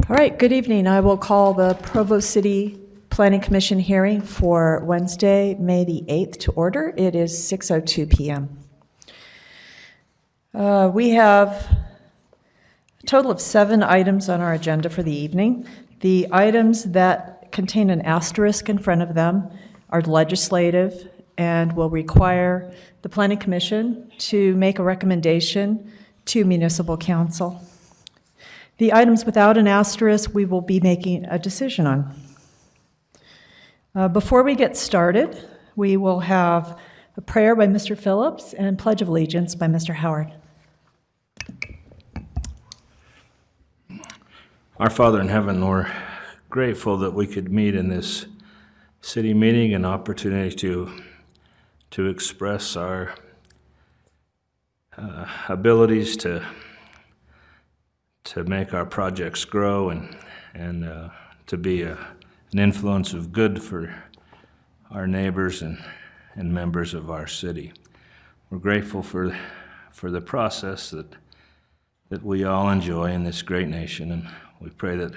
All right, good evening. I will call the Provo City Planning Commission hearing for Wednesday, May the 8th to order. It is 6:02 p.m. We have a total of 7 items on our agenda for the evening. The items that contain an asterisk in front of them are legislative and will require the Planning Commission to make a recommendation to Municipal Council. The items without an asterisk, we will be making a decision on. Before we get started, we will have a prayer by Mr. Phillips and Pledge of Allegiance by Mr. Howard. Our Father in heaven, we're grateful that we could meet in this city meeting, an opportunity to express our abilities to make our projects grow and to be an influence of good for our neighbors and members of our city. We're grateful for the process that we all enjoy in this great nation, and we pray that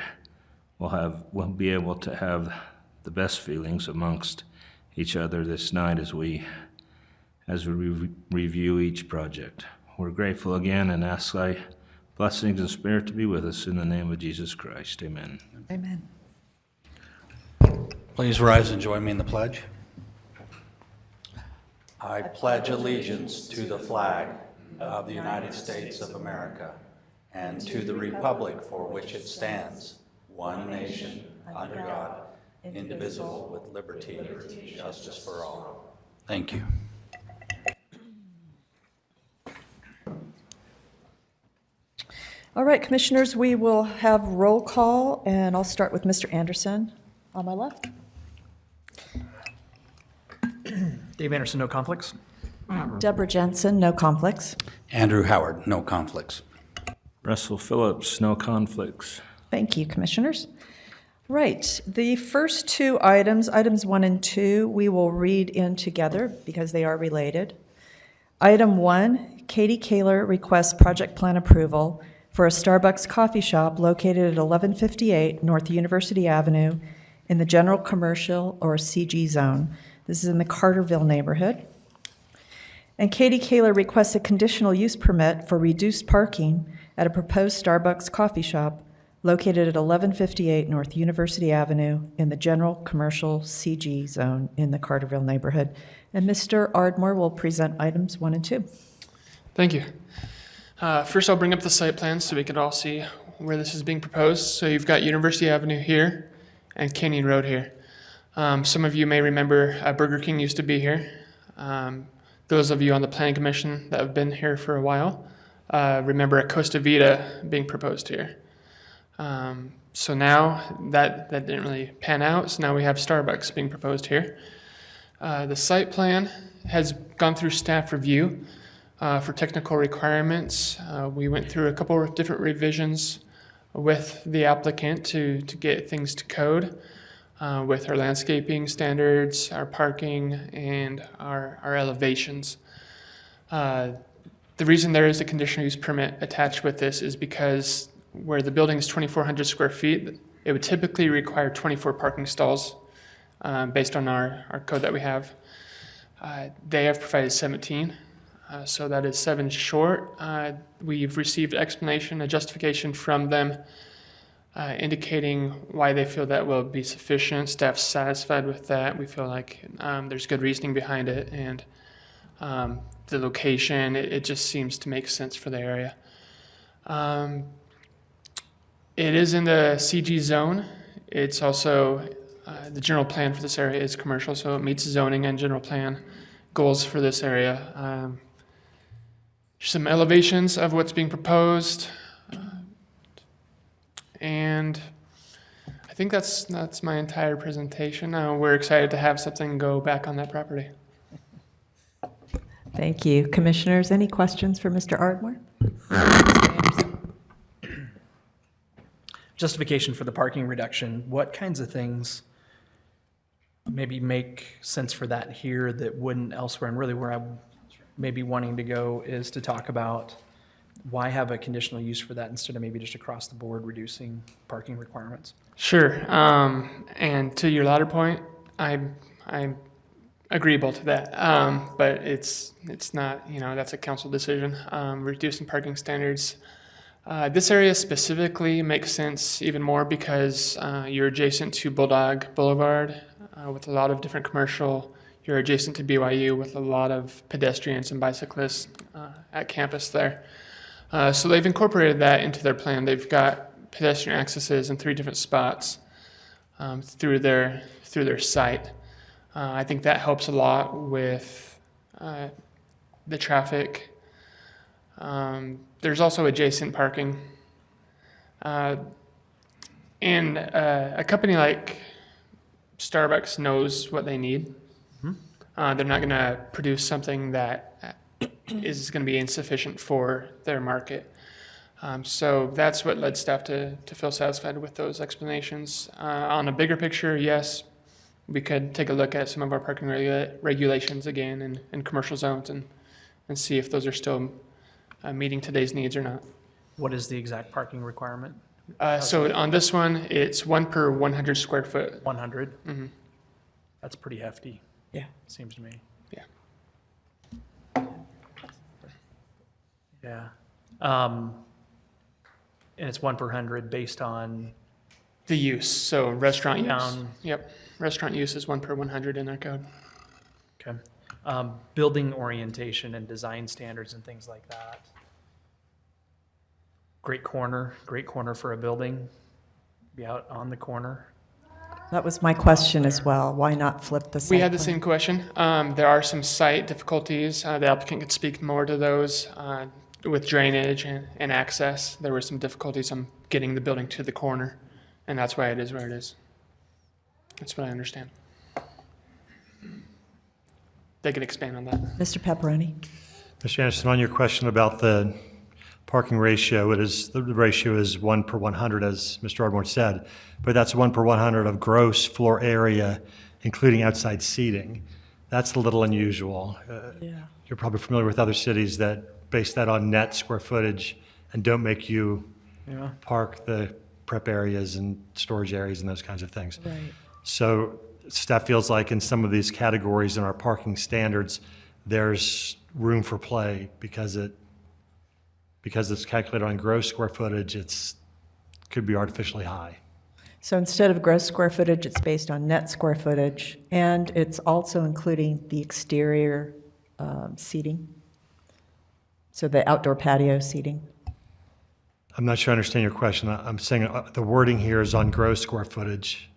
we'll be able to have the best feelings amongst each other this night as we review each project. We're grateful again and ask thy blessings and spirit to be with us in the name of Jesus Christ. Amen. Amen. Please rise and join me in the pledge. I pledge allegiance to the flag of the United States of America and to the republic for which it stands, one nation, under God, indivisible, with liberty and justice for all. Thank you. All right, Commissioners, we will have roll call, and I'll start with Mr. Anderson on my left. Dave Anderson, no conflicts. Deborah Jensen, no conflicts. Andrew Howard, no conflicts. Russell Phillips, no conflicts. Thank you, Commissioners. Right, the first 2 items, items 1 and 2, we will read in together because they are related. Item 1, Katie Kaler requests project plan approval for a Starbucks coffee shop located at 1158 North University Avenue in the General Commercial or CG Zone. This is in the Carterville neighborhood. And Katie Kaler requests a conditional use permit for reduced parking at a proposed Starbucks coffee shop located at 1158 North University Avenue in the General Commercial CG Zone in the Carterville neighborhood. And Mr. Ardmore will present items 1 and 2. Thank you. First, I'll bring up the site plan so we can all see where this is being proposed. So you've got University Avenue here and Canyon Road here. Some of you may remember Burger King used to be here. Those of you on the Planning Commission that have been here for a while remember a Costa Vida being proposed here. So now that didn't really pan out, so now we have Starbucks being proposed here. The site plan has gone through staff review. For technical requirements, we went through a couple of different revisions with the applicant to get things to code with our landscaping standards, our parking, and our elevations. The reason there is a conditional use permit attached with this is because where the building is 2,400 square feet, it would typically require 24 parking stalls based on our code that we have. They have provided 17. So that is 7 short. We've received explanation, a justification from them indicating why they feel that will be sufficient. Staff's satisfied with that. We feel like there's good reasoning behind it, and the location, it just seems to make sense for the area. It is in the CG zone. It's also, the general plan for this area is commercial, so it meets zoning and general plan goals for this area. Some elevations of what's being proposed, and I think that's my entire presentation. We're excited to have something go back on that property. Thank you. Commissioners, any questions for Mr. Ardmore? Justification for the parking reduction. What kinds of things maybe make sense for that here that wouldn't elsewhere? And really where I'm maybe wanting to go is to talk about Why have a conditional use for that instead of maybe just across the board reducing parking requirements? Sure. And to your latter point, I'm agreeable to that. But it's not, that's a council decision. Reducing parking standards. This area specifically makes sense even more because you're adjacent to Bulldog Boulevard with a lot of different commercial. You're adjacent to BYU with a lot of pedestrians and bicyclists at campus there. So they've incorporated that into their plan. They've got pedestrian accesses in 3 different spots through their site. I think that helps a lot with the traffic. There's also adjacent parking. And a company like Starbucks knows what they need. They're not going to produce something that is going to be insufficient for their market. So that's what led staff to feel satisfied with those explanations. On a bigger picture, yes, we could take a look at some of our parking regulations again in commercial zones and see if those are still meeting today's needs or not. What is the exact parking requirement? So on this one, it's 1 per 100 square foot. 100? That's pretty hefty, Yeah. seems to me. Yeah. Yeah. And it's 1 per 100 based on, The use, so restaurant use. Down. Yep, restaurant use is 1 per 100 in our code. okay, building orientation and design standards and things like that. Great corner for a building, be out on the corner. That was my question as well. Why not flip the site We had the plan? same question. There are some site difficulties. The applicant could speak more to those with drainage and access. There were some difficulties on getting the building to the corner, and that's why it is where it is. That's what I understand. They could expand on that. Mr. Pepperoni? Mr. Anderson, on your question about the parking ratio, the ratio is 1 per 100, as Mr. Ardmore said, but that's 1 per 100 of gross floor area, including outside seating. That's a little unusual. Yeah. You're probably familiar with other cities that base that on net square footage and don't make you Yeah. park the prep areas and storage areas and those kinds of things. Right. So staff feels like in some of these categories in our parking standards, there's room for play because it's calculated on gross square footage, could be artificially high. So instead of gross square footage, it's based on net square footage, and it's also including the exterior seating, so the outdoor patio seating. I'm not sure I understand your question. I'm saying the wording here is on gross square footage.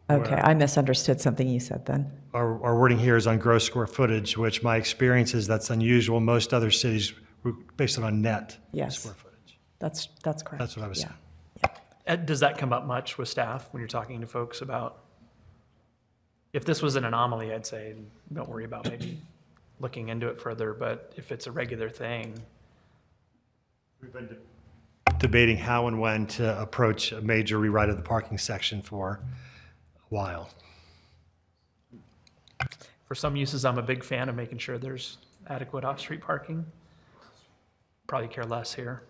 Okay, I misunderstood something you said then. Our wording here is on gross square footage, which my experience is that's unusual. Most other cities base it on net Yes. square footage. That's correct. That's what I was Yeah. saying. Does that come up much with staff when you're talking to folks about, if this was an anomaly, I'd say, don't worry about maybe looking into it further, but if it's a regular thing, We've been debating how and when to approach a major rewrite of the parking section for a while. for some uses, I'm a big fan of making sure there's adequate off-street parking. Probably care less here.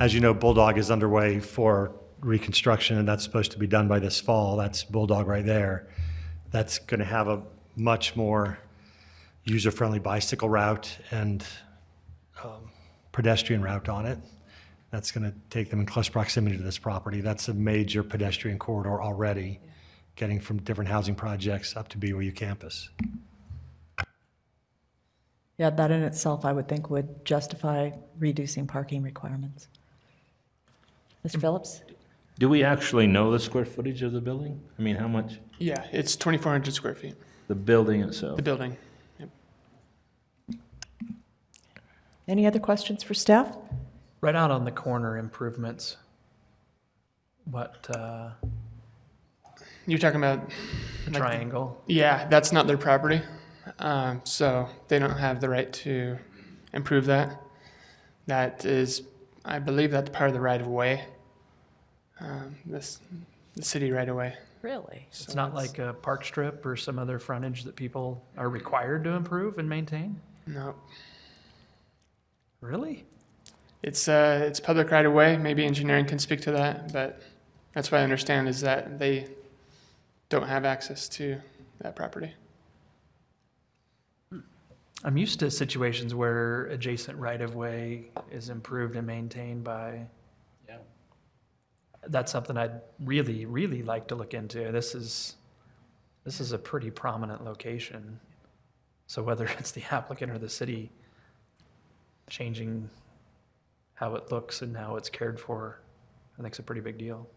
As you know, Bulldog is underway for reconstruction, and that's supposed to be done by this fall. That's Bulldog right there. That's going to have a much more user-friendly bicycle route and pedestrian route on it. That's going to take them in close proximity to this property. That's a major pedestrian corridor already, getting from different housing projects up to BYU campus. Yeah, that in itself, I would think, would justify reducing parking requirements. Mr. Phillips? Do we actually know the square footage of the building? I mean, how much? Yeah, it's 2,400 square feet, The building itself? the building. Yep. Any other questions for staff? Right out on the corner improvements, what, You're talking about like, triangle? Yeah, that's not their property, so they don't have the right to improve that. That is, I believe that's part of the right of way. The city right of way. Really? It's not like a park strip or some other frontage that people are required to improve and maintain? No. Really? It's public right of way. Maybe engineering can speak to that, but that's what I understand is that they don't have access to that property. I'm used to situations where adjacent right-of-way is improved and maintained by. Yeah. That's something I'd really, really like to look into. This is a pretty prominent location. So whether it's the applicant or the city changing how it looks and how it's cared for, I think it's a pretty big deal.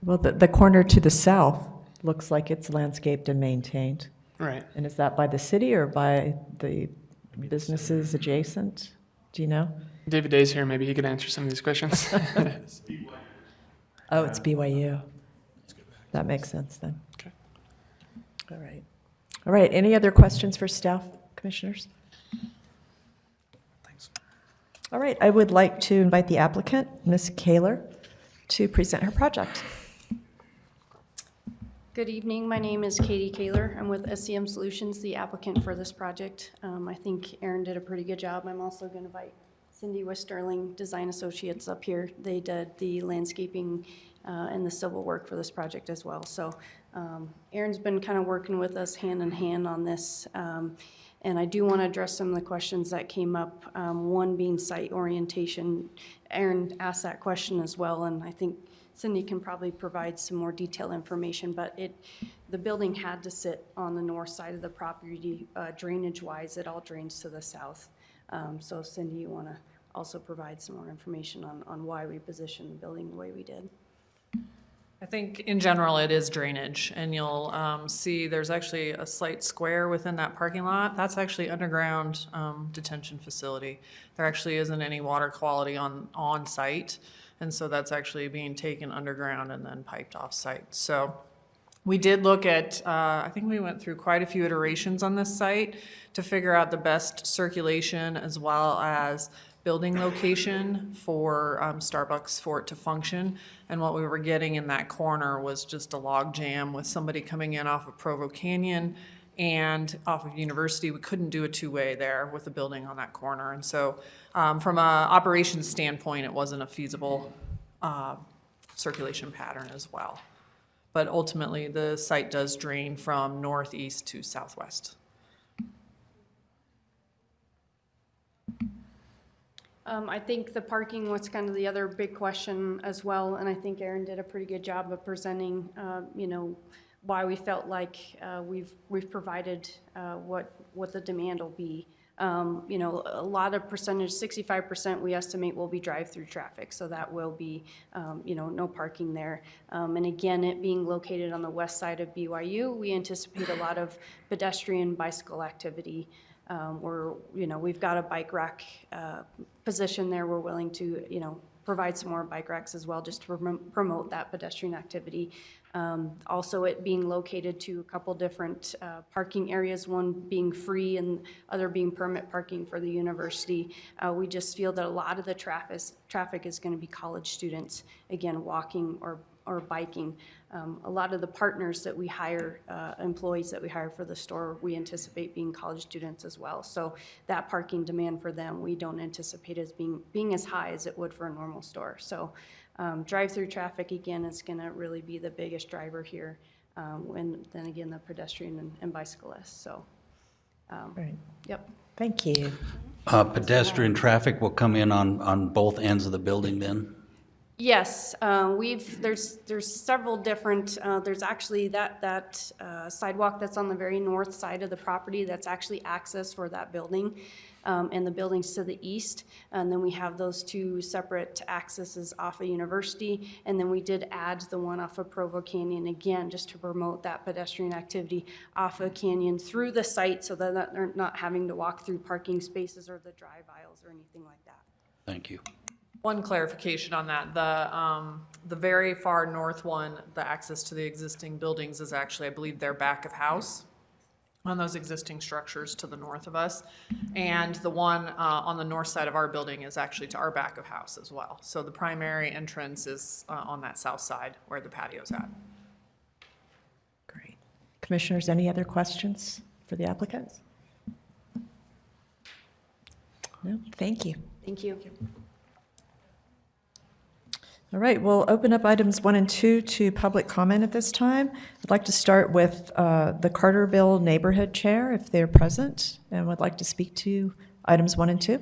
Well, the corner to the south looks like it's landscaped and maintained. Right. And is that by the city or by the businesses adjacent? Do you know? David Day's here. Maybe he could answer some of these questions. Oh, it's BYU. That makes sense then. Okay. All right. All right, any other questions for staff, commissioners? Thanks. All right, I would like to invite the applicant, Ms. Kaler, to present her project. Good evening. My name is Katie Kaler. I'm with SCM Solutions, the applicant for this project. I think Aaron did a pretty good job. I'm also going to invite Cindy with Sterling Design Associates up here. They did the landscaping and the civil work for this project as well. So Aaron's been kind of working with us hand in hand on this. And I do want to address some of the questions that came up, one being site orientation. Aaron asked that question as well, and I think Cindy can probably provide some more detailed information, but the building had to sit on the north side of the property. Drainage-wise, it all drains to the south. So Cindy, you want to also provide some more information on why we positioned the building the way we did? I think in general it is drainage, and you'll see there's actually a slight square within that parking lot. That's actually underground detention facility. There actually isn't any water quality on site, and so that's actually being taken underground and then piped off site. So we did look at, I think we went through quite a few iterations on this site to figure out the best circulation as well as building location for Starbucks for it to function. And what we were getting in that corner was just a log jam with somebody coming in off of Provo Canyon and off of University. We couldn't do a two-way there with the building on that corner. And so from an operations standpoint, it wasn't a feasible circulation pattern as well. But ultimately, the site does drain from northeast to southwest. I think the parking was kind of the other big question as well, and I think Aaron did a pretty good job of presenting, why we felt like we've provided what the demand will be. A lot of percentage, 65% we estimate will be drive-through traffic, so that will be, no parking there. And again, it being located on the west side of BYU, we anticipate a lot of pedestrian bicycle activity. We've got a bike rack position there. We're willing to, provide some more bike racks as well, just to promote that pedestrian activity. Also, it being located to a couple different parking areas, one being free and other being permit parking for the university. We just feel that a lot of the traffic is going to be college students, again, walking or biking. A lot of the partners that we hire, employees that we hire for the store, we anticipate being college students as well. So that parking demand for them, we don't anticipate as being as high as it would for a normal store. So drive-through traffic, again, is going to really be the biggest driver here. And then again, the pedestrian and bicyclists. So, Right. Yep. Thank you. Pedestrian traffic will come in on both ends of the building then? Yes, there's several different, there's actually that sidewalk that's on the very north side of the property that's actually access for that building, and the buildings to the east. And then we have those two separate accesses off of University. And then we did add the one off of Provo Canyon, again, just to promote that pedestrian activity off of Canyon through the site so that they're not having to walk through parking spaces or the drive aisles or anything like that. Thank you. One clarification on that, the very far north one, the access to the existing buildings is actually, I believe, their back of house on those existing structures to the north of us. And the one on the north side of our building is actually to our back of house as well. So the primary entrance is on that south side where the patio's at. Commissioners, any other questions for the applicants? No, thank you. Thank you. All right, we'll open up items 1 and 2 to public comment at this time. I'd like to start with the Carterville Neighborhood Chair, if they're present, and would like to speak to items 1 and 2.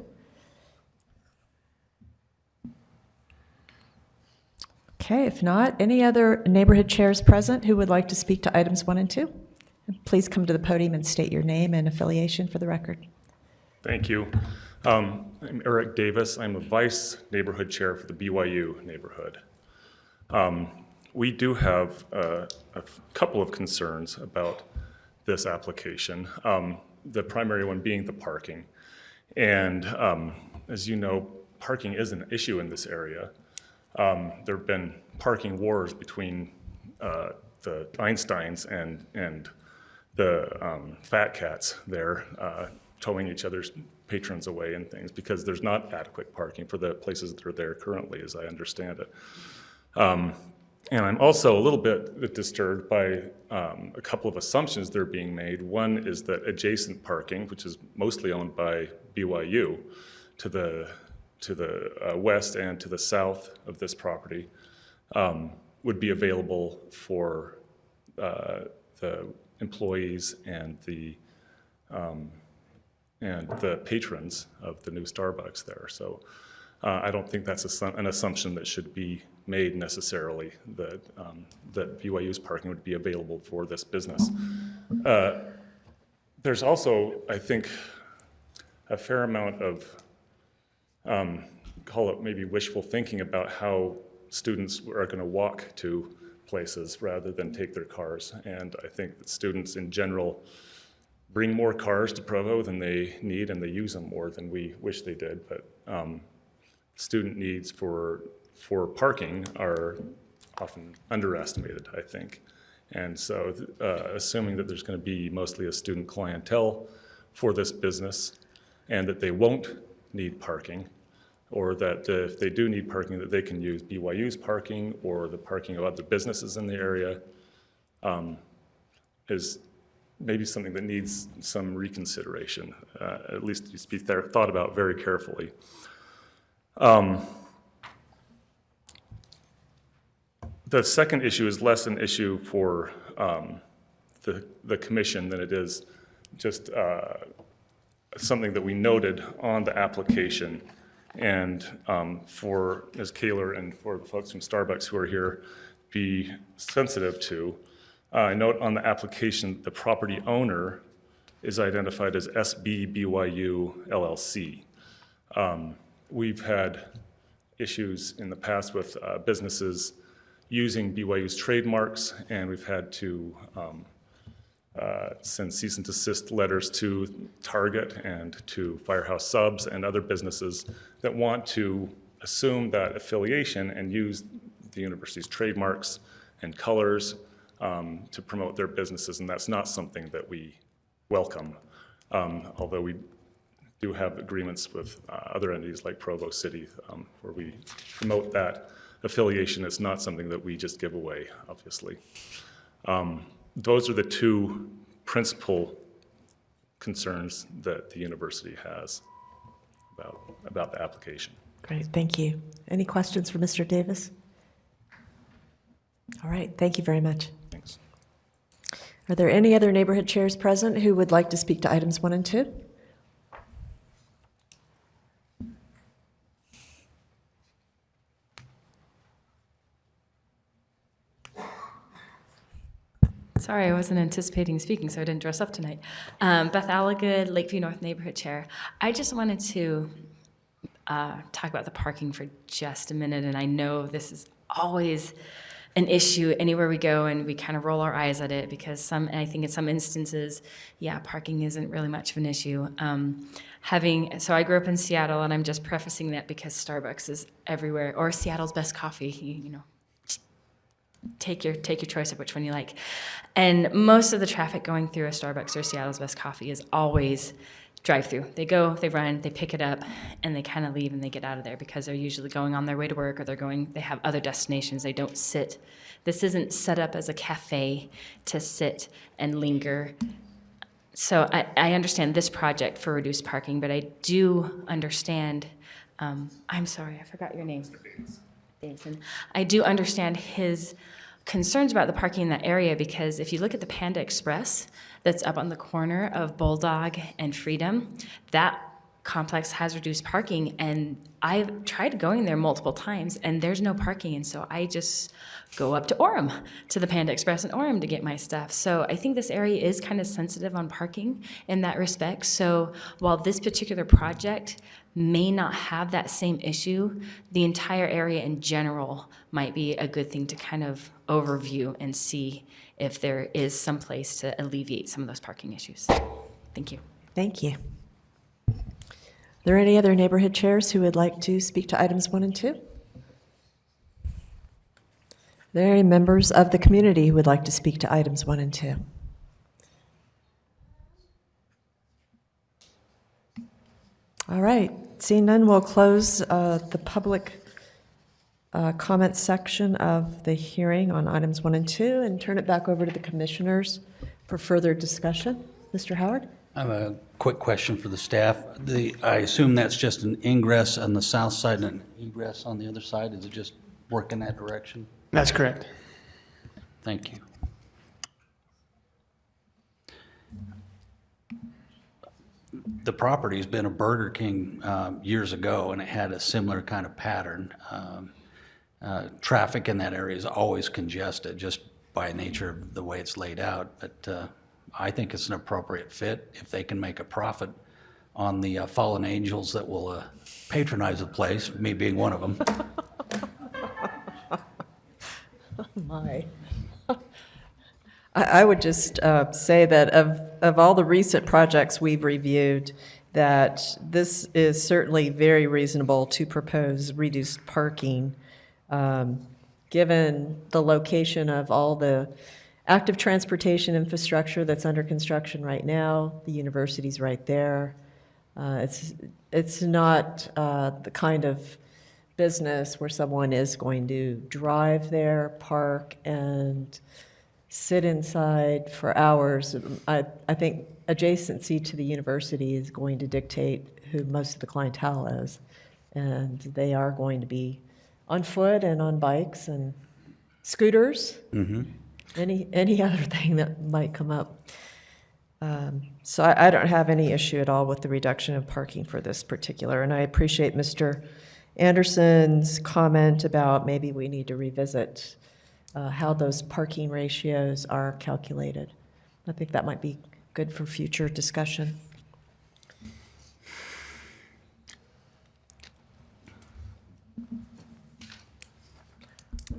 Okay, if not, any other neighborhood chairs present who would like to speak to items 1 and 2? Please come to the podium and state your name and affiliation for the record. Thank you. I'm Eric Davis. I'm a Vice Neighborhood Chair for the BYU neighborhood. We do have a couple of concerns about this application, the primary one being the parking. And as you know, parking is an issue in this area. There have been parking wars between the Einsteins and the Fat Cats there, towing each other's patrons away and things because there's not adequate parking for the places that are there currently, as I understand it. And I'm also a little bit disturbed by a couple of assumptions that are being made. One is that adjacent parking, which is mostly owned by BYU, to the west and to the south of this property, would be available for the employees and the patrons of the new Starbucks there. So I don't think that's an assumption that should be made necessarily, that BYU's parking would be available for this business. There's also, I think, a fair amount of, call it maybe wishful thinking about how students are going to walk to places rather than take their cars. And I think that students in general bring more cars to Provo than they need, and they use them more than we wish they did. But student needs for parking are often underestimated, I think. And so assuming that there's going to be mostly a student clientele for this business and that they won't need parking, or that if they do need parking, that they can use BYU's parking or the parking of other businesses in the area, is maybe something that needs some reconsideration, at least needs to be thought about very carefully. The second issue is less an issue for the commission than it is just something that we noted on the application. And for Ms. Kaler and for the folks from Starbucks who are here, be sensitive to. I note on the application, the property owner is identified as SBBYU LLC. We've had issues in the past with businesses using BYU's trademarks, and we've had to send cease and desist letters to Target and to Firehouse Subs and other businesses that want to assume that affiliation and use the university's trademarks and colors to promote their businesses, and that's not something that we welcome, although we do have agreements with other entities like Provo City where we promote that affiliation. It's not something that we just give away, obviously. Those are the two principal concerns that the university has about the application. Great, thank you. Any questions for Mr. Davis? All right, thank you very much. Thanks. Are there any other neighborhood chairs present who would like to speak to items 1 and 2? Sorry, I wasn't anticipating speaking, so I didn't dress up tonight. Beth Alligood, Lakeview North Neighborhood Chair. I just wanted to talk about the parking for just a minute, and I know this is always an issue anywhere we go, and we kind of roll our eyes at it because I think in some instances, yeah, parking isn't really much of an issue. So I grew up in Seattle, and I'm just prefacing that because Starbucks is everywhere, or Seattle's best coffee, you know. take your choice of which one you like. And most of the traffic going through a Starbucks or Seattle's Best Coffee is always drive-through. They go, they run, they pick it up, and they kind of leave and they get out of there because they're usually going on their way to work or they have other destinations. They don't sit. This isn't set up as a cafe to sit and linger. So I understand this project for reduced parking, but I do understand, I'm sorry, I forgot your name. Davidson. I do understand his concerns about the parking in that area because if you look at the Panda Express that's up on the corner of Bulldog and Freedom, that complex has reduced parking, and I've tried going there multiple times and there's no parking, and so I just go up to Orem, to the Panda Express in Orem to get my stuff. So I think this area is kind of sensitive on parking in that respect. So while this particular project may not have that same issue, the entire area in general might be a good thing to kind of overview and see if there is some place to alleviate some of those parking issues. Thank you. Thank you. Are there any other neighborhood chairs who would like to speak to items 1 and 2? Are there any members of the community who would like to speak to items 1 and 2? All right, seeing none, we'll close the public comment section of the hearing on items 1 and 2 and turn it back over to the commissioners for further discussion. Mr. Howard? I have a quick question for the staff. I assume that's just an ingress on the south side and an egress on the other side? Is it just work in that direction? That's correct. Thank you. The property's been a Burger King years ago, and it had a similar kind of pattern. Traffic in that area is always congested just by nature of the way it's laid out, but I think it's an appropriate fit if they can make a profit on the fallen angels that will patronize the place, me being one of them. Oh, my. I would just say that of all the recent projects we've reviewed, that this is certainly very reasonable to propose reduced parking, given the location of all the active transportation infrastructure that's under construction right now. The university's right there. It's not the kind of business where someone is going to drive there, park, and sit inside for hours. I think adjacency to the university is going to dictate who most of the clientele is. And they are going to be on foot and on bikes and scooters, any other thing that might come up. So I don't have any issue at all with the reduction of parking for this particular. And I appreciate Mr. Anderson's comment about maybe we need to revisit how those parking ratios are calculated. I think that might be good for future discussion.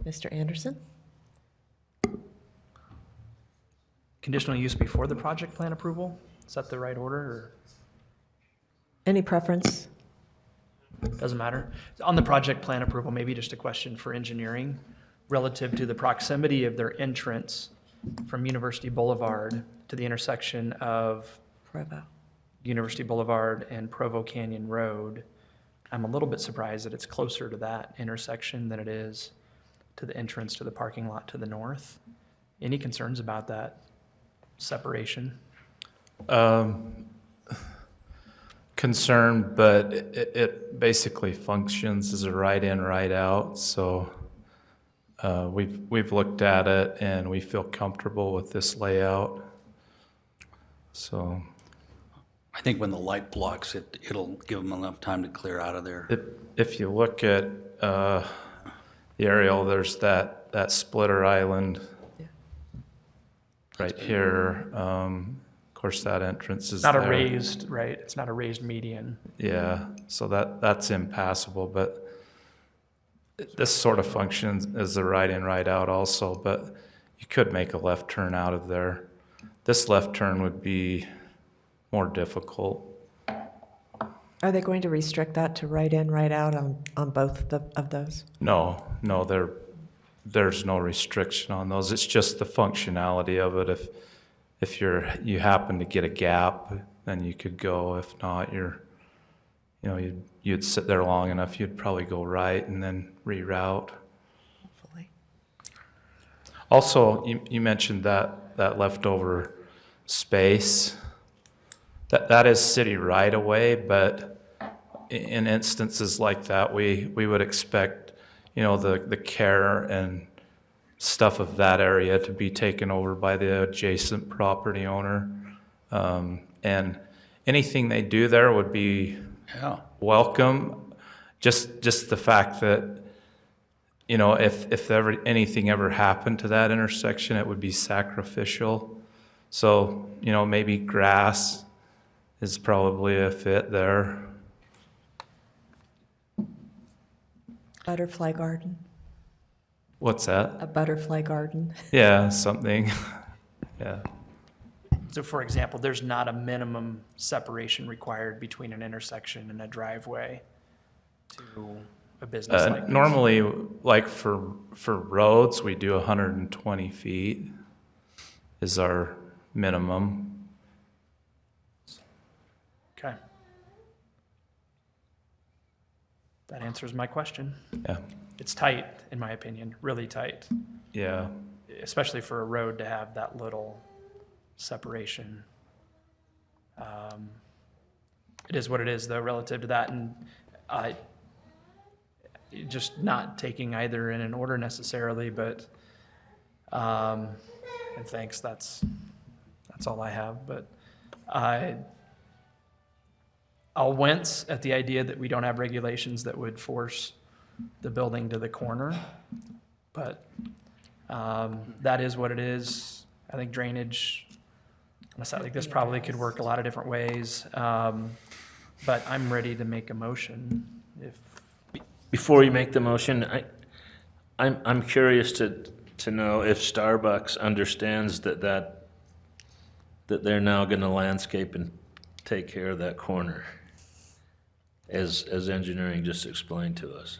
Mr. Anderson? Conditional use before the project plan approval? Is that the right order, or Any preference? doesn't matter? On the project plan approval, maybe just a question for engineering relative to the proximity of their entrance from University Boulevard to the intersection of Provo. University Boulevard and Provo Canyon Road. I'm a little bit surprised that it's closer to that intersection than it is to the entrance to the parking lot to the north. Any concerns about that separation? Concerned, but it basically functions as a right in, right out. So we've looked at it and we feel comfortable with this layout. So I think when the light blocks it, it'll give them enough time to clear out of there. if you look at the aerial, there's that splitter island right here. Of course, that entrance is Not a there. raised, right? It's not a raised median. Yeah, so that's impassable, but this sort of functions as the right in, right out also, but you could make a left turn out of there. This left turn would be more difficult. Are they going to restrict that to right in, right out on both of those? No, there's no restriction on those. It's just the functionality of it. If you happen to get a gap, then you could go. If not, you'd sit there long enough, you'd probably go right and then reroute. Hopefully. Also, you mentioned that leftover space. That is city right away, but in instances like that, we would expect, the care and stuff of that area to be taken over by the adjacent property owner. And anything they do there would be welcome. Just the fact that, if anything ever happened to that intersection, it would be sacrificial. So, maybe grass is probably a fit there. Butterfly garden, What's that? a butterfly garden. Yeah, something. Yeah. So for example, there's not a minimum separation required between an intersection and a driveway to a business like this? Normally, like for roads, we do 120 feet is our minimum. Okay. That answers my question. Yeah. It's tight, in my opinion, really tight, Yeah. especially for a road to have that little separation. It is what it is, though, relative to that, and just not taking either in an order necessarily, but and thanks. That's all I have. But I'll wince at the idea that we don't have regulations that would force the building to the corner, but that is what it is. I think drainage on a site like this probably could work a lot of different ways, but I'm ready to make a motion if. Before you make the motion, I'm curious to know if Starbucks understands that they're now going to landscape and take care of that corner, as engineering just explained to us.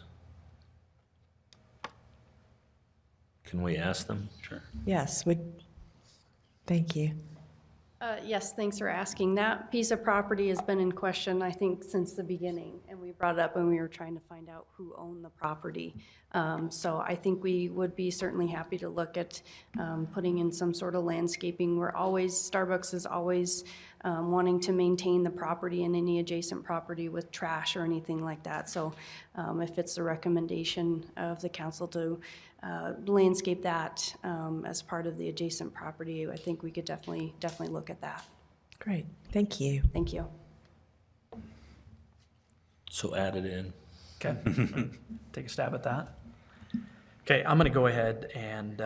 Can we ask them? Sure. Yes, thank you. Yes, thanks for asking. That piece of property has been in question, I think, since the beginning, and we brought it up when we were trying to find out who owned the property. So I think we would be certainly happy to look at putting in some sort of landscaping. Starbucks is always wanting to maintain the property and any adjacent property with trash or anything like that. So if it's the recommendation of the council to landscape that as part of the adjacent property, I think we could definitely look at that. Great, thank you. Thank you. So add it in. Okay, take a stab at that. Okay, I'm going to go ahead and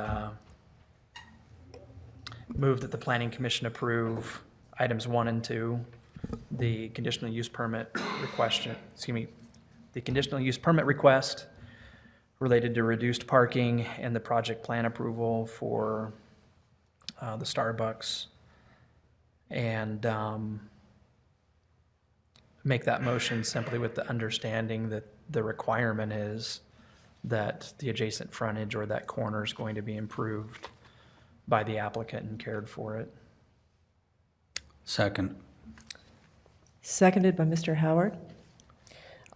move that the Planning Commission approve items 1 and 2, the conditional use permit the conditional use permit request related to reduced parking and the project plan approval for the Starbucks, and make that motion simply with the understanding that the requirement is that the adjacent frontage or that corner is going to be improved by the applicant and cared for it. Second. Seconded by Mr. Howard.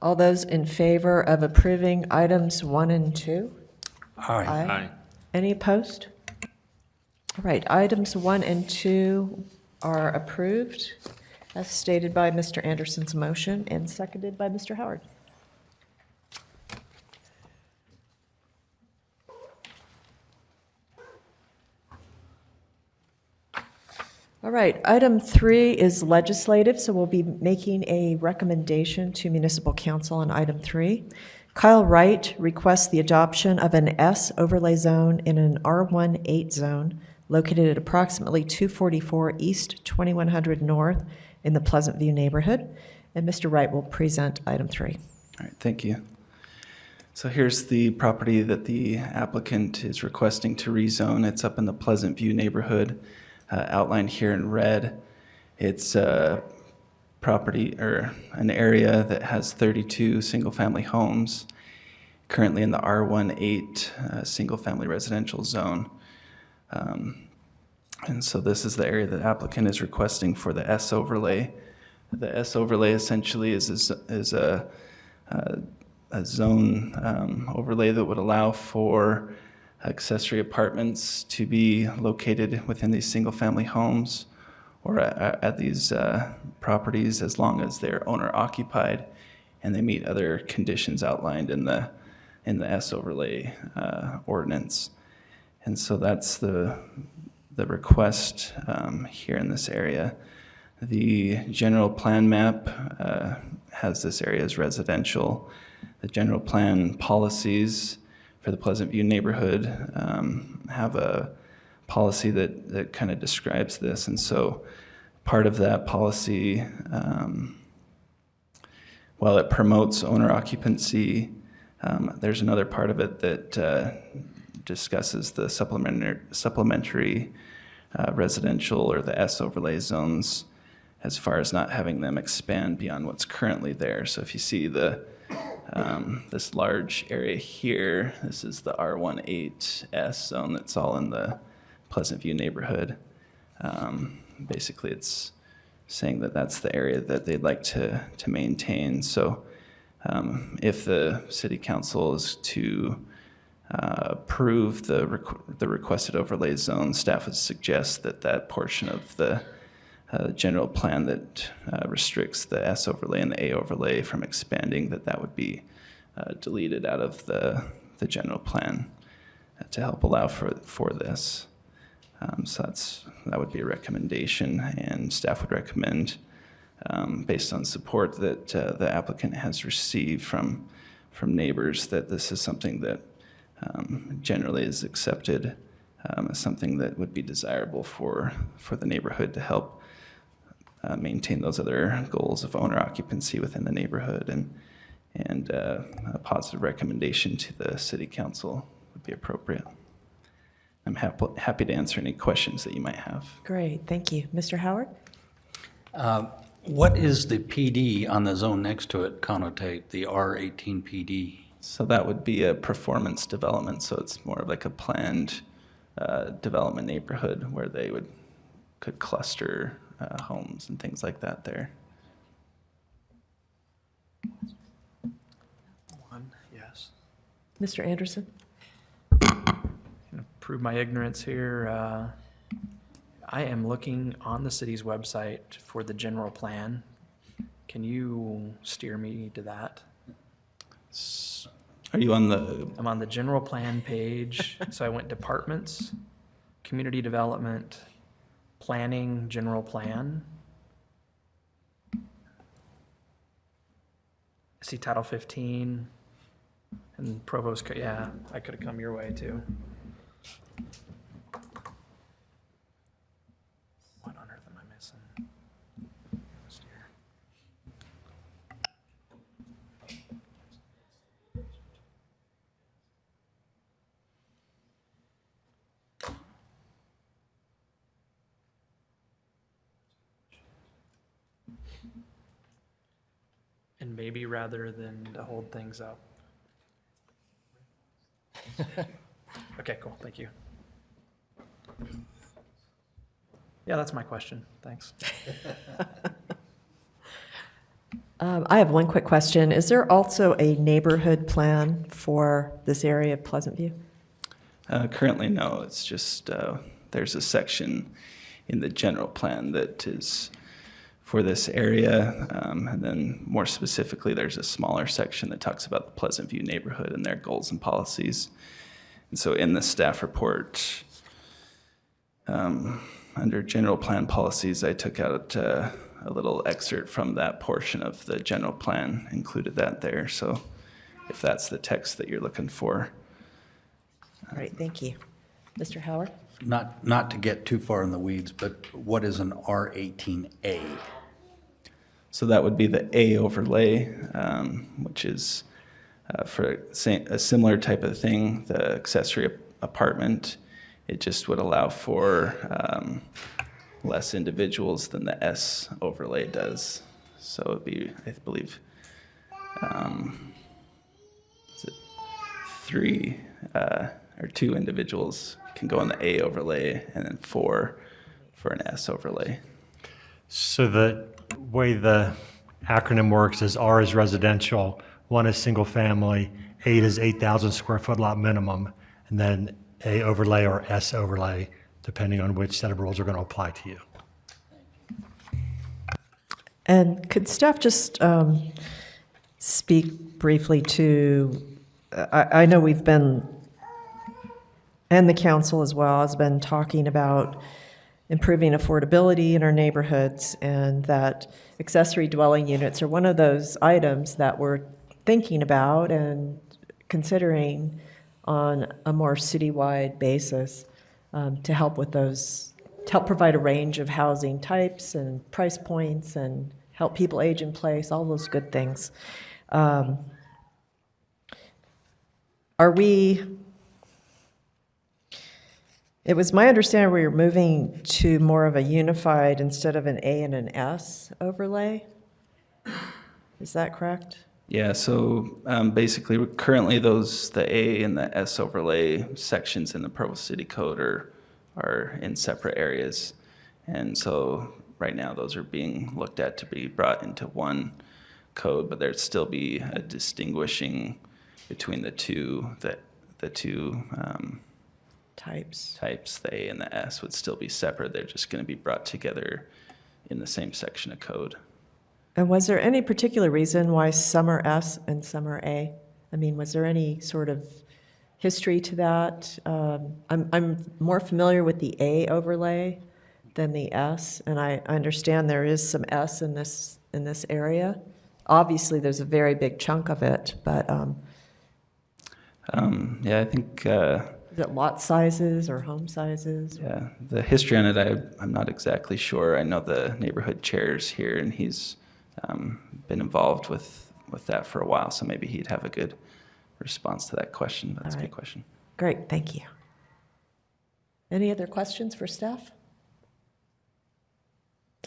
All those in favor of approving items 1 and 2? Aye. Aye. Any opposed? All right, items 1 and 2 are approved, as stated by Mr. Anderson's motion and seconded by Mr. Howard. All right, item 3 is legislative, so we'll be making a recommendation to municipal council on item 3. Kyle Wright requests the adoption of an S overlay zone in an R18 zone located at approximately 244 East, 2100 North in the Pleasant View neighborhood. And Mr. Wright will present item 3. All right, thank you. So here's the property that the applicant is requesting to rezone. It's up in the Pleasant View neighborhood, outlined here in red. It's a property or an area that has 32 single-family homes. currently in the R18 single-family residential zone. And so this is the area that applicant is requesting for the S overlay. The S overlay essentially is a zone overlay that would allow for accessory apartments to be located within these single-family homes or at these properties as long as they're owner-occupied and they meet other conditions outlined in the S overlay ordinance. And so that's the request here in this area. The general plan map has this area as residential. The general plan policies for the Pleasant View neighborhood have a policy that kind of describes this. And so part of that policy, while it promotes owner occupancy, there's another part of it that discusses the supplementary residential or the S overlay zones as far as not having them expand beyond what's currently there. So if you see this large area here, this is the R18S zone that's all in the Pleasant View neighborhood. Basically, it's saying that that's the area that they'd like to maintain. So if the city council is to approve the requested overlay zone, staff would suggest that that portion of the general plan that restricts the S overlay and the A overlay from expanding, that would be deleted out of the general plan to help allow for this. So that would be a recommendation, and staff would recommend, based on support that the applicant has received from neighbors, that this is something that generally is accepted as something that would be desirable for the neighborhood to help maintain those other goals of owner occupancy within the neighborhood, and a positive recommendation to the city council would be appropriate. I'm happy to answer any questions that you might have. Great, thank you. Mr. Howard? What is the PD on the zone next to it connotate, the R18 PD? So that would be a performance development, so it's more of like a planned development neighborhood where they could cluster homes and things like that there. One, yes. Mr. Anderson? Gonna prove my ignorance here. I am looking on the city's website for the general plan. Can you steer me to that? Are you on the? I'm on the general plan page. So I went departments, community development, planning, general plan. I see Title 15 and Provo's, yeah, I could have come your way too. What on earth am I missing? And maybe rather than to hold things up. Okay, cool, thank you. Yeah, that's my question, thanks. I have one quick question. Is there also a neighborhood plan for this area of Pleasant View? Currently, no. It's just there's a section in the general plan that is for this area, and then more specifically, there's a smaller section that talks about the Pleasant View neighborhood and their goals and policies. And so in the staff report, under general plan policies, I took out a little excerpt from that portion of the general plan, included that there. So if that's the text that you're looking for. All right, thank you. Mr. Howard? Not to get too far in the weeds, but what is an R18A? So that would be the A overlay, which is for a similar type of thing, the accessory apartment. It just would allow for less individuals than the S overlay does. So it'd be, I believe, is it three or two individuals can go on the A overlay, and then four for an S overlay. So the way the acronym works is R is residential, 1 is single family, 8 is 8,000 square foot lot minimum, and then A overlay or S overlay, depending on which set of rules are going to apply to you. And could staff just speak briefly to, I know we've been, and the council as well, has been talking about improving affordability in our neighborhoods, and that accessory dwelling units are one of those items that we're thinking about and considering on a more citywide basis to help with those, to help provide a range of housing types and price points and help people age in place, all those good things. Are we, it was my understanding we were moving to more of a unified instead of an A and an S overlay? Is that correct? Yeah, so basically, currently the A and the S overlay sections in the Provo City Code are in separate areas. And so right now, those are being looked at to be brought into one code, but there'd still be a distinguishing between the two, Types. the A and the S would still be separate. They're just going to be brought together in the same section of code. And was there any particular reason why some are S and some are A? I mean, was there any sort of history to that? I'm more familiar with the A overlay than the S, and I understand there is some S in this area. Obviously, there's a very big chunk of it, but Yeah, I think. is it lot sizes or home sizes? Yeah, the history on it, I'm not exactly sure. I know the neighborhood chair's here, and he's been involved with that for a while, so maybe he'd have a good response to that question. That's a good question. Great, thank you. Any other questions for staff?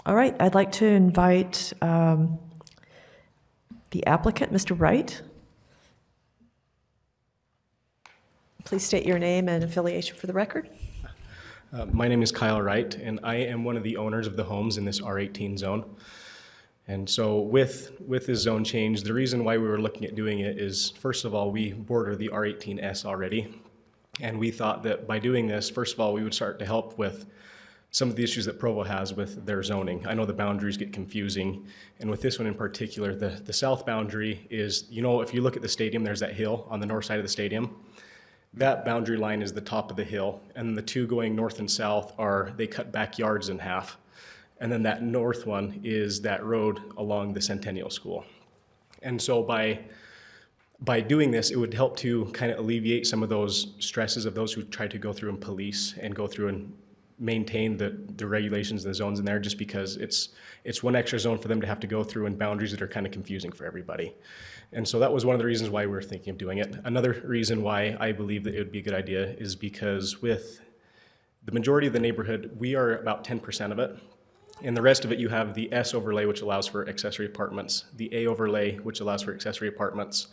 All right, I'd like to invite the applicant, Mr. Wright. Please state your name and affiliation for the record. My name is Kyle Wright, and I am one of the owners of the homes in this R18 zone. And so with this zone change, the reason why we were looking at doing it is, first of all, we border the R18S already. And we thought that by doing this, first of all, we would start to help with some of the issues that Provo has with their zoning. I know the boundaries get confusing, and with this one in particular, the south boundary is, you know, if you look at the stadium, there's that hill on the north side of the stadium. That boundary line is the top of the hill, and the two going north and south they cut backyards in half. And then that north one is that road along the Centennial School. And so by doing this, it would help to kind of alleviate some of those stresses of those who try to go through and police and go through and maintain the regulations and the zones in there, just because it's one extra zone for them to have to go through and boundaries that are kind of confusing for everybody. And so that was one of the reasons why we were thinking of doing it. Another reason why I believe that it would be a good idea is because with the majority of the neighborhood, we are about 10% of it. And the rest of it, you have the S overlay, which allows for accessory apartments, the A overlay, which allows for accessory apartments.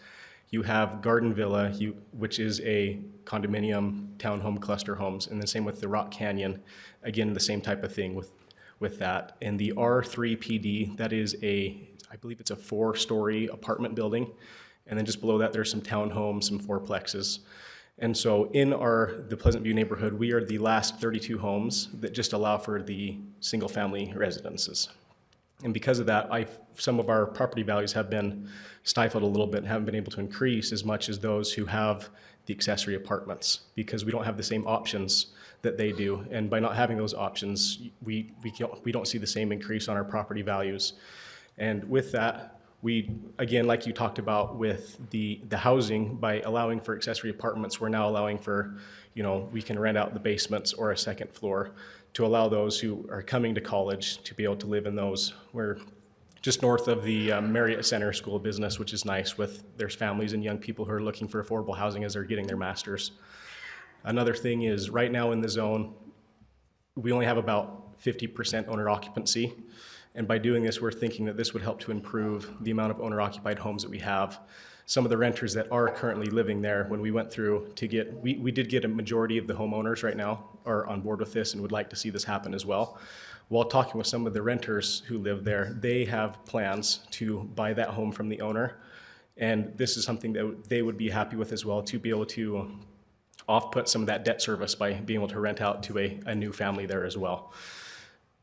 You have Garden Villa, which is a condominium townhome cluster homes, and then same with the Rock Canyon, again, the same type of thing with that. And the R3 PD, that is I believe it's a 4-story apartment building. And then just below that, there's some townhomes, some fourplexes. And so in the Pleasant View neighborhood, we are the last 32 homes that just allow for the single-family residences. And because of that, some of our property values have been stifled a little bit and haven't been able to increase as much as those who have the accessory apartments, because we don't have the same options that they do. And by not having those options, we don't see the same increase on our property values. And with that, we, again, like you talked about with the housing, by allowing for accessory apartments, we're now allowing for, we can rent out the basements or a second floor to allow those who are coming to college to be able to live in those. We're just north of the Marriott Center School of Business, which is nice, there's families and young people who are looking for affordable housing as they're getting their masters. Another thing is, right now in the zone, we only have about 50% owner occupancy. And by doing this, we're thinking that this would help to improve the amount of owner-occupied homes that we have. Some of the renters that are currently living there, when we went through to get, we did get a majority of the homeowners right now are on board with this and would like to see this happen as well. While talking with some of the renters who live there, they have plans to buy that home from the owner. And this is something that they would be happy with as well, to be able to off-put some of that debt service by being able to rent out to a new family there as well.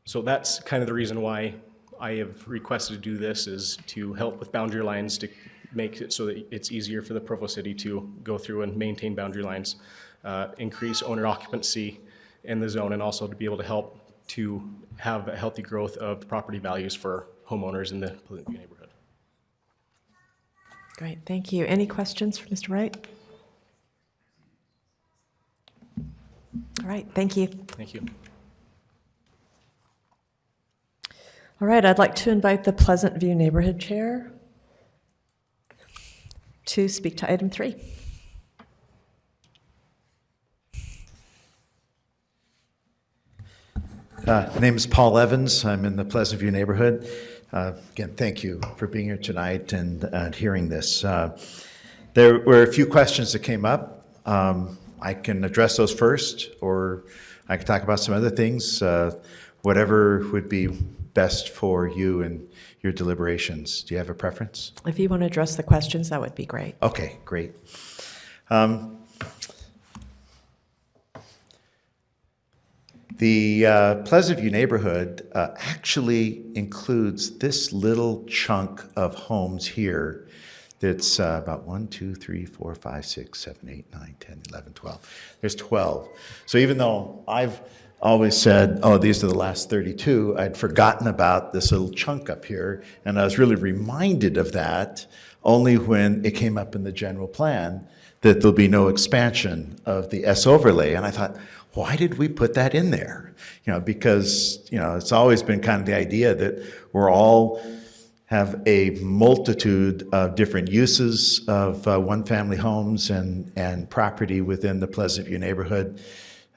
So that's kind of the reason why I have requested to do this, is to help with boundary lines, to make it so that it's easier for the Provo City to go through and maintain boundary lines, increase owner occupancy in the zone, and also to be able to help to have a healthy growth of property values for homeowners in the Pleasant View neighborhood. Great, thank you. Any questions for Mr. Wright? All right, thank you. Thank you. All right, I'd like to invite the Pleasant View Neighborhood Chair to speak to item 3. My name is Paul Evans. I'm in the Pleasant View neighborhood. Again, thank you for being here tonight and hearing this. There were a few questions that came up. I can address those first, or I can talk about some other things, whatever would be best for you and your deliberations. Do you have a preference? If you want to address the questions, that would be great. Okay, great. The Pleasant View neighborhood actually includes this little chunk of homes here that's about 1, 2, 3, 4, 5, 6, 7, 8, 9, 10, 11, 12. There's 12. So even though I've always said, oh, these are the last 32, I'd forgotten about this little chunk up here, and I was really reminded of that only when it came up in the general plan that there'll be no expansion of the S overlay. And I thought, why did we put that in there? Because, it's always been kind of the idea that we're all have a multitude of different uses of one-family homes and property within the Pleasant View neighborhood.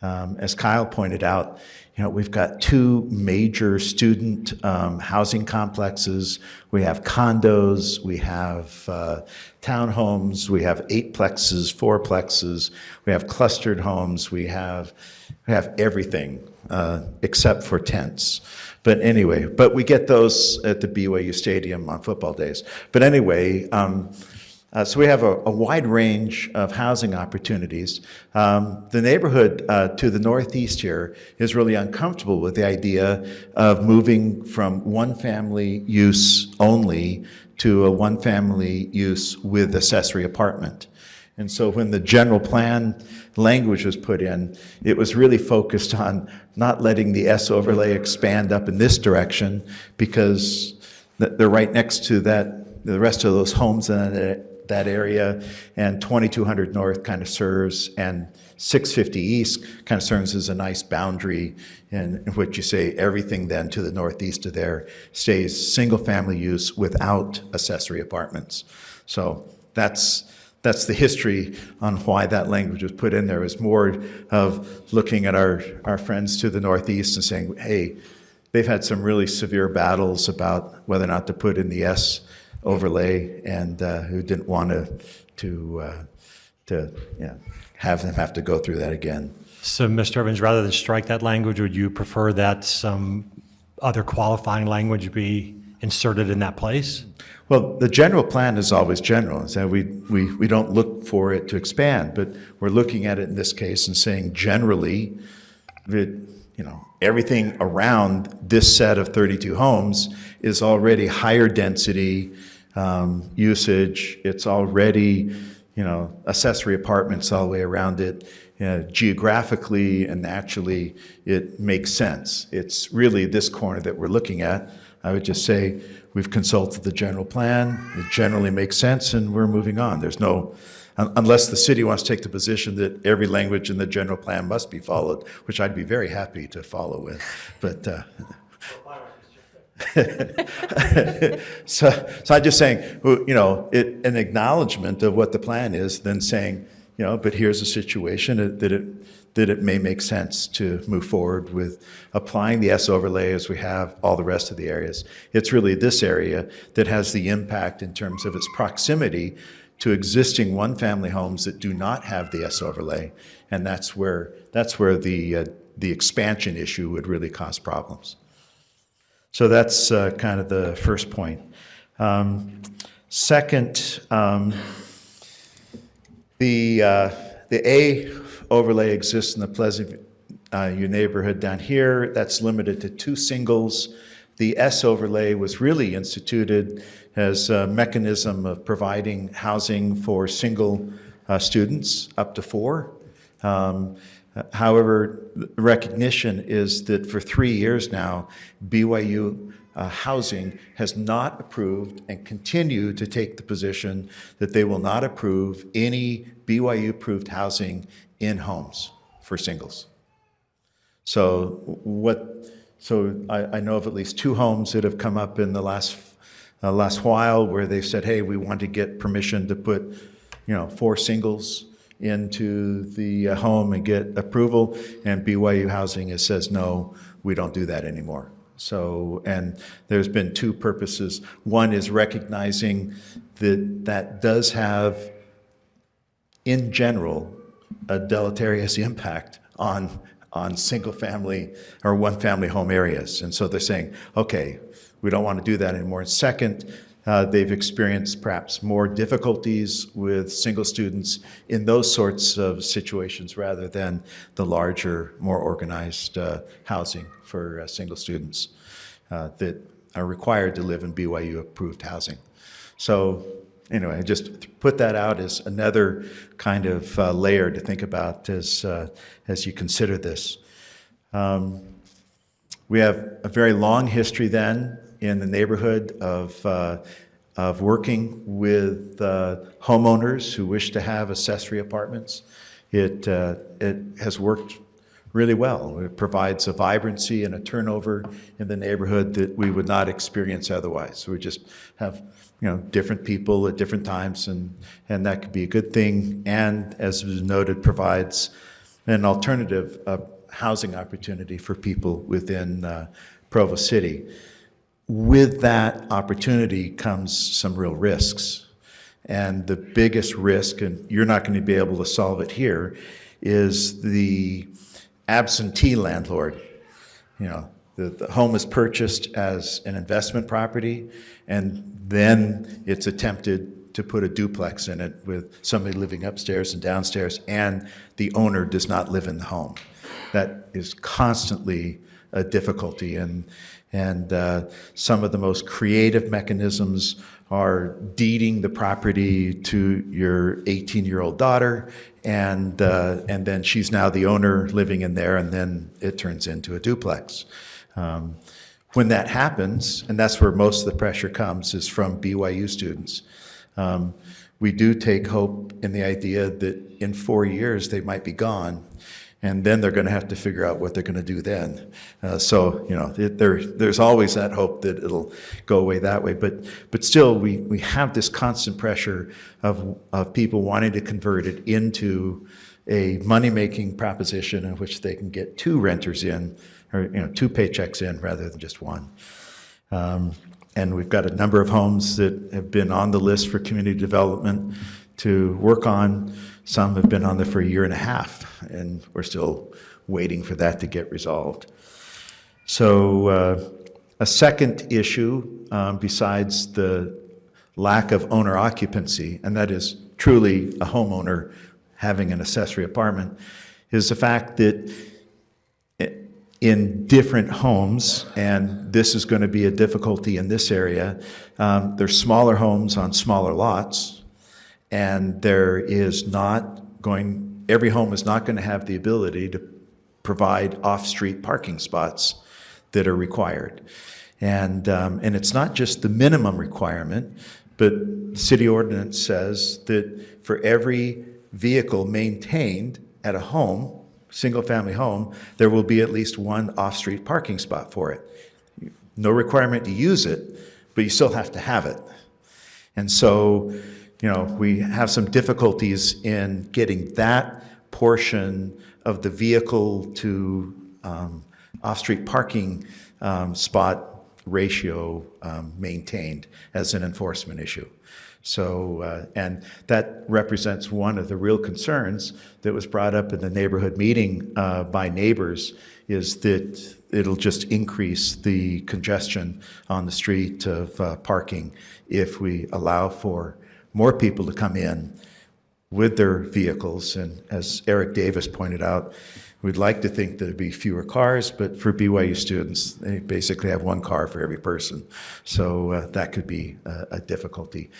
As Kyle pointed out, we've got 2 major student housing complexes. We have condos, we have townhomes, we have 8-plexes, 4-plexes, we have clustered homes, we have everything except for tents. But anyway, we get those at the BYU Stadium on football days. But anyway, so we have a wide range of housing opportunities. The neighborhood to the northeast here is really uncomfortable with the idea of moving from one-family use only to a one-family use with accessory apartment. And so when the general plan language was put in, it was really focused on not letting the S overlay expand up in this direction, because they're right next to that, the rest of those homes in that area, and 2200 North kind of serves, and 650 East kind of serves as a nice boundary in which you say everything then to the northeast of there stays single-family use without accessory apartments. So that's the history on why that language was put in there. It was more of looking at our friends to the northeast and saying, hey, they've had some really severe battles about whether or not to put in the S overlay, and who didn't want to have them have to go through that again. So, Mr. Evans, rather than strike that language, would you prefer that some other qualifying language be inserted in that place? Well, the general plan is always general. So we don't look for it to expand, but we're looking at it in this case and saying generally that, everything around this set of 32 homes is already higher density usage. It's already, accessory apartments all the way around it. Geographically and naturally, it makes sense. It's really this corner that we're looking at. I would just say we've consulted the general plan. It generally makes sense, and we're moving on. There's no, unless the city wants to take the position that every language in the general plan must be followed, which I'd be very happy to follow with. But so I'm just saying, an acknowledgement of what the plan is, then saying, but here's a situation that it may make sense to move forward with applying the S overlay as we have all the rest of the areas. It's really this area that has the impact in terms of its proximity to existing one-family homes that do not have the S overlay, and that's where the expansion issue would really cause problems. So that's kind of the first point. Second, the A overlay exists in the Pleasant View neighborhood down here. That's limited to 2 singles. The S overlay was really instituted as a mechanism of providing housing for single students up to 4. However, recognition is that for 3 years now, BYU Housing has not approved and continue to take the position that they will not approve any BYU-approved housing in homes for singles. So I know of at least 2 homes that have come up in the last while where they've said, hey, we want to get permission to put 4 singles into the home and get approval, and BYU Housing says, no, we don't do that anymore. So, and there's been 2 purposes. One is recognizing that does have, in general, a deleterious impact on single-family or one-family home areas. And so they're saying, okay, we don't want to do that anymore. And second, they've experienced perhaps more difficulties with single students in those sorts of situations rather than the larger, more organized housing for single students that are required to live in BYU-approved housing. So anyway, just put that out as another kind of layer to think about as you consider this. We have a very long history then in the neighborhood of working with homeowners who wish to have accessory apartments. It has worked really well. It provides a vibrancy and a turnover in the neighborhood that we would not experience otherwise. So we just have different people at different times, and that could be a good thing. And as was noted, provides an alternative housing opportunity for people within Provo City. With that opportunity comes some real risks. And the biggest risk, and you're not going to be able to solve it here, is the absentee landlord. The home is purchased as an investment property, and then it's attempted to put a duplex in it with somebody living upstairs and downstairs, and the owner does not live in the home. That is constantly a difficulty, and some of the most creative mechanisms are deeding the property to your 18-year-old daughter, and then she's now the owner living in there, and then it turns into a duplex. When that happens, and that's where most of the pressure comes, is from BYU students. We do take hope in the idea that in 4 years they might be gone, and then they're going to have to figure out what they're going to do then. There's always that hope that it'll go away that way. But still, we have this constant pressure of people wanting to convert it into a money-making proposition in which they can get 2 renters in, or 2 paychecks in rather than just 1. And we've got a number of homes that have been on the list for community development to work on. Some have been on there for a year and a half, and we're still waiting for that to get resolved. So a second issue, besides the lack of owner occupancy, and that is truly a homeowner having an accessory apartment, is the fact that in different homes, and this is going to be a difficulty in this area, there's smaller homes on smaller lots, and there is every home is not going to have the ability to provide off-street parking spots that are required. And it's not just the minimum requirement, but the city ordinance says that for every vehicle maintained at a home, single-family home, there will be at least 1 off-street parking spot for it. No requirement to use it, but you still have to have it. And so, we have some difficulties in getting that portion of the vehicle to off-street parking spot ratio maintained as an enforcement issue. So, and that represents one of the real concerns that was brought up in the neighborhood meeting by neighbors, is that it'll just increase the congestion on the street of parking if we allow for more people to come in with their vehicles. And as Eric Davis pointed out, we'd like to think that there'd be fewer cars, but for BYU students, they basically have one car for every person. So that could be a difficulty.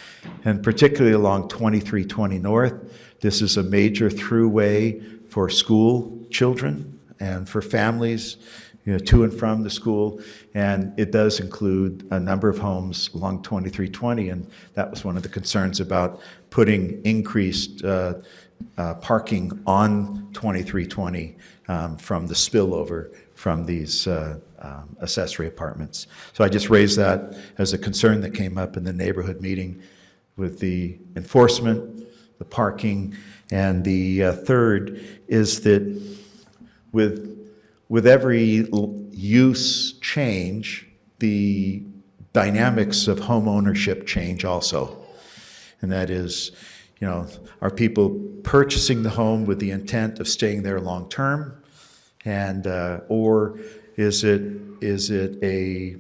And particularly along 2320 North, this is a major throughway for school children and for families, to and from the school. And it does include a number of homes along 2320, and that was one of the concerns about putting increased parking on 2320 from the spillover from these accessory apartments. So I just raised that as a concern that came up in the neighborhood meeting with the enforcement, the parking, and the third is that with every use change, the dynamics of home ownership change also. And that is, are people purchasing the home with the intent of staying there long term, and or is it a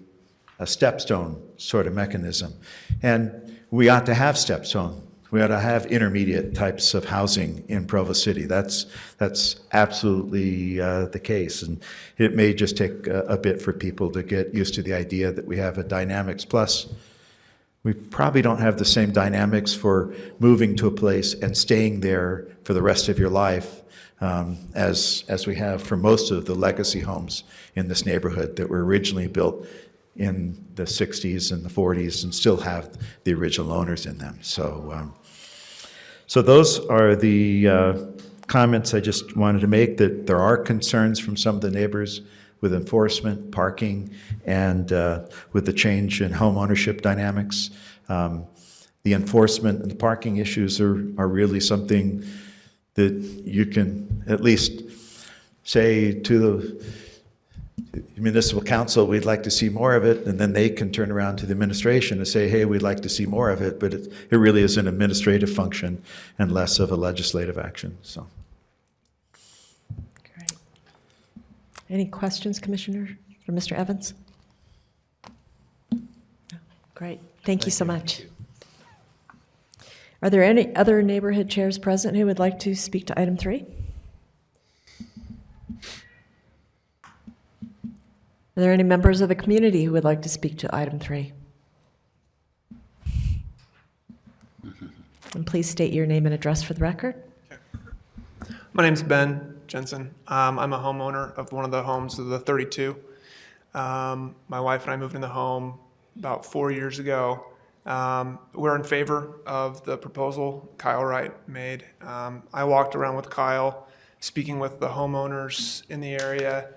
stepstone sort of mechanism? And we ought to have stepstone. We ought to have intermediate types of housing in Provo City. That's absolutely the case, and it may just take a bit for people to get used to the idea that we have a dynamics. Plus, we probably don't have the same dynamics for moving to a place and staying there for the rest of your life as we have for most of the legacy homes in this neighborhood that were originally built in the 60s and the 40s and still have the original owners in them. So those are the comments I just wanted to make, that there are concerns from some of the neighbors with enforcement, parking, and with the change in home ownership dynamics. The enforcement and the parking issues are really something that you can at least say to the municipal council, we'd like to see more of it, and then they can turn around to the administration and say, hey, we'd like to see more of it, but it really is an administrative function and less of a legislative action. So. Great. Any questions, Commissioner, for Mr. Evans? No. Great. Thank you so much. Are there any other neighborhood chairs present who would like to speak to item 3? Are there any members of the community who would like to speak to item 3? And please state your name and address for the record. My name's Ben Jensen. I'm a homeowner of one of the homes of the 32. My wife and I moved in the home about 4 years ago. We're in favor of the proposal Kyle Wright made. I walked around with Kyle, speaking with the homeowners in the area,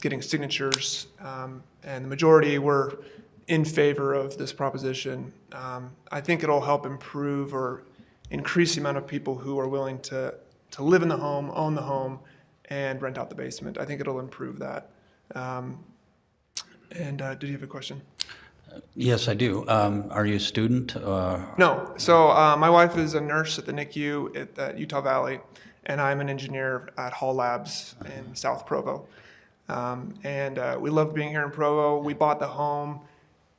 getting signatures, and the majority were in favor of this proposition. I think it'll help improve or increase the amount of people who are willing to live in the home, own the home, and rent out the basement. I think it'll improve that. Did you have a question? Yes, I do. Are you a student? No. So my wife is a nurse at the NICU at Utah Valley, and I'm an engineer at Hall Labs in South Provo. We love being here in Provo. We bought the home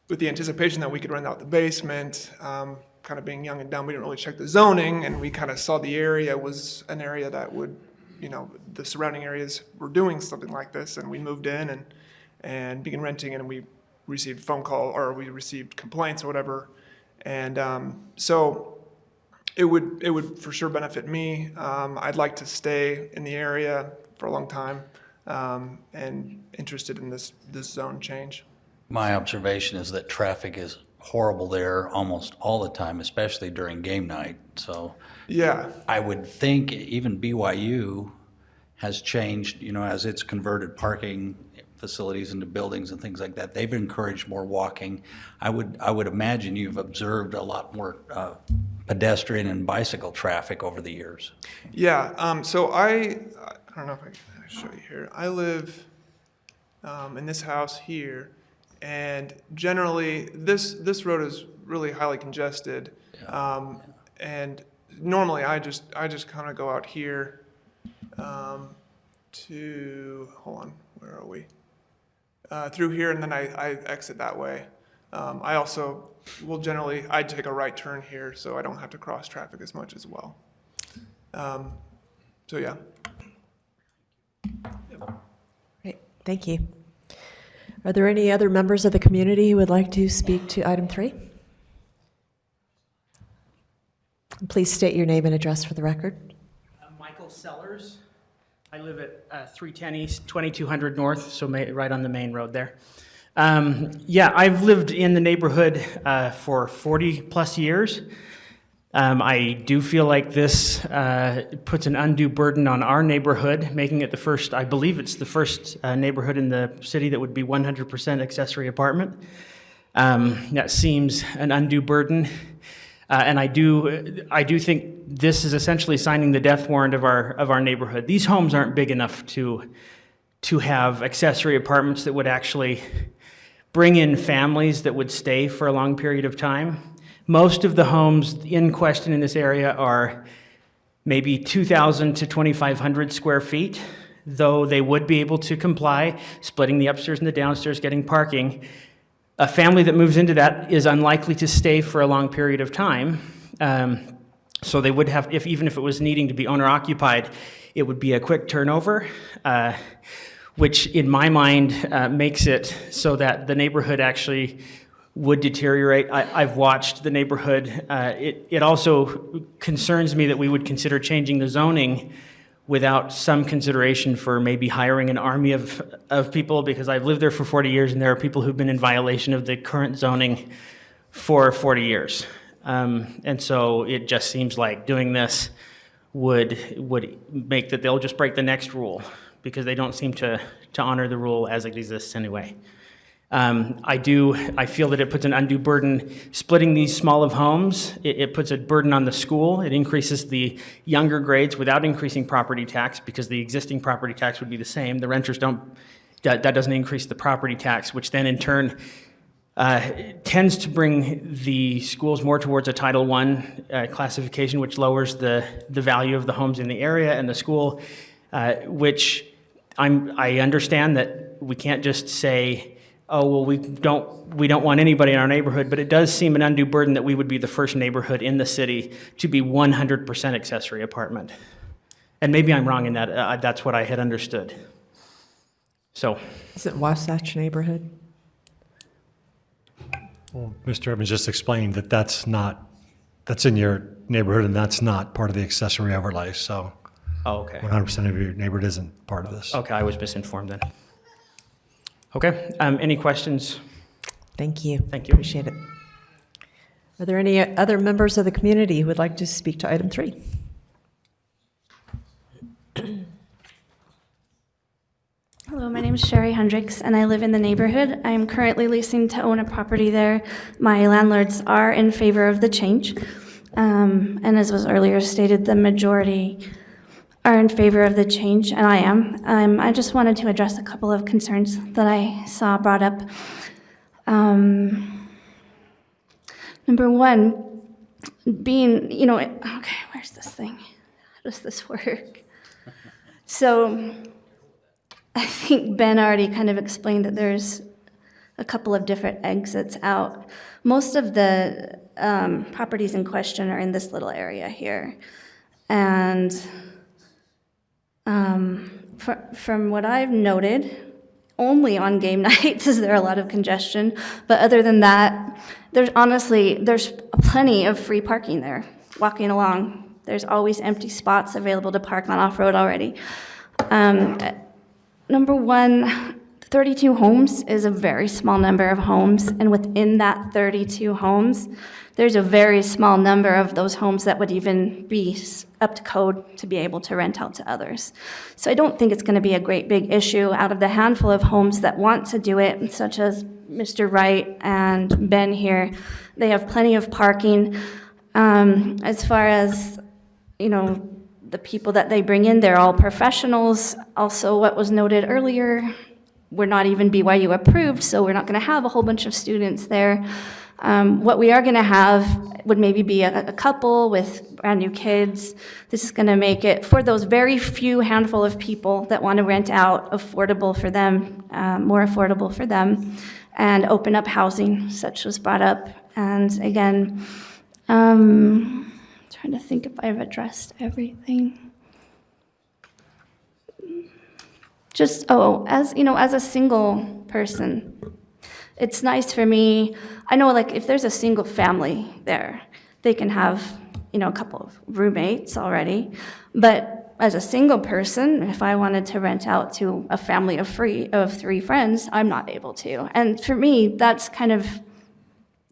with the anticipation that we could rent out the basement. Kind of being young and dumb, we didn't really check the zoning, and we kind of saw the area was an area that would, the surrounding areas were doing something like this, and we moved in and began renting, and we received we received complaints or whatever, and so it would for sure benefit me. I'd like to stay in the area for a long time, and interested in this zone change. My observation is that traffic is horrible there almost all the time, especially during game night. So yeah, I would think even BYU has changed, as it's converted parking facilities and the buildings and things like that, they've encouraged more walking. I would imagine you've observed a lot more pedestrian and bicycle traffic over the years. Yeah, so I don't know if I can show you here. I live in this house here, and generally this road is really highly congested. And normally I just kind of go out here to, hold on, where are we? Through here, and then I exit that way. I also will generally, I take a right turn here, so I don't have to cross traffic as much as well. So yeah. Great, thank you. Are there any other members of the community who would like to speak to item 3? Please state your name and address for the record. Michael Sellers. I live at 310 East, 2200 North, so right on the main road there. Yeah, I've lived in the neighborhood for 40 plus years. I do feel like this puts an undue burden on our neighborhood, making it the first, I believe it's the first neighborhood in the city that would be 100% accessory apartment. That seems an undue burden. And I do think this is essentially signing the death warrant of our neighborhood. These homes aren't big enough to have accessory apartments that would actually bring in families that would stay for a long period of time. Most of the homes in question in this area are maybe 2,000 to 2,500 square feet, though they would be able to comply, splitting the upstairs and the downstairs, getting parking. A family that moves into that is unlikely to stay for a long period of time. So they would have, even if it was needing to be owner occupied, it would be a quick turnover, which in my mind makes it so that the neighborhood actually would deteriorate. I've watched the neighborhood. It also concerns me that we would consider changing the zoning without some consideration for maybe hiring an army of people, because I've lived there for 40 years and there are people who've been in violation of the current zoning for 40 years. And so it just seems like doing this would make that they'll just break the next rule because they don't seem to honor the rule as it exists anyway. I feel that it puts an undue burden splitting these small of homes. It puts a burden on the school. It increases the younger grades without increasing property tax because the existing property tax would be the same. The renters that doesn't increase the property tax, which then in turn tends to bring the schools more towards a Title I classification, which lowers the value of the homes in the area and the school, which I understand that we can't just say, oh, well, we don't want anybody in our neighborhood, but it does seem an undue burden that we would be the first neighborhood in the city to be 100% accessory apartment. And maybe I'm wrong in that. That's what I had understood. So. Is it Wasatch neighborhood? Well, Mr. Evans just explained that that's in your neighborhood and that's not part of the accessory overlay, so. Oh, okay. 100% of your neighborhood isn't part of this. Okay, I was misinformed then. Okay, any questions? Thank you. Thank you. Appreciate it. Are there any other members of the community who would like to speak to item 3? Hello, my name is Sherry Hendricks, and I live in the neighborhood. I'm currently leasing to own a property there. My landlords are in favor of the change. And as was earlier stated, the majority are in favor of the change, and I am. I just wanted to address a couple of concerns that I saw brought up. Number one, being, okay, where's this thing? How does this work? So I think Ben already kind of explained that there's a couple of different exits out. Most of the properties in question are in this little area here. And from what I've noted, only on game nights is there a lot of congestion. But other than that, there's plenty of free parking there, walking along. There's always empty spots available to park on off-road already. Number one, 32 homes is a very small number of homes, and within that 32 homes, there's a very small number of those homes that would even be up to code to be able to rent out to others. So I don't think it's going to be a great big issue. Out of the handful of homes that want to do it, such as Mr. Wright and Ben here, they have plenty of parking. As far as, you know, the people that they bring in, they're all professionals. Also, what was noted earlier, we're not even BYU approved, so we're not going to have a whole bunch of students there. What we are going to have would maybe be a couple with brand new kids. This is going to make it, for those very few handful of people that want to rent out, affordable for them, more affordable for them, and open up housing, such was brought up. And again, trying to think if I've addressed everything. Just, as you know, as a single person, it's nice for me. I know, like, if there's a single family there, they can have, you know, a couple of roommates already. But as a single person, if I wanted to rent out to a family of 3 friends, I'm not able to. And for me, that's kind of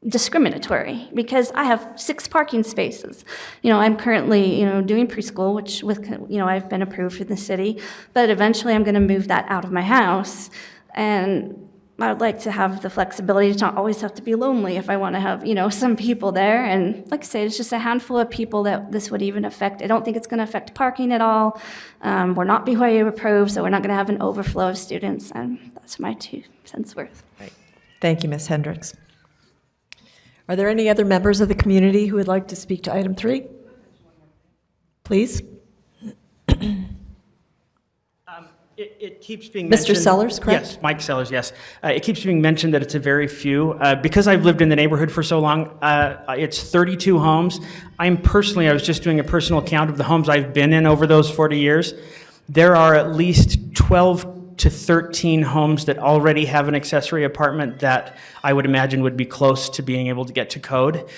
discriminatory because I have 6 parking spaces. You know, I'm currently, you know, doing preschool, which I've been approved for the city, but eventually I'm going to move that out of my house. And I would like to have the flexibility to not always have to be lonely if I want to have, you know, some people there. And like I say, it's just a handful of people that this would even affect. I don't think it's going to affect parking at all. We're not BYU approved, so we're not going to have an overflow of students. And that's my 2 cents worth. Right. Thank you, Ms. Hendricks. Are there any other members of the community who would like to speak to item 3? Please. It keeps being Mr. mentioned. Sellers, correct? Yes, Mike Sellers, yes. It keeps being mentioned that it's a very few. Because I've lived in the neighborhood for so long, it's 32 homes. I was just doing a personal count of the homes I've been in over those 40 years. There are at least 12 to 13 homes that already have an accessory apartment that I would imagine would be close to being able to get to code.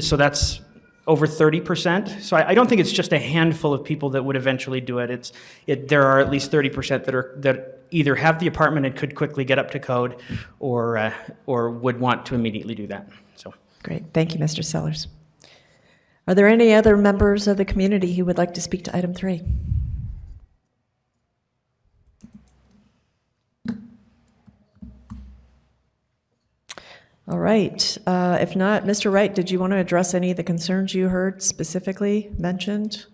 So that's over 30%. So I don't think it's just a handful of people that would eventually do it. There are at least 30% that either have the apartment and could quickly get up to code, or would want to immediately do that. So great, thank you, Mr. Sellers. Are there any other members of the community who would like to speak to item 3? All right. If not, Mr. Wright, did you want to address any of the concerns you heard specifically mentioned?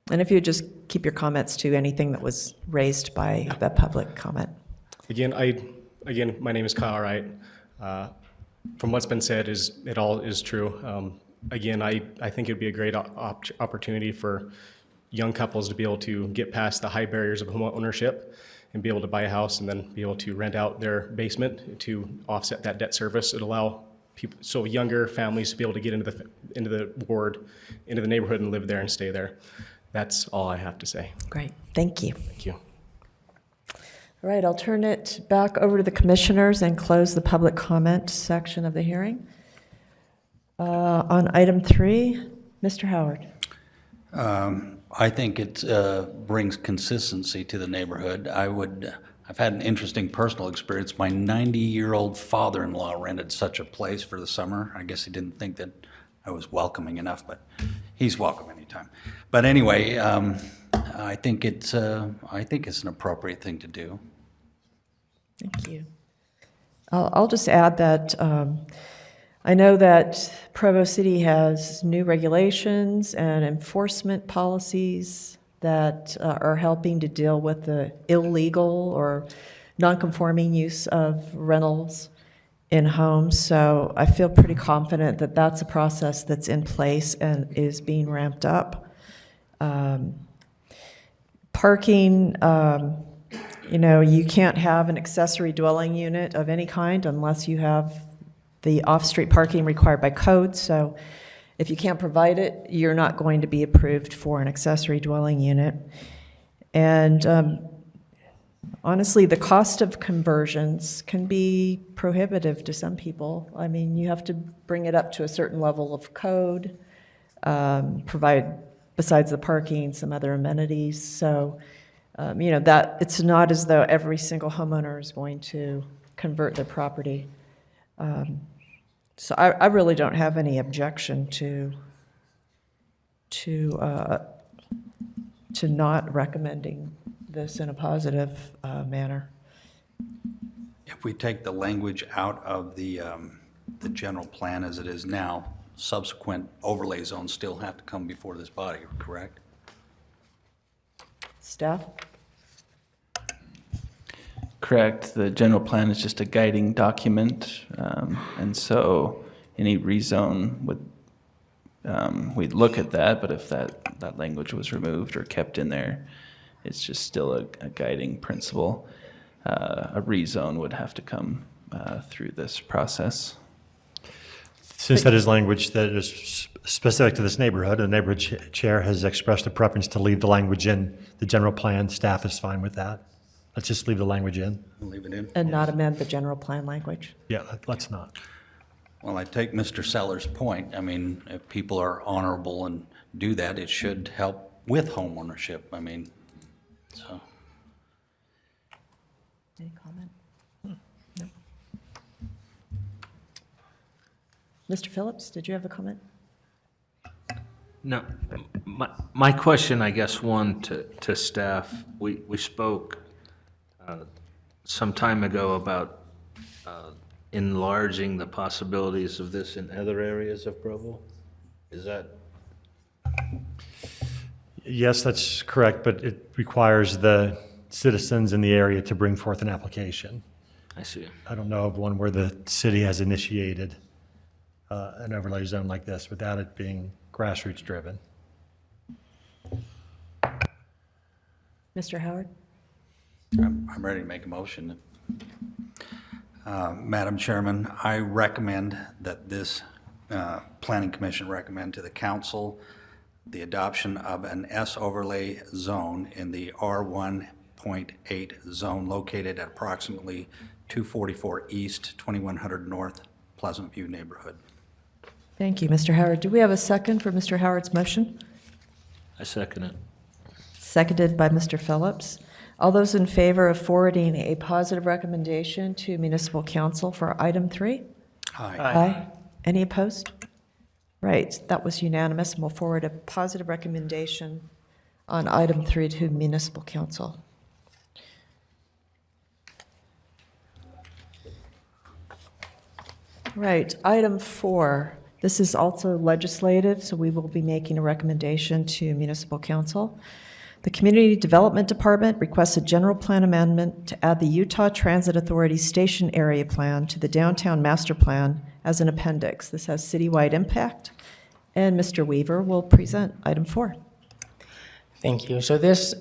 And if you would just keep your comments to anything that was raised by the public comment. Again, my name is Kyle Wright. From what's been said, it all is true. Again, I think it'd be a great opportunity for young couples to be able to get past the high barriers of home ownership and be able to buy a house and then be able to rent out their basement to offset that debt service. It'll allow younger families to be able to get into the neighborhood and live there and stay there. That's all I have to say. Great, thank you. Thank you. All right, I'll turn it back over to the commissioners and close the public comment section of the hearing. On item 3, Mr. Howard. I think it brings consistency to the neighborhood. I've had an interesting personal experience. My 90-year-old father-in-law rented such a place for the summer. I guess he didn't think that I was welcoming enough, but he's welcome anytime. But anyway, I think it's an appropriate thing to do. Thank you. I'll just add that I know that Provo City has new regulations and enforcement policies that are helping to deal with the illegal or non-conforming use of rentals in homes. So I feel pretty confident that that's a process that's in place and is being ramped up. Parking, you can't have an accessory dwelling unit of any kind unless you have the off-street parking required by code. So if you can't provide it, you're not going to be approved for an accessory dwelling unit. And honestly, the cost of conversions can be prohibitive to some people. I mean, you have to bring it up to a certain level of code, provide besides the parking, some other amenities. So, that it's not as though every single homeowner is going to convert their property. So I really don't have any objection to not recommending this in a positive manner. If we take the language out of the general plan as it is now, subsequent overlay zones still have to come before this body, correct? Staff? Correct. The general plan is just a guiding document, and so any rezone would, we'd look at that, but if that language was removed or kept in there, it's just still a guiding principle. A rezone would have to come through this process. Since that is language that is specific to this neighborhood, the neighborhood chair has expressed a preference to leave the language in the general plan. Staff is fine with that. Let's just leave the language in. Leave it in. And not amend the general plan language? Yeah, let's not. Well, I take Mr. Seller's point. I mean, if people are honorable and do that, it should help with home ownership. I mean, so. Any comment? No. Mr. Phillips, did you have a comment? No, my question, I guess, one to staff, we spoke some time ago about enlarging the possibilities of this in other areas of Provo. Is that? Yes, that's correct, but it requires the citizens in the area to bring forth an application. I see. I don't know of one where the city has initiated an overlay zone like this without it being grassroots driven. Mr. Howard? I'm ready to make a motion. Madam Chairman, I recommend that this Planning Commission recommend to the council the adoption of an S overlay zone in the R1.8 zone located at approximately 244 East, 2100 North, Pleasant View neighborhood. Thank you, Mr. Howard. Do we have a second for Mr. Howard's motion? I second it. Seconded by Mr. Phillips. All those in favor of forwarding a positive recommendation to Municipal Council for item 3? Aye. Aye. Any opposed? Right, that was unanimous, and we'll forward a positive recommendation on item 3 to Municipal Council. Right, item 4. This is also legislative, so we will be making a recommendation to Municipal Council. The Community Development Department requests a general plan amendment to add the Utah Transit Authority Station Area Plan to the Downtown Master Plan as an appendix. This has citywide impact, and Mr. Weaver will present item 4. Thank you. So this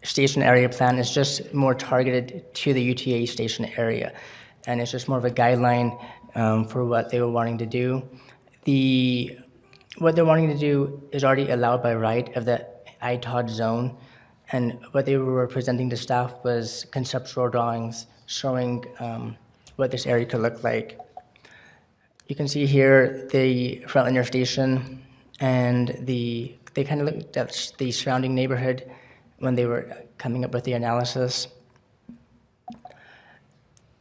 station area plan is just more targeted to the UTA station area, and it's just more of a guideline for what they were wanting to do. What they're wanting to do is already allowed by right of the ITOD zone, and what they were presenting to staff was conceptual drawings showing what this area could look like. You can see here the front linear station, and they kind of looked at the surrounding neighborhood when they were coming up with the analysis.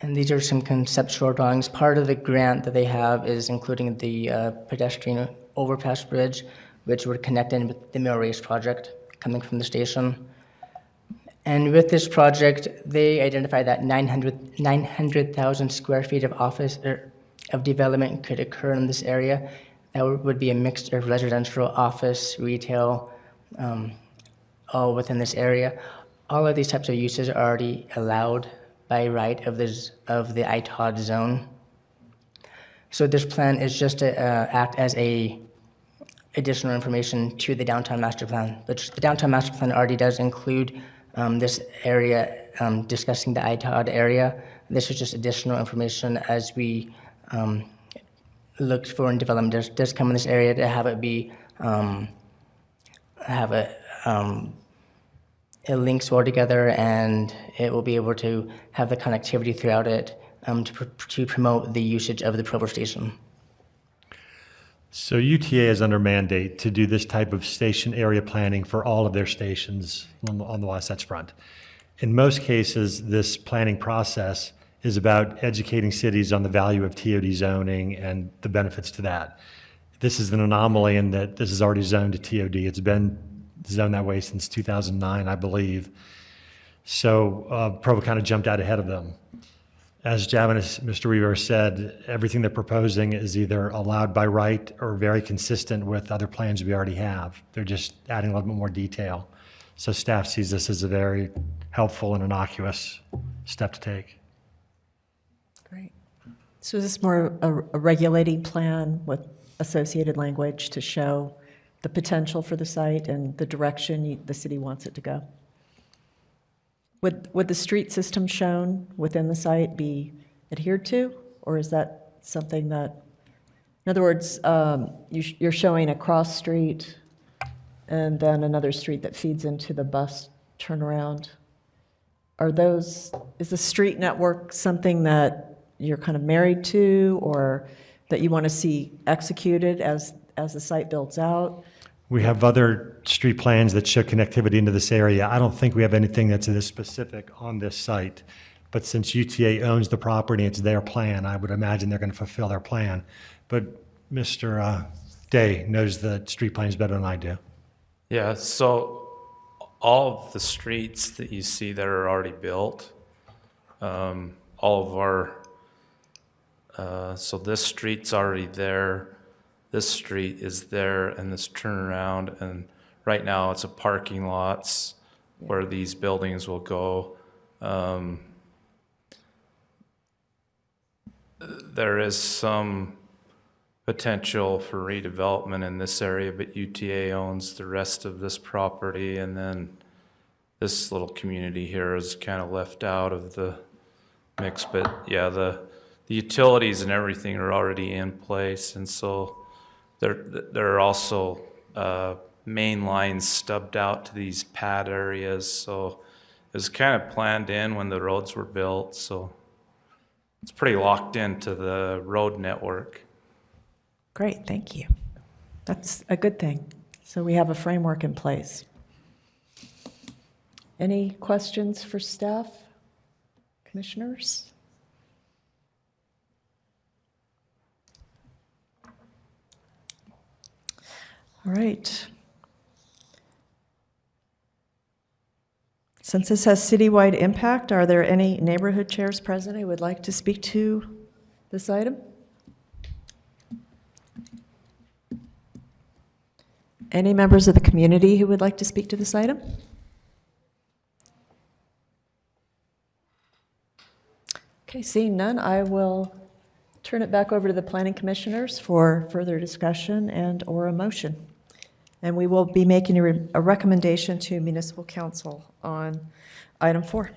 And these are some conceptual drawings. Part of the grant that they have is including the pedestrian overpass bridge, which would connect in with the mill race project coming from the station. And with this project, they identified that 900,000 square feet of office of development could occur in this area. That would be a mixture of residential, office, retail, all within this area. All of these types of uses are already allowed by right of the ITOD zone. So this plan is just to act as a additional information to the downtown master plan, which the downtown master plan already does include this area discussing the ITOD area. This is just additional information as we look for in development does come in this area to have it be it links all together, and it will be able to have the connectivity throughout it to promote the usage of the Provo station. So UTA is under mandate to do this type of station area planning for all of their stations on the Wasatch Front. In most cases, this planning process is about educating cities on the value of TOD zoning and the benefits to that. This is an anomaly in that this is already zoned to TOD. It's been zoned that way since 2009, I believe. So Provo kind of jumped out ahead of them. As Javanese, Mr. Weaver said, everything they're proposing is either allowed by right or very consistent with other plans we already have. They're just adding a little bit more detail. So staff sees this as a very helpful and innocuous step to take. Great. So is this more a regulating plan with associated language to show the potential for the site and the direction the city wants it to go? Would the street system shown within the site be adhered to, or is that something that, in other words, you're showing a cross street and then another street that feeds into the bus turnaround? Is the street network something that you're kind of married to, or that you want to see executed as the site builds out? We have other street plans that show connectivity into this area. I don't think we have anything that's this specific on this site. But since UTA owns the property, it's their plan, I would imagine they're going to fulfill their plan. But Mr. Day knows the street plans better than I do. Yeah, so all of the streets that you see that are already built, all of our, so this street's already there. This street is there, and this turnaround, and right now it's a parking lots where these buildings will go. There is some potential for redevelopment in this area, but UTA owns the rest of this property, and then this little community here is kind of left out of the mix. But yeah, the utilities and everything are already in place, and so there are also main lines stubbed out to these pad areas, so it was kind of planned in when the roads were built, so it's pretty locked into the road network. Great, thank you. That's a good thing. So we have a framework in place. Any questions for staff, commissioners? All right. Since this has citywide impact, are there any neighborhood chairs present who would like to speak to this item? Any members of the community who would like to speak to this item? Okay, seeing none, I will turn it back over to the planning commissioners for further discussion and/or a motion. And we will be making a recommendation to municipal council on item 4.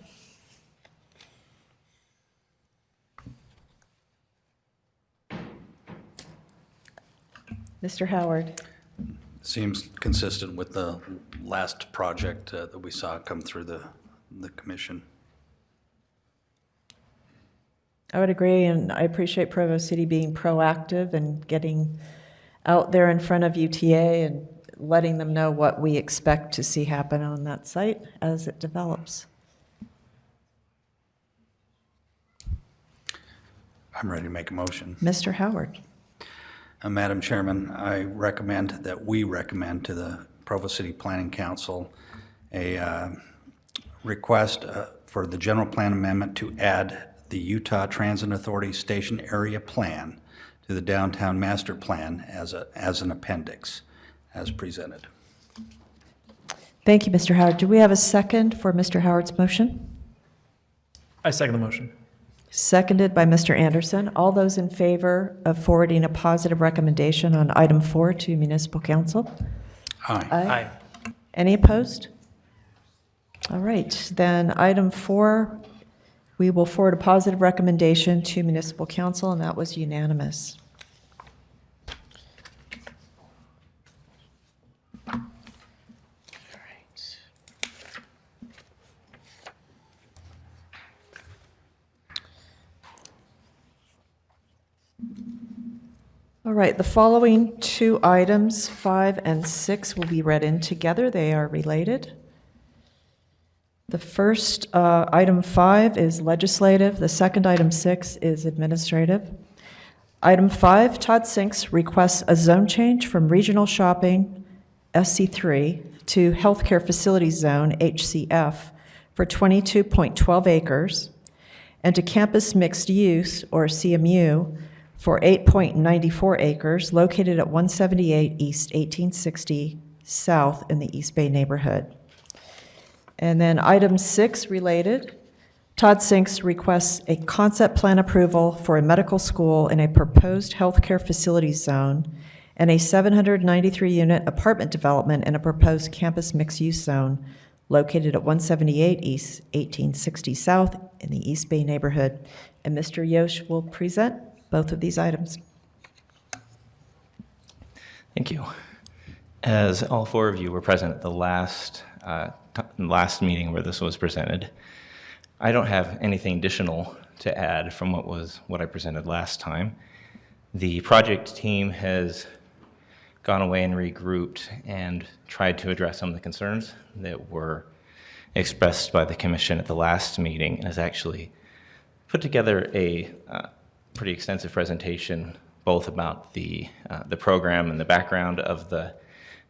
Mr. Howard. Seems consistent with the last project that we saw come through the commission. I would agree, and I appreciate Provo City being proactive and getting out there in front of UTA and letting them know what we expect to see happen on that site as it develops. I'm ready to make a motion. Mr. Howard. Madam Chairman, I recommend that we recommend to the Provo City Planning Council a request for the general plan amendment to add the Utah Transit Authority Station Area Plan to the Downtown Master Plan as an appendix, as presented. Thank you, Mr. Howard. Do we have a second for Mr. Howard's motion? I second the motion. Seconded by Mr. Anderson. All those in favor of forwarding a positive recommendation on item 4 to municipal council? Aye. Aye. Any opposed? All right, then item 4, we will forward a positive recommendation to municipal council, and that was unanimous. All right, the following two items, 5 and 6, will be read in together. They are related. The first, item 5, is legislative. The second, item 6, is administrative. Item 5, Todd Sinks requests a zone change from regional shopping, SC3, to healthcare facilities zone, HCF, for 22.12 acres, and to campus mixed use, or CMU, for 8.94 acres, located at 178 East 1860 South in the East Bay neighborhood. And then item 6 related, Todd Sinks requests a concept plan approval for a medical school in a proposed healthcare facilities zone and a 793-unit apartment development in a proposed campus mixed-use zone located at 178 East 1860 South in the East Bay neighborhood. And Mr. Yosh will present both of these items. Thank you. As all four of you were present at the last meeting where this was presented, I don't have anything additional to add from what I presented last time. The project team has gone away and regrouped and tried to address some of the concerns that were expressed by the commission at the last meeting, and has actually put together a pretty extensive presentation both about the program and the background of the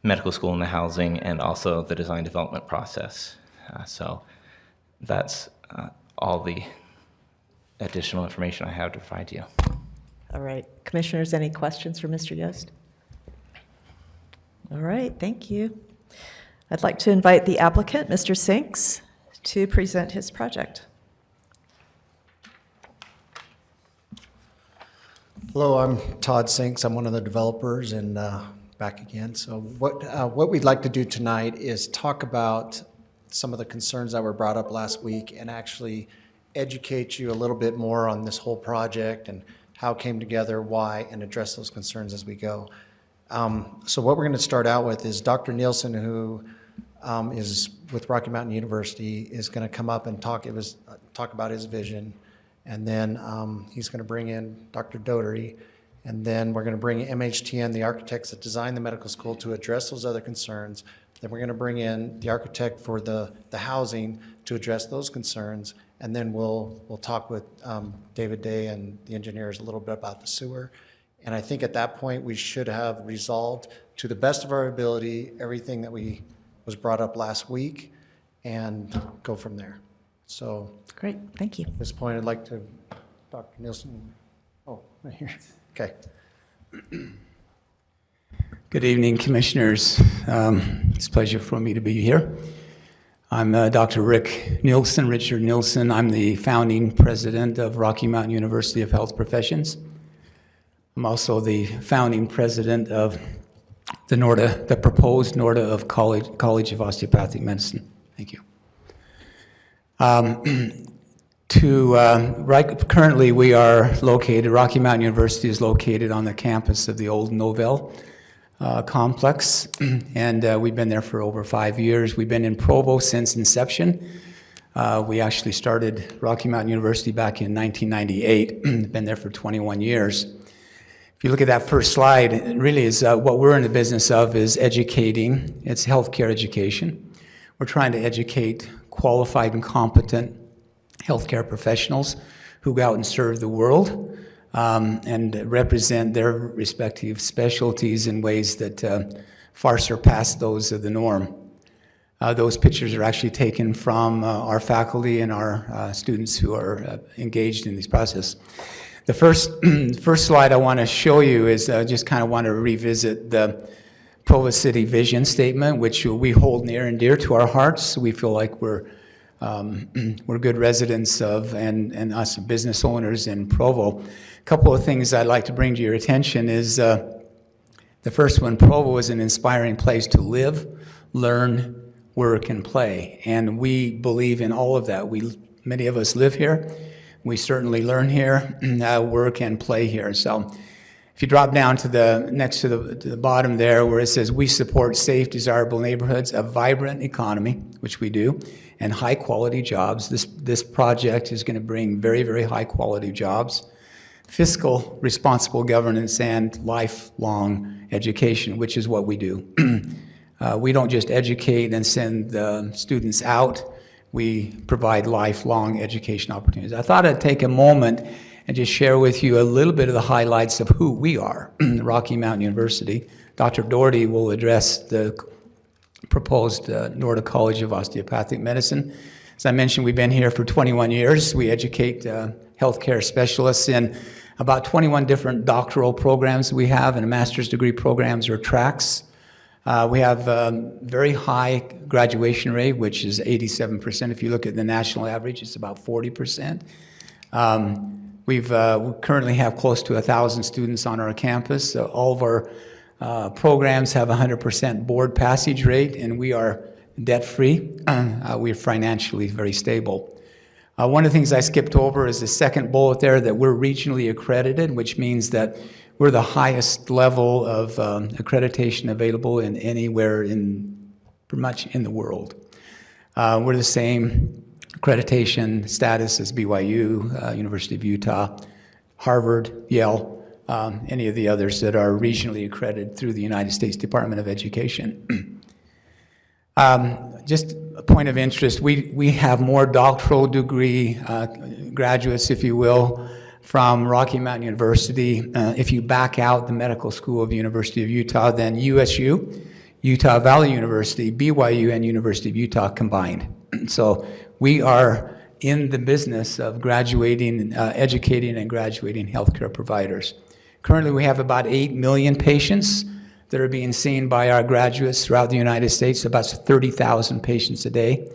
medical school and the housing, and also the design development process. So that's all the additional information I have to provide you. All right. Commissioners, any questions for Mr. Yost? All right, thank you. I'd like to invite the applicant, Mr. Sinks, to present his project. Hello, I'm Todd Sinks. I'm one of the developers, and back again. So what we'd like to do tonight is talk about some of the concerns that were brought up last week and actually educate you a little bit more on this whole project and how it came together, why, and address those concerns as we go. So what we're going to start out with is Dr. Nielsen, who is with Rocky Mountain University, is going to come up and talk about his vision. And then he's going to bring in Dr. Doherty, and then we're going to bring MHTN, the architects that designed the medical school, to address those other concerns. Then we're going to bring in the architect for the housing to address those concerns, and then we'll talk with David Day and the engineers a little bit about the sewer. And I think at that point we should have resolved, to the best of our ability, everything that was brought up last week, and go from there. So great, thank you. At this point, I'd like to, Dr. Nielsen. Oh, right here. Okay. Good evening, Commissioners. It's a pleasure for me to be here. I'm Dr. Richard Nielsen. I'm the founding president of Rocky Mountain University of Health Professions. I'm also the founding president of the proposed NORDA of College of Osteopathic Medicine. Thank you. Currently we are located, Rocky Mountain University is located on the campus of the old Novell complex, and we've been there for over 5 years. We've been in Provo since inception. We actually started Rocky Mountain University back in 1998, been there for 21 years. If you look at that first slide, it really is what we're in the business of is educating. It's healthcare education. We're trying to educate qualified and competent healthcare professionals who go out and serve the world and represent their respective specialties in ways that far surpass those of the norm. Those pictures are actually taken from our faculty and our students who are engaged in this process. The first slide I want to show you is just kind of want to revisit the Provo City vision statement, which we hold near and dear to our hearts. We feel like we're good residents of, and us business owners in Provo. A couple of things I'd like to bring to your attention is the first one, Provo is an inspiring place to live, learn, work, and play. And we believe in all of that. Many of us live here. We certainly learn here, work, and play here. So if you drop down to the bottom there where it says we support safe, desirable neighborhoods, a vibrant economy, which we do, and high quality jobs. This project is going to bring very, very high quality jobs fiscal responsible governance and lifelong education, which is what we do. We don't just educate and send students out. We provide lifelong education opportunities. I thought I'd take a moment and just share with you a little bit of the highlights of who we are, Rocky Mountain University. Dr. Doherty will address the proposed Norda College of Osteopathic Medicine. As I mentioned, we've been here for 21 years. We educate healthcare specialists in about 21 different doctoral programs we have, and master's degree programs or tracks. We have a very high graduation rate, which is 87%. If you look at the national average, it's about 40%. We currently have close to 1,000 students on our campus. So all of our programs have 100% board passage rate, and we are debt-free. We're financially very stable. One of the things I skipped over is the second bullet there, that we're regionally accredited, which means that we're the highest level of accreditation available in anywhere pretty much in the world. We're the same accreditation status as BYU, University of Utah, Harvard, Yale, any of the others that are regionally accredited through the United States Department of Education. Just a point of interest, we have more doctoral degree graduates, if you will, from Rocky Mountain University, if you back out the medical school of the University of Utah, than USU, Utah Valley University, BYU, and University of Utah combined. So we are in the business of graduating, educating and graduating healthcare providers. Currently, we have about 8 million patients that are being seen by our graduates throughout the United States, about 30,000 patients a day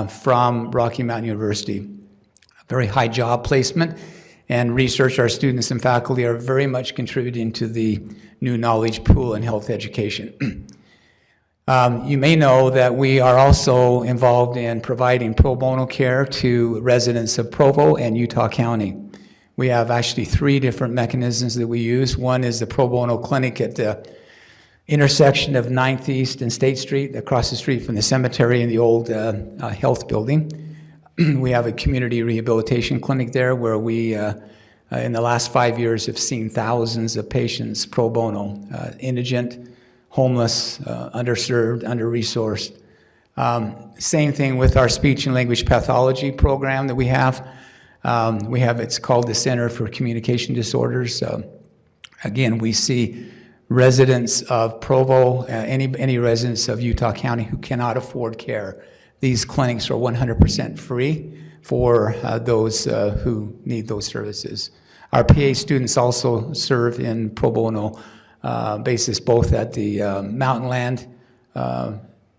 from Rocky Mountain University. A very high job placement and research. Our students and faculty are very much contributing to the new knowledge pool in health education. You may know that we are also involved in providing pro bono care to residents of Provo and Utah County. We have actually 3 different mechanisms that we use. One is the pro bono clinic at the intersection of 9th East and State Street, across the street from the cemetery and the old health building. We have a community rehabilitation clinic there where we, in the last 5 years, have seen thousands of patients pro bono, indigent, homeless, underserved, under-resourced. Same thing with our speech and language pathology program that we have. It's called the Center for Communication Disorders. Again, we see residents of Provo, any residents of Utah County who cannot afford care. These clinics are 100% free for those who need those services. Our PA students also serve in pro bono basis, both at the Mountainland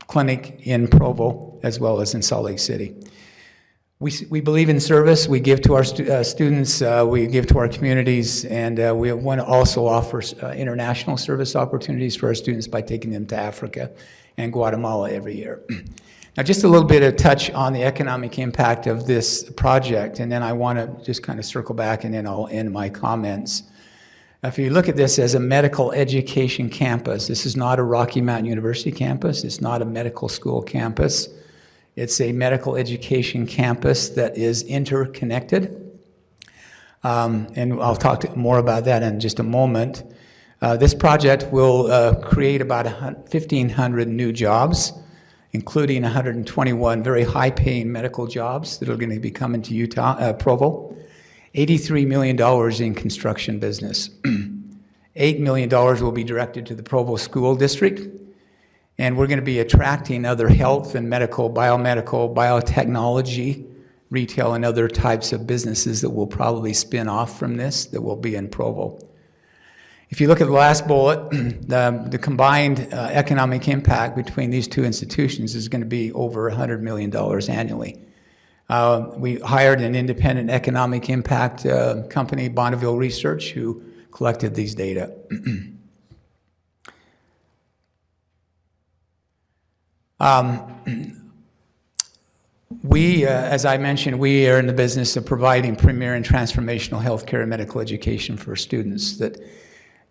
Clinic in Provo as well as in Salt Lake City. We believe in service. We give to our students, we give to our communities, and we want to also offer international service opportunities for our students by taking them to Africa and Guatemala every year. Now, just a little bit of touch on the economic impact of this project, and then I want to just kind of circle back, and then I'll end my comments. If you look at this as a medical education campus, this is not a Rocky Mountain University campus. It's not a medical school campus. It's a medical education campus that is interconnected. And I'll talk more about that in just a moment. This project will create about 1,500 new jobs, including 121 very high-paying medical jobs that are going to be coming to Provo. $83 million in construction business. $8 million will be directed to the Provo School District. And we're going to be attracting other health and medical, biomedical, biotechnology, retail, and other types of businesses that will probably spin off from this that will be in Provo. If you look at the last bullet, the combined economic impact between these two institutions is going to be over $100 million annually. We hired an independent economic impact company, Bonneville Research, who collected these data. As I mentioned, we are in the business of providing premier and transformational healthcare and medical education for students that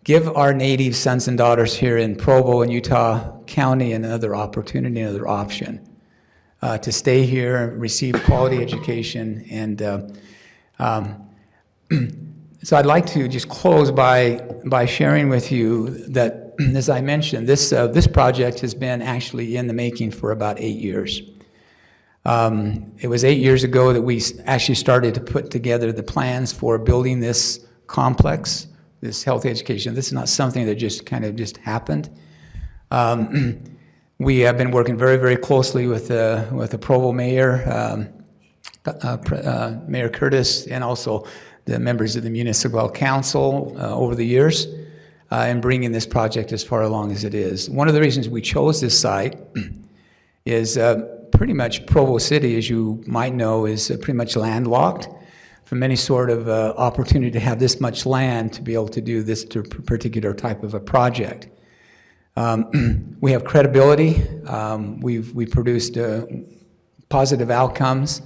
give our native sons and daughters here in Provo and Utah County another opportunity, another option to stay here, receive quality education, and So I'd like to just close by sharing with you that, as I mentioned, this project has been actually in the making for about 8 years. It was 8 years ago that we actually started to put together the plans for building this complex, this health education. This is not something that just kind of just happened. We have been working very, very closely with the Provo mayor, Mayor Curtis, and also the members of the municipal council over the years, in bringing this project as far along as it is. One of the reasons we chose this site is pretty much Provo City, as you might know, is pretty much landlocked from any sort of opportunity to have this much land to be able to do this particular type of a project. We have credibility. We've produced positive outcomes.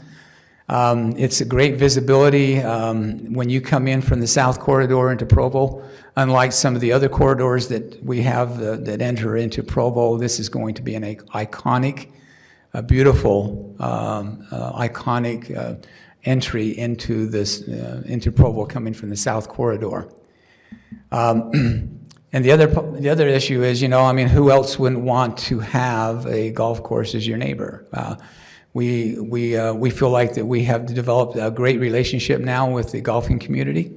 It's a great visibility when you come in from the south corridor into Provo. Unlike some of the other corridors that we have that enter into Provo, this is going to be an iconic, a beautiful, iconic entry into this into Provo coming from the south corridor. And the other issue is, you know, I mean, who else wouldn't want to have a golf course as your neighbor? We feel like that we have developed a great relationship now with the golfing community,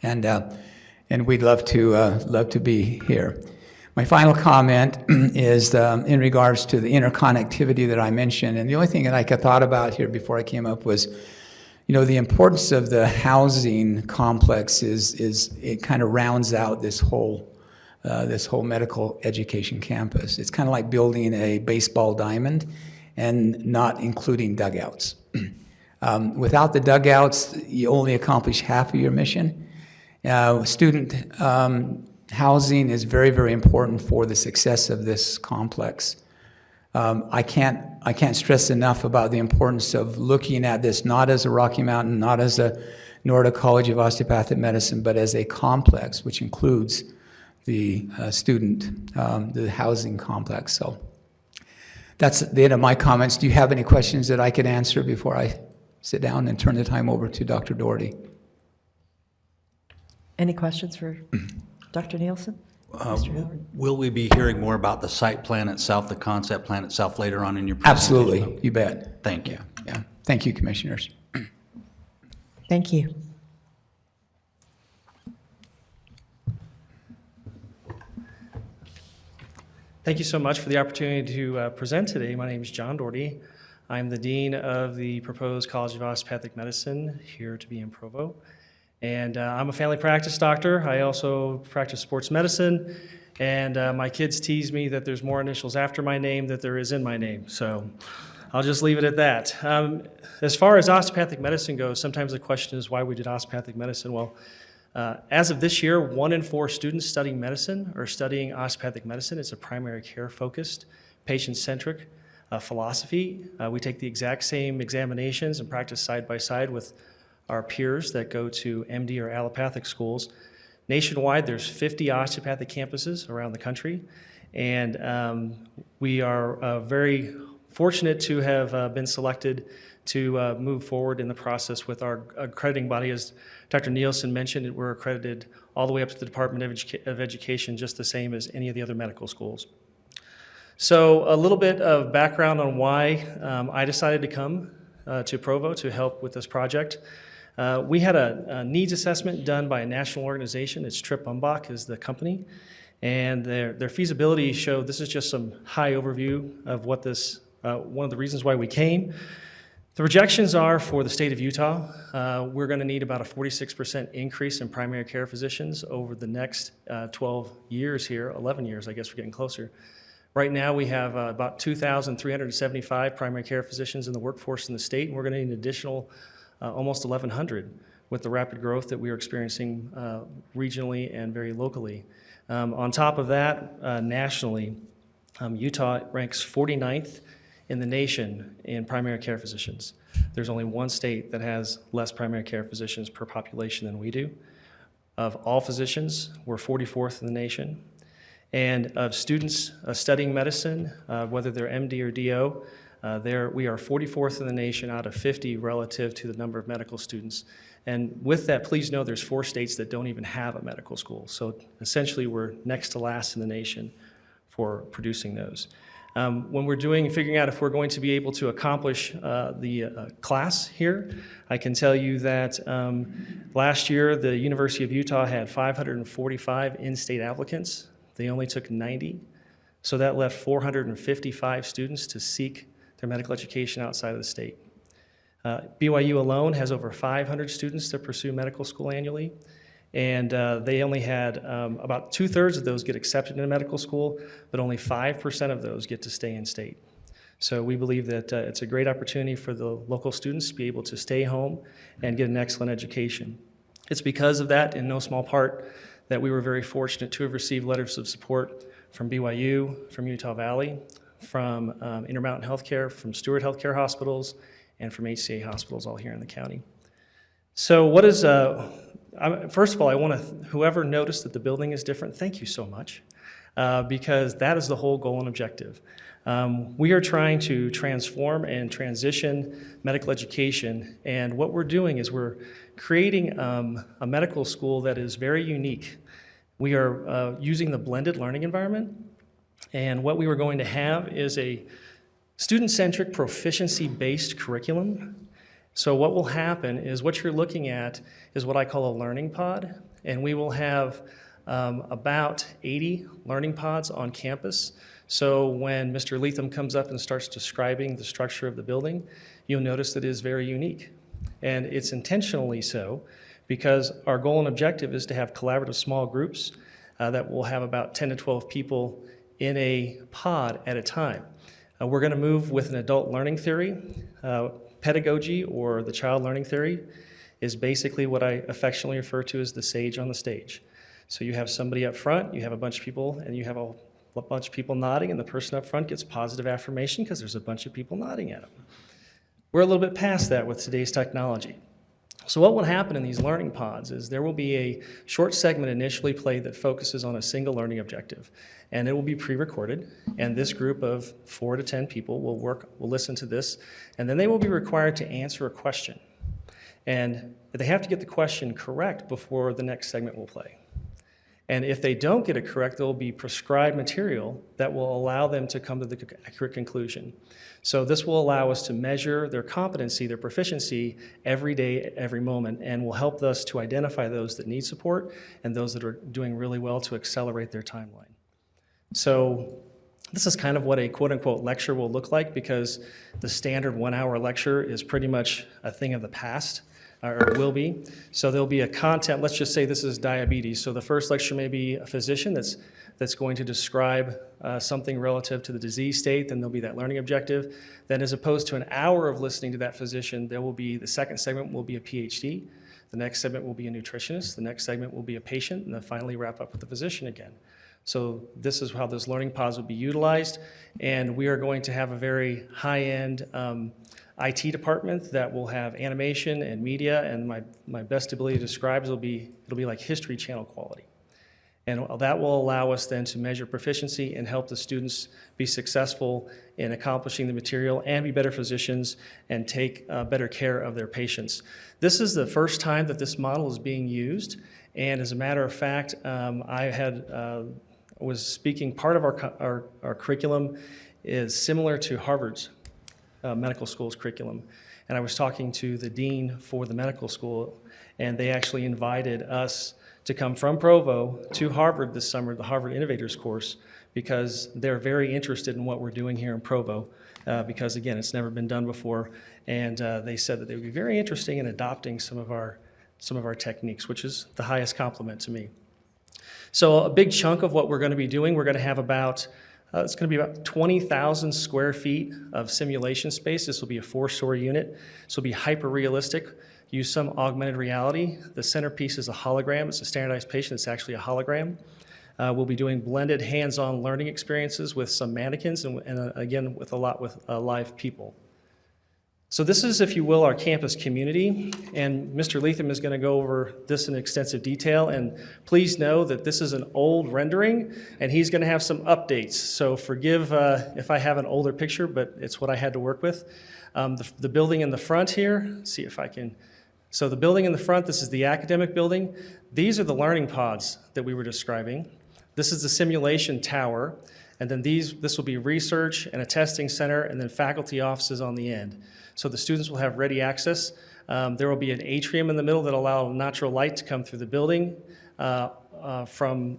and we'd love to be here. My final comment is in regards to the interconnectivity that I mentioned, and the only thing that I thought about here before I came up was, you know, the importance of the housing complex is it kind of rounds out this whole medical education campus. It's kind of like building a baseball diamond and not including dugouts. Without the dugouts, you only accomplish half of your mission. Student housing is very, very important for the success of this complex. I can't stress enough about the importance of looking at this not as a Rocky Mountain, not as a Nordic College of Osteopathic Medicine, but as a complex, which includes the the housing complex. So that's the end of my comments. Do you have any questions that I could answer before I sit down and turn the time over to Dr. Doherty? Any questions for Dr. Nielsen? Mr. Howard? Will we be hearing more about the site plan itself, the concept plan itself later on in your presentation? Absolutely, you bet. Thank you. Yeah. Thank you, commissioners. Thank you. Thank you so much for the opportunity to present today. My name is John Doherty. I'm the Dean of the proposed College of Osteopathic Medicine here to be in Provo. And I'm a family practice doctor. I also practice sports medicine. And my kids tease me that there's more initials after my name than there is in my name. So I'll just leave it at that. As far as osteopathic medicine goes, sometimes the question is why we did osteopathic medicine. Well, as of this year, 1 in 4 students studying medicine are studying osteopathic medicine. It's a primary care focused, patient-centric philosophy. We take the exact same examinations and practice side by side with our peers that go to MD or allopathic schools. Nationwide, there's 50 osteopathic campuses around the country, and we are very fortunate to have been selected to move forward in the process with our accrediting body. As Dr. Nielsen mentioned, we're accredited all the way up to the Department of Education, just the same as any of the other medical schools. So a little bit of background on why I decided to come to Provo to help with this project. We had a needs assessment done by a national organization. It's Tripp Umbach is the company. And their feasibility showed, this is just some high overview of what this, one of the reasons why we came. The projections are for the state of Utah, we're going to need about a 46% increase in primary care physicians over the next 12 years here, 11 years, I guess we're getting closer. Right now we have about 2,375 primary care physicians in the workforce in the state, and we're going to need an additional almost 1,100 with the rapid growth that we are experiencing regionally and very locally. On top of that, nationally, Utah ranks 49th in the nation in primary care physicians. There's only one state that has less primary care physicians per population than we do. Of all physicians, we're 44th in the nation. And of students studying medicine, whether they're MD or DO, We are 44th in the nation out of 50 relative to the number of medical students. And with that, please know there's 4 states that don't even have a medical school. So essentially, we're next to last in the nation for producing those. When we're figuring out if we're going to be able to accomplish the class here, I can tell you that last year the University of Utah had 545 in-state applicants. They only took 90. So that left 455 students to seek their medical education outside of the state. BYU alone has over 500 students to pursue medical school annually. And they only had about 2/3 of those get accepted in a medical school, but only 5% of those get to stay in state. So we believe that it's a great opportunity for the local students to be able to stay home and get an excellent education. It's because of that, in no small part, that we were very fortunate to have received letters of support from BYU, from Utah Valley, from Intermountain Healthcare, from Stewart Healthcare Hospitals, and from HCA hospitals all here in the county. So what is... First of all, I want to, whoever noticed that the building is different, thank you so much, because that is the whole goal and objective. We are trying to transform and transition medical education, and what we're doing is we're creating a medical school that is very unique. We are using the blended learning environment, and what we were going to have is a student-centric, proficiency-based curriculum. So what will happen is what you're looking at is what I call a learning pod, and we will have about 80 learning pods on campus. So when Mr. Leatham comes up and starts describing the structure of the building, you'll notice that it is very unique. And it's intentionally so because our goal and objective is to have collaborative small groups that will have about 10 to 12 people in a pod at a time. We're going to move with an adult learning theory. Pedagogy, or the child learning theory, is basically what I affectionately refer to as the sage on the stage. So you have somebody up front, you have a bunch of people, and you have a bunch of people nodding, and the person up front gets positive affirmation because there's a bunch of people nodding at them. We're a little bit past that with today's technology. So what will happen in these learning pods is there will be a short segment initially played that focuses on a single learning objective, and it will be pre-recorded, and this group of 4 to 10 people will listen to this, and then they will be required to answer a question. And they have to get the question correct before the next segment will play. And if they don't get it correct, there will be prescribed material that will allow them to come to the accurate conclusion. So this will allow us to measure their competency, their proficiency every day, every moment, and will help us to identify those that need support and those that are doing really well to accelerate their timeline. So this is kind of what a quote-unquote lecture will look like, because the standard 1-hour lecture is pretty much a thing of the past, or will be. So there'll be a content, let's just say this is diabetes. So the first lecture may be a physician that's going to describe something relative to the disease state, then there'll be that learning objective. Then as opposed to an hour of listening to that physician, there will be, the second segment will be a PhD, the next segment will be a nutritionist, the next segment will be a patient, and then finally wrap up with the physician again. So this is how those learning pods will be utilized, and we are going to have a very high-end IT department that will have animation and media, and my best ability to describe it'll be like History Channel quality. And that will allow us then to measure proficiency and help the students be successful in accomplishing the material and be better physicians and take better care of their patients. This is the first time that this model is being used, and as a matter of fact, I was speaking, part of our curriculum is similar to Harvard's medical school's curriculum. And I was talking to the dean for the medical school, and they actually invited us to come from Provo to Harvard this summer, the Harvard Innovators course, because they're very interested in what we're doing here in Provo, because again, it's never been done before. And they said that they would be very interested in adopting some of our techniques, which is the highest compliment to me. So a big chunk of what we're going to be doing, we're going to have about, it's going to be about 20,000 square feet of simulation space. This will be a 4-story unit. This will be hyper-realistic, use some augmented reality. The centerpiece is a hologram. It's a standardized patient. It's actually a hologram. We'll be doing blended hands-on learning experiences with some mannequins and again, with a lot with live people. So this is, if you will, our campus community, and Mr. Leatham is going to go over this in extensive detail, and please know that this is an old rendering, and he's going to have some updates, so forgive if I have an older picture, but it's what I had to work with. The building in the front here, let's see if I can, so the building in the front, this is the academic building. These are the learning pods that we were describing. This is the simulation tower, and then this will be research and a testing center, and then faculty offices on the end. So the students will have ready access. There will be an atrium in the middle that will allow natural light to come through the building from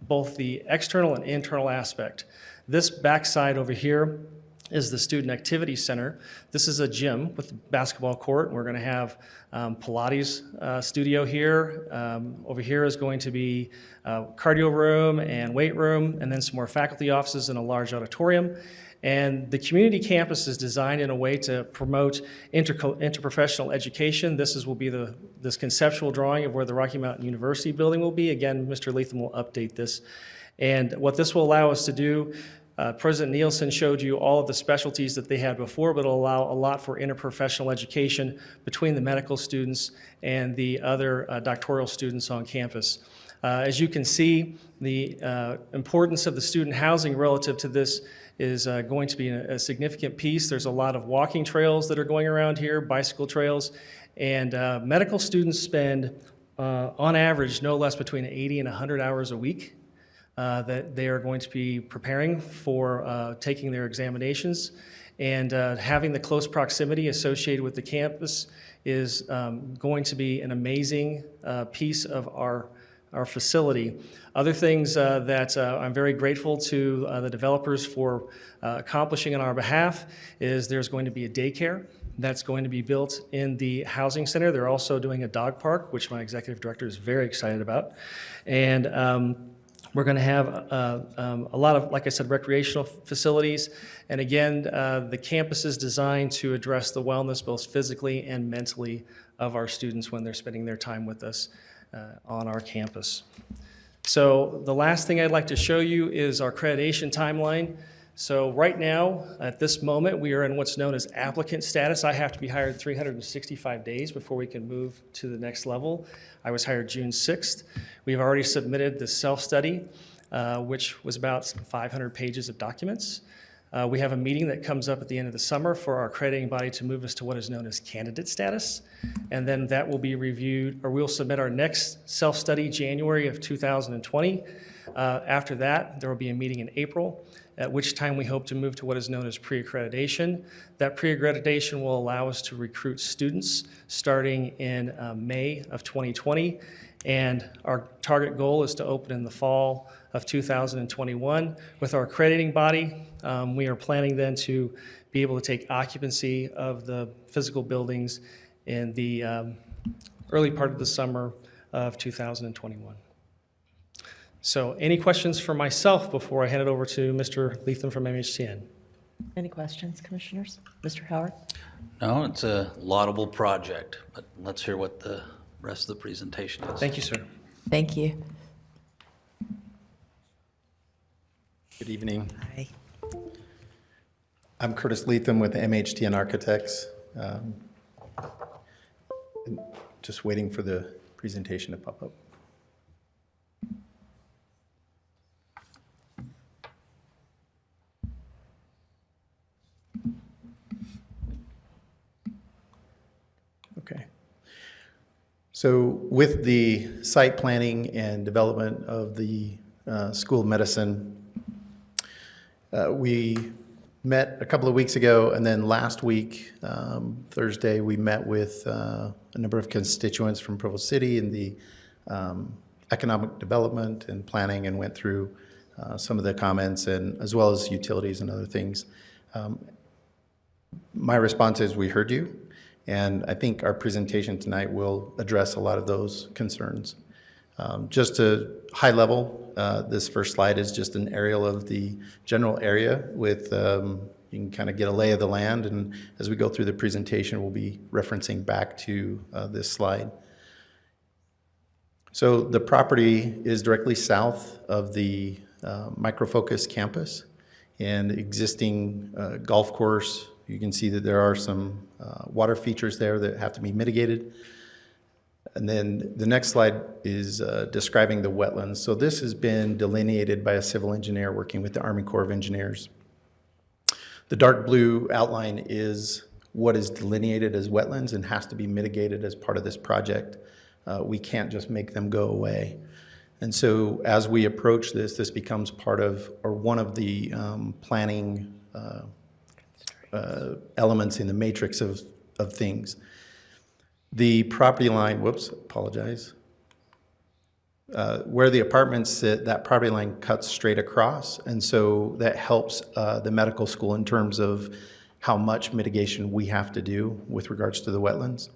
both the external and internal aspect. This backside over here is the Student Activity Center. This is a gym with a basketball court. We're going to have Pilates studio here. Over here is going to be cardio room and weight room, and then some more faculty offices and a large auditorium. And the community campus is designed in a way to promote interprofessional education. Will be this conceptual drawing of where the Rocky Mountain University building will be. Again, Mr. Leatham will update this. And what this will allow us to do, President Nielsen showed you all of the specialties that they had before, but it'll allow a lot for interprofessional education between the medical students and the other doctoral students on campus. As you can see, the importance of the student housing relative to this is going to be a significant piece. There's a lot of walking trails that are going around here, bicycle trails, and medical students spend, on average, no less between 80 and 100 hours a week that they are going to be preparing for taking their examinations. And having the close proximity associated with the campus is going to be an amazing piece of our facility. Other things that I'm very grateful to the developers for accomplishing on our behalf is there's going to be a daycare that's going to be built in the housing center. They're also doing a dog park, which my executive director is very excited about. And we're going to have a lot of, like I said, recreational facilities. And again, the campus is designed to address the wellness, both physically and mentally, of our students when they're spending their time with us on our campus. So the last thing I'd like to show you is our accreditation timeline. So right now, at this moment, we are in what's known as applicant status. I have to be hired 365 days before we can move to the next level. I was hired June 6th. We've already submitted the self-study, which was about 500 pages of documents. We have a meeting that comes up at the end of the summer for our accrediting body to move us to what is known as candidate status. And then that will be reviewed, or we'll submit our next self-study January of 2020. After that, there will be a meeting in April, at which time we hope to move to what is known as pre-accreditation. That pre-accreditation will allow us to recruit students starting in May of 2020. And our target goal is to open in the fall of 2021. With our accrediting body, we are planning then to be able to take occupancy of the physical buildings in the early part of the summer of 2021. So any questions for myself before I hand it over to Mr. Leatham from MHCN? Any questions, commissioners? Mr. Howard? No, it's a laudable project, but let's hear what the rest of the presentation is. Thank you, sir. Thank you. Good evening. Hi. I'm Curtis Leatham with MHTN Architects. Just waiting for the presentation to pop up. Okay. So with the site planning and development of the School of Medicine, we met a couple of weeks ago, and then last week, Thursday, we met with a number of constituents from Provo City in the economic development and planning, and went through some of the comments, and as well as utilities and other things. My response is we heard you, and I think our presentation tonight will address a lot of those concerns. Just a high level, this first slide is just an aerial of the general area with, you can kind of get a lay of the land, and as we go through the presentation, we'll be referencing back to this slide. So the property is directly south of the Microfocus campus, and existing golf course, You can see that there are some water features there that have to be mitigated. And then the next slide is describing the wetlands. So this has been delineated by a civil engineer working with the Army Corps of Engineers. The dark blue outline is what is delineated as wetlands and has to be mitigated as part of this project. We can't just make them go away. And so as we approach this, this becomes part of, or one of the planning elements in the matrix of things. The property line, whoops, apologize. Where the apartments sit, that property line cuts straight across, and so that helps the medical school in terms of how much mitigation we have to do with regards to the wetlands.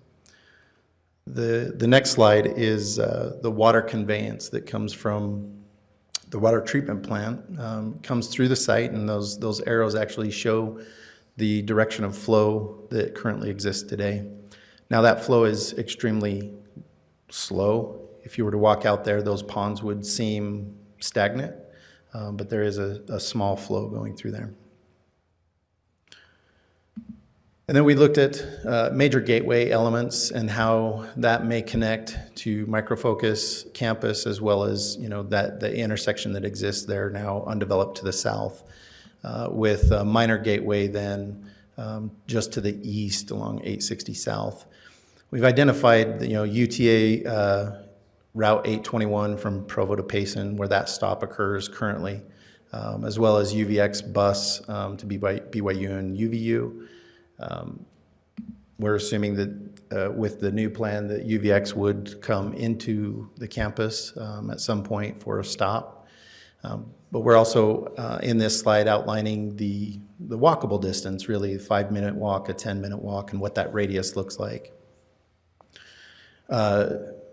The next slide is the water conveyance that comes from the water treatment plant, comes through the site, and those arrows actually show the direction of flow that currently exists today. Now that flow is extremely slow. If you were to walk out there, those ponds would seem stagnant, but there is a small flow going through there. And then we looked at major gateway elements and how that may connect to Microfocus campus, as well as the intersection that exists there now undeveloped to the south, with a minor gateway then just to the east along 860 South. We've identified UTA Route 821 from Provo to Payson, where that stop occurs currently, as well as UVX bus to BYU and UVU. We're assuming that with the new plan that UVX would come into the campus at some point for a stop. But we're also in this slide outlining the walkable distance, really a 5-minute walk, a 10-minute walk, and what that radius looks like.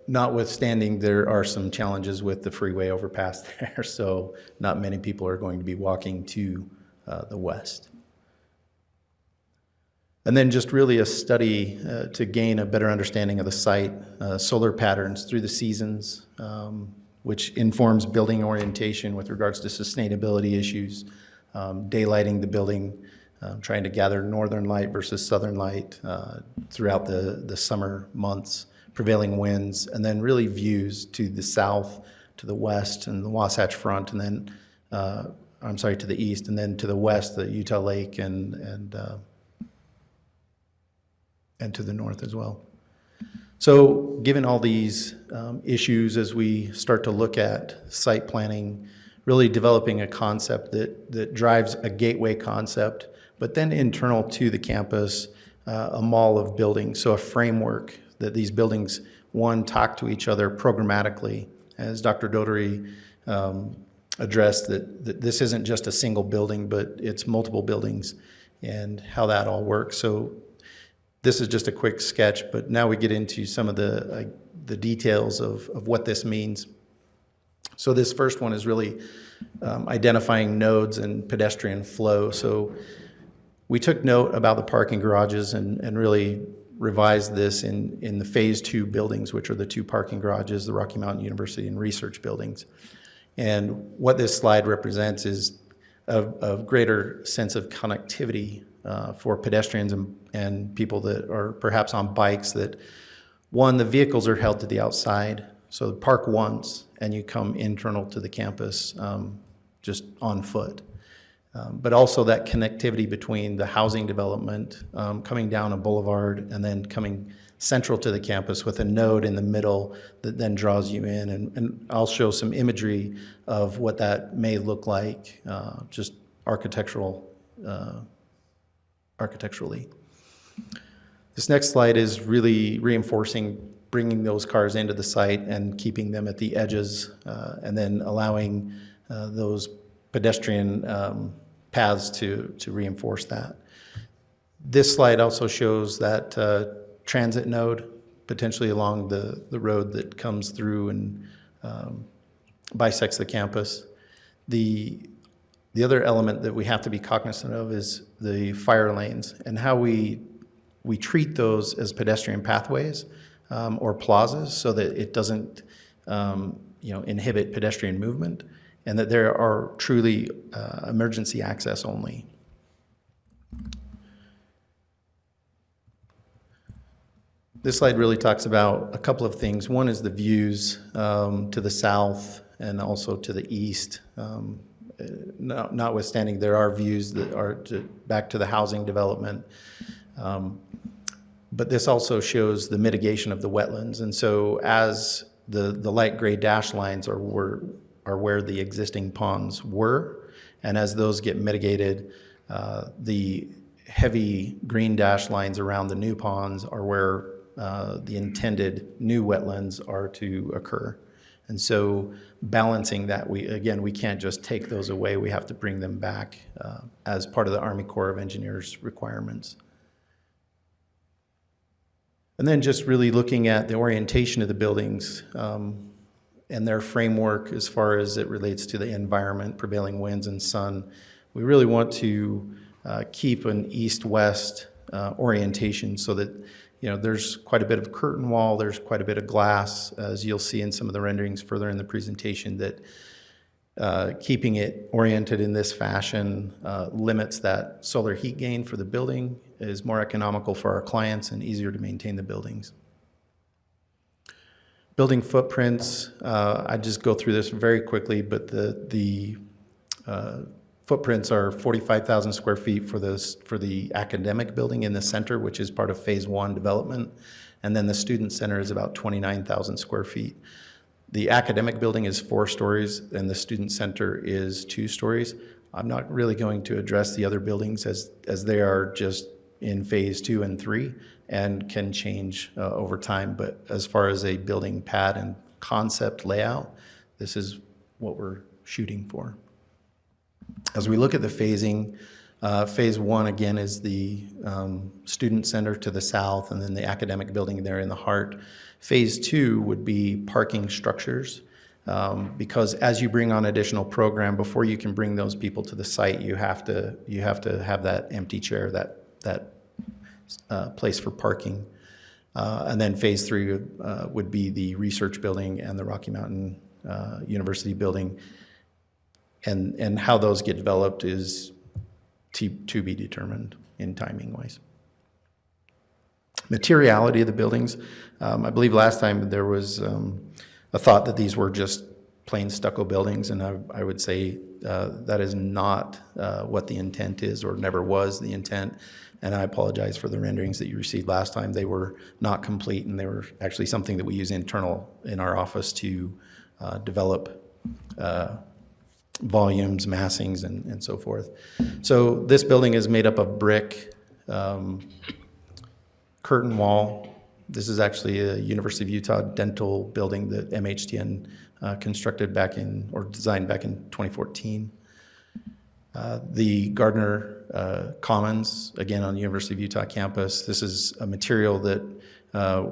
Notwithstanding, there are some challenges with the freeway overpass there, so not many people are going to be walking to the west. And then just really a study to gain a better understanding of the site, solar patterns through the seasons, which informs building orientation with regards to sustainability issues, daylighting the building, trying to gather northern light versus southern light throughout the summer months, prevailing winds, and then really views to the south, to the west, and the Wasatch Front, and then, to the east, and then to the west, the Utah Lake, and to the north as well. So given all these issues, as we start to look at site planning, really developing a concept that drives a gateway concept, but then internal to the campus, a mall of buildings, so a framework that these buildings, one, talk to each other programmatically, as Dr. Dodery addressed, that this isn't just a single building, but it's multiple buildings, and how that all works. So this is just a quick sketch, but now we get into some of the details of what this means. So this first one is really identifying nodes and pedestrian flow. So we took note about the parking garages and really revised this in the phase 2 buildings, which are the 2 parking garages, the Rocky Mountain University and research buildings. And what this slide represents is a greater sense of connectivity for pedestrians and people that are perhaps on bikes, that one, the vehicles are held to the outside, so park once and you come internal to the campus just on foot. But also that connectivity between the housing development, coming down a boulevard and then coming central to the campus with a node in the middle that then draws you in. And I'll show some imagery of what that may look like, just architecturally. This next slide is really reinforcing bringing those cars into the site and keeping them at the edges, and then allowing those pedestrian paths to reinforce that. This slide also shows that transit node potentially along the road that comes through and bisects the campus. The other element that we have to be cognizant of is the fire lanes and how we treat those as pedestrian pathways or plazas, so that it doesn't inhibit pedestrian movement, and that there are truly emergency access only. This slide really talks about a couple of things. One is the views to the south and also to the east. Notwithstanding, there are views that are back to the housing development. But this also shows the mitigation of the wetlands. And so as the light gray dash lines are where the existing ponds were, and as those get mitigated, the heavy green dash lines around the new ponds are where the intended new wetlands are to occur. And so balancing that, we can't just take those away, we have to bring them back as part of the Army Corps of Engineers requirements. And then just really looking at the orientation of the buildings and their framework as far as it relates to the environment, prevailing winds and sun. We really want to keep an east-west orientation so that there's quite a bit of curtain wall, there's quite a bit of glass, as you'll see in some of the renderings further in the presentation, that keeping it oriented in this fashion limits that solar heat gain for the building, is more economical for our clients and easier to maintain the buildings. Building footprints, I just go through this very quickly, but the footprints are 45,000 square feet for the academic building in the center, which is part of phase 1 development, and then the student center is about 29,000 square feet. The academic building is 4 stories and the student center is 2 stories. I'm not really going to address the other buildings as they are just in phase 2 and 3 and can change over time, but as far as a building pad and concept layout, this is what we're shooting for. As we look at the phasing, phase 1 again is the student center to the south and then the academic building there in the heart. Phase 2 would be parking structures because as you bring on additional program, before you can bring those people to the site, you have to have that empty chair, that place for parking. And then phase 3 would be the research building and the Rocky Mountain University building. And how those get developed is to be determined in timing wise. Materiality of the buildings. I believe last time there was a thought that these were just plain stucco buildings, and I would say that is not what the intent is, or never was the intent. And I apologize for the renderings that you received last time. They were not complete, and they were actually something that we use internal in our office to develop volumes, massings, and so forth. So this building is made up of brick, curtain wall. This is actually a University of Utah dental building that MHTN constructed designed back in 2014. The Gardner Commons, again on the University of Utah campus, this is a material that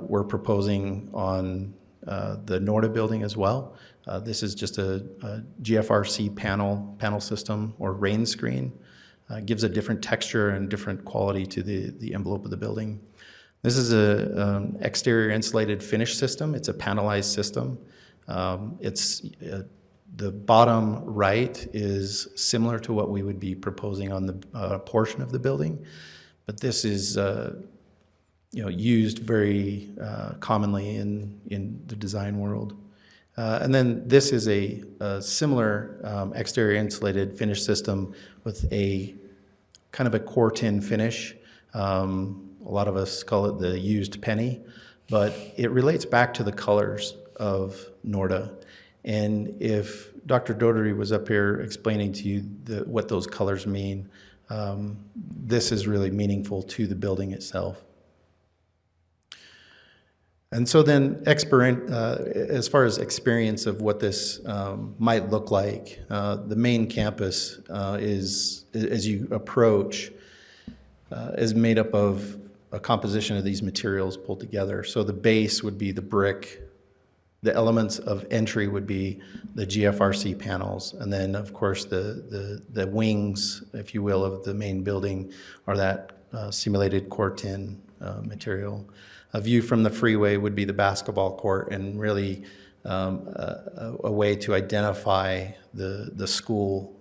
we're proposing on the NORDA building as well. This is just a GFRC panel system or rain screen. Gives a different texture and different quality to the envelope of the building. This is an exterior insulated finish system. It's a panelized system. The bottom right is similar to what we would be proposing on the portion of the building, but this is used very commonly in the design world. And then this is a similar exterior insulated finish system with a kind of a core tin finish. A lot of us call it the used penny, but it relates back to the colors of NORDA. And if Dr. Doherty was up here explaining to you what those colors mean, this is really meaningful to the building itself. And so then, as far as experience of what this might look like, the main campus is, as you approach, is made up of a composition of these materials pulled together. So the base would be the brick. The elements of entry would be the GFRC panels, and then of course the wings, if you will, of the main building are that simulated core tin material. A view from the freeway would be the basketball court, and really a way to identify the school.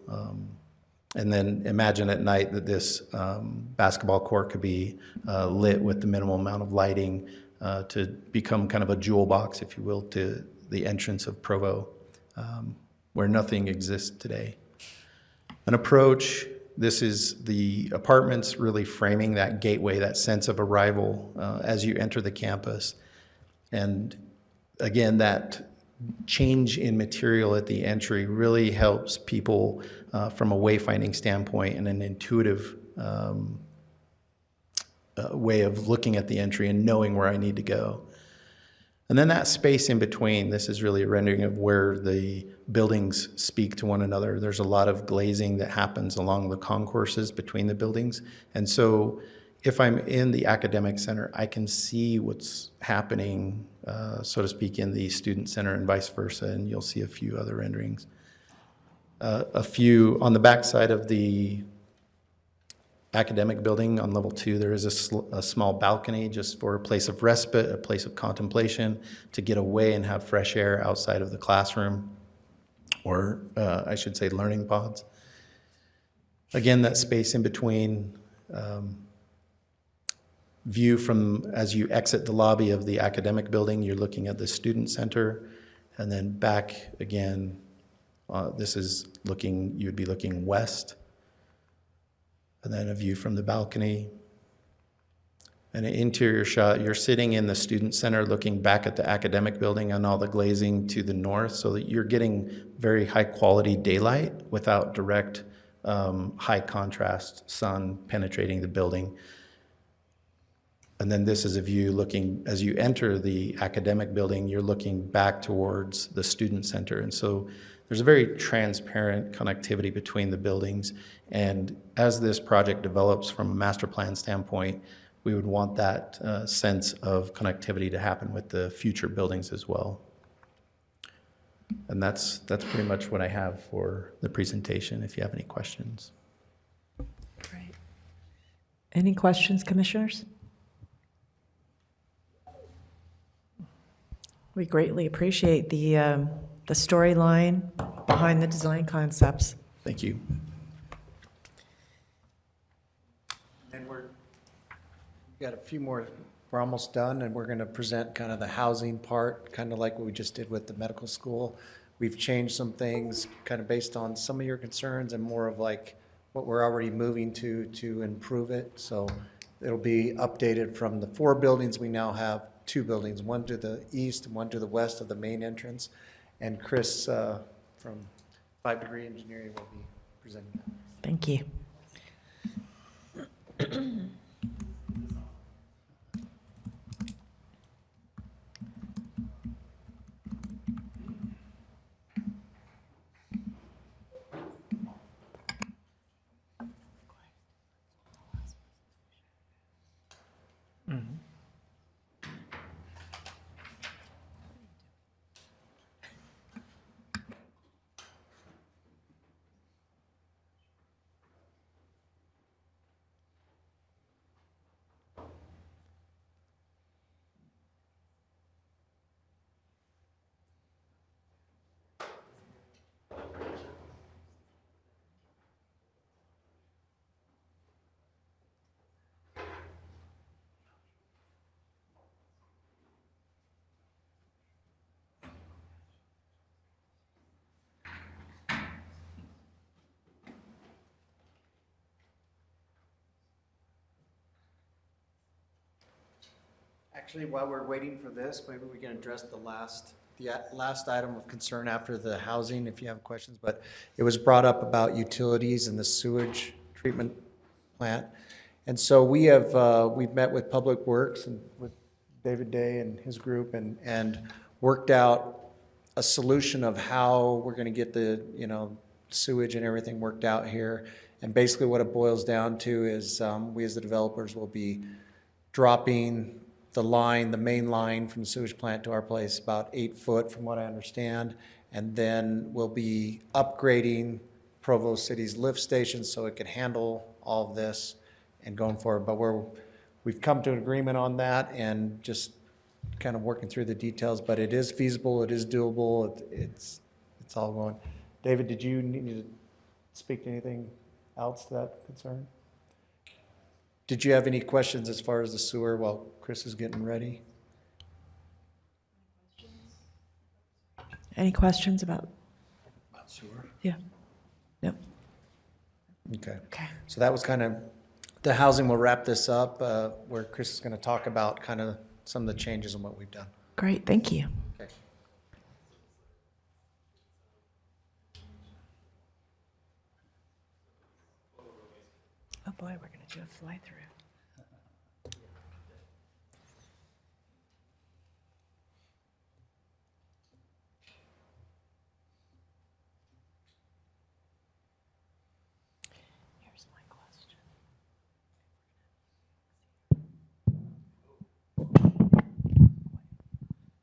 And then imagine at night that this basketball court could be lit with the minimal amount of lighting to become kind of a jewel box, if you will, to the entrance of Provo, where nothing exists today. An approach, this is the apartments really framing that gateway, that sense of arrival as you enter the campus. And again, that change in material at the entry really helps people from a wayfinding standpoint and an intuitive way of looking at the entry and knowing where I need to go. And then that space in between, this is really a rendering of where the buildings speak to one another. There's a lot of glazing that happens along the concourses between the buildings. And so if I'm in the academic center, I can see what's happening, so to speak, in the student center and vice versa, and you'll see a few other renderings. A few on the back side of the academic building on level 2, there is a small balcony just for a place of respite, a place of contemplation, to get away and have fresh air outside of the classroom, or I should say learning pods. Again, that space in between, view from as you exit the lobby of the academic building, you're looking at the student center, and then back again, this is looking, you'd be looking west, and then a view from the balcony. And an interior shot, you're sitting in the student center looking back at the academic building and all the glazing to the north, so that you're getting very high quality daylight without direct high contrast sun penetrating the building. And then this is a view looking, as you enter the academic building, you're looking back towards the student center. And so there's a very transparent connectivity between the buildings. And as this project develops from a master plan standpoint, we would want that sense of connectivity to happen with the future buildings as well. And that's pretty much what I have for the presentation, if you have any questions. Great. Any questions, commissioners? We greatly appreciate the storyline behind the design concepts. Thank you. And we've got a few more, we're almost done, and we're going to present kind of the housing part, kind of like what we just did with the medical school. We've changed some things kind of based on some of your concerns and more of like what we're already moving to improve it. So it'll be updated from the 4 buildings. We now have 2 buildings, one to the east and one to the west of the main entrance. And Chris from 5 Degree Engineering will be presenting that. Thank you. Actually, while we're waiting for this, maybe we can address the last item of concern after the housing, if you have questions. But it was brought up about utilities and the sewage treatment plant. And so we have, we've met with Public Works and with David Day and his group and worked out a solution of how we're going to get the, sewage and everything worked out here. And basically what it boils down to is we as the developers will be dropping the line, the main line from the sewage plant to our place, about 8 foot from what I understand. And then we'll be upgrading Provo City's lift station so it can handle all of this and going forward. But we've come to an agreement on that and just kind of working through the details, but it is feasible, it is doable, it's all going. David, did you need to speak to anything else to that concern? Did you have any questions as far as the sewer while Chris is getting ready? Any questions about? Sewer? Yeah. No. Okay. Okay. So that was kind of, the housing will wrap this up, where Chris is going to talk about kind of some of the changes in what we've done. Great. Thank you. Okay. Oh boy, we're going to do a fly through. Here's my question.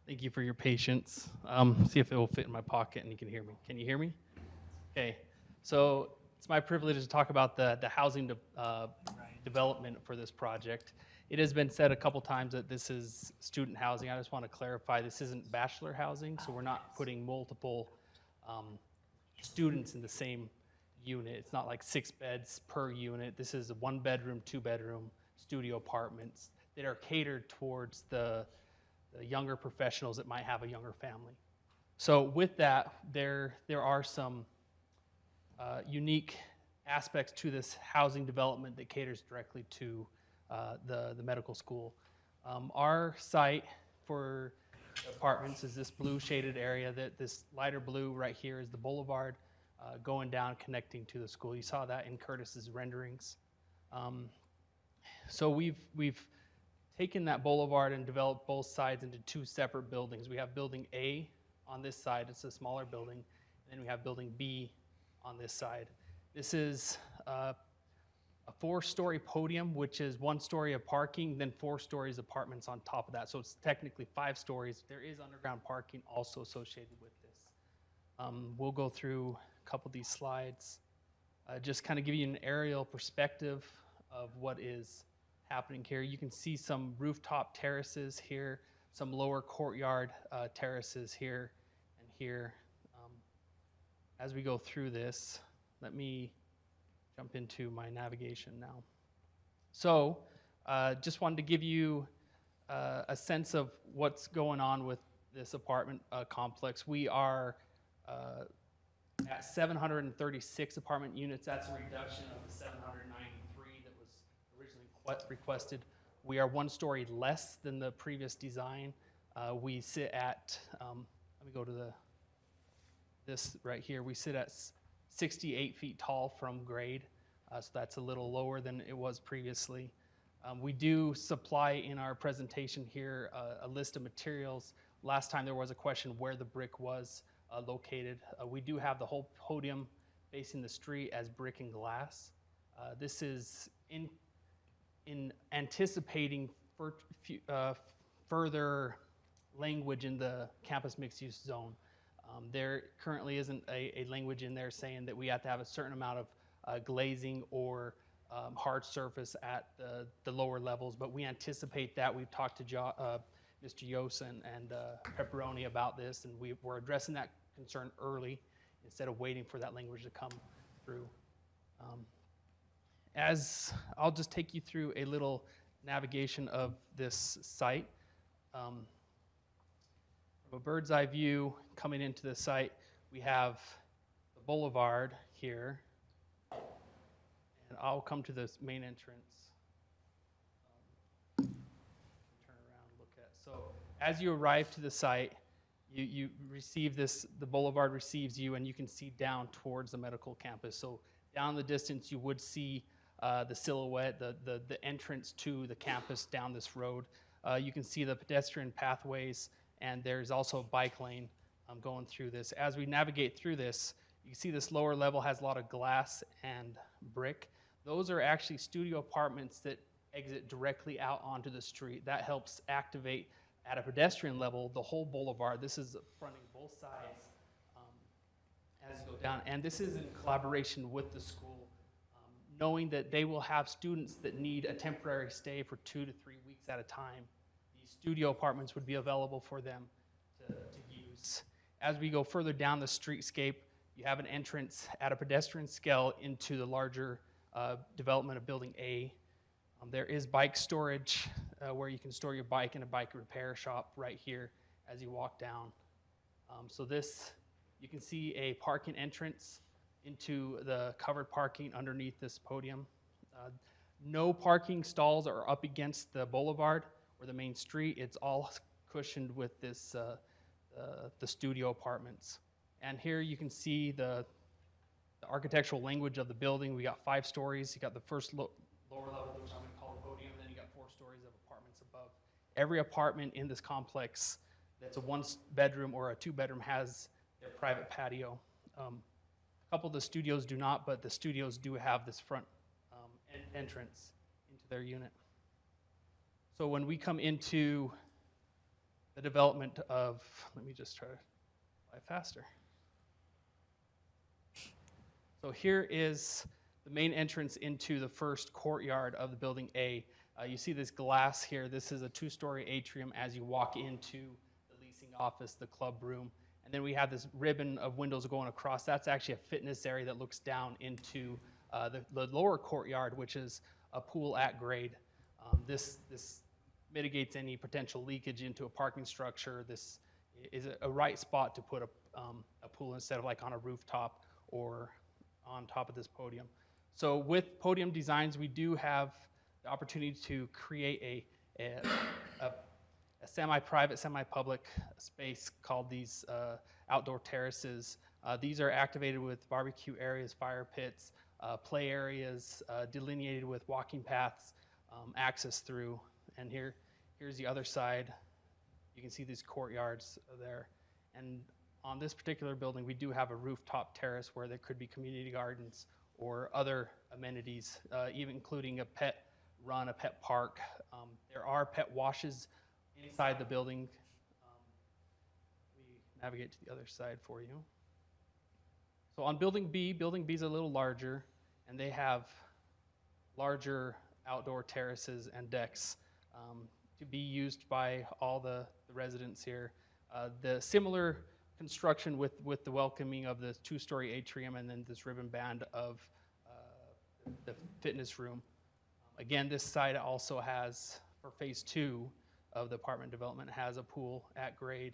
Thank you for your patience. See if it will fit in my pocket and you can hear me. Can you hear me? Okay. So it's my privilege to talk about the housing development for this project. It has been said a couple times that this is student housing. I just want to clarify, this isn't bachelor housing, so we're not putting multiple students in the same unit. It's not like 6 beds per unit. This is a 1-bedroom, 2-bedroom studio apartments that are catered towards the younger professionals that might have a younger family. So with that, there are some unique aspects to this housing development that caters directly to the medical school. Our site for apartments is this blue shaded area. That this lighter blue right here is the boulevard going down, connecting to the school. You saw that in Curtis's renderings. So we've taken that boulevard and developed both sides into 2 separate buildings. We have building A on this side, it's a smaller building, and then we have building B on this side. This is a 4-story podium, which is 1 story of parking, then 4 stories apartments on top of that. So it's technically 5 stories. There is underground parking also associated with this. We'll go through a couple of these slides, just kind of give you an aerial perspective of what is happening here. You can see some rooftop terraces here, some lower courtyard terraces here and here. As we go through this, let me jump into my navigation now. So just wanted to give you a sense of what's going on with this apartment complex. We are at 736 apartment units. That's a reduction of the 793 that was originally requested. We are 1 story less than the previous design. We sit at, let me go to this right here. We sit at 68 feet tall from grade, so that's a little lower than it was previously. We do supply in our presentation here a list of materials. Last time there was a question where the brick was located. We do have the whole podium facing the street as brick and glass. This is in anticipating further language in the campus mixed-use zone. There currently isn't a language in there saying that we have to have a certain amount of glazing or hard surface at the lower levels, but we anticipate that. We've talked to Mr. Yost and Pepperoni about this, and we're addressing that concern early instead of waiting for that language to come through. As I'll just take you through a little navigation of this site. From a bird's eye view coming into the site, we have the boulevard here, and I'll come to this main entrance. Turn around, look at. So as you arrive to the site, you receive this, the boulevard receives you, and you can see down towards the medical campus. So down the distance, you would see the silhouette, the entrance to the campus down this road. You can see the pedestrian pathways, and there's also a bike lane going through this. As we navigate through this, you can see this lower level has a lot of glass and brick. Those are actually studio apartments that exit directly out onto the street. That helps activate at a pedestrian level the whole boulevard. This is fronting both sides as you go down. And this is in collaboration with the school, knowing that they will have students that need a temporary stay for 2 to 3 weeks at a time. These studio apartments would be available for them to use. As we go further down the streetscape, you have an entrance at a pedestrian scale into the larger development of Building A. There is bike storage where you can store your bike in a bike repair shop right here as you walk down. So this, you can see a parking entrance into the covered parking underneath this podium. No parking stalls are up against the boulevard or the main street. It's all cushioned with this the studio apartments. And here you can see the architectural language of the building. We got 5 stories. You got the first lower level, which I'm going to call the podium, and then you got 4 stories of apartments above. Every apartment in this complex that's a 1-bedroom or a 2-bedroom has their private patio. A couple of the studios do not, but the studios do have this front entrance into their unit. So when we come into the development of, let me just try to fly faster. So here is the main entrance into the first courtyard of the building A. You see this glass here. This is a 2-story atrium as you walk into the leasing office, the club room. And then we have this ribbon of windows going across. That's actually a fitness area that looks down into the lower courtyard, which is a pool at grade. This mitigates any potential leakage into a parking structure. This is a right spot to put a pool instead of like on a rooftop or on top of this podium. So with podium designs, we do have the opportunity to create a semi-private, semi-public space called these outdoor terraces. These are activated with barbecue areas, fire pits, play areas, delineated with walking paths, access through. And here's the other side. You can see these courtyards there. And on this particular building, we do have a rooftop terrace where there could be community gardens or other amenities, even including a pet run, a pet park. There are pet washes inside the building. We navigate to the other side for you. So on Building B is a little larger, and they have larger outdoor terraces and decks to be used by all the residents here. The similar construction with the welcoming of the 2-story atrium and then this ribbon band of the fitness room. Again, this site also has, for phase 2 of the apartment development, has a pool at grade,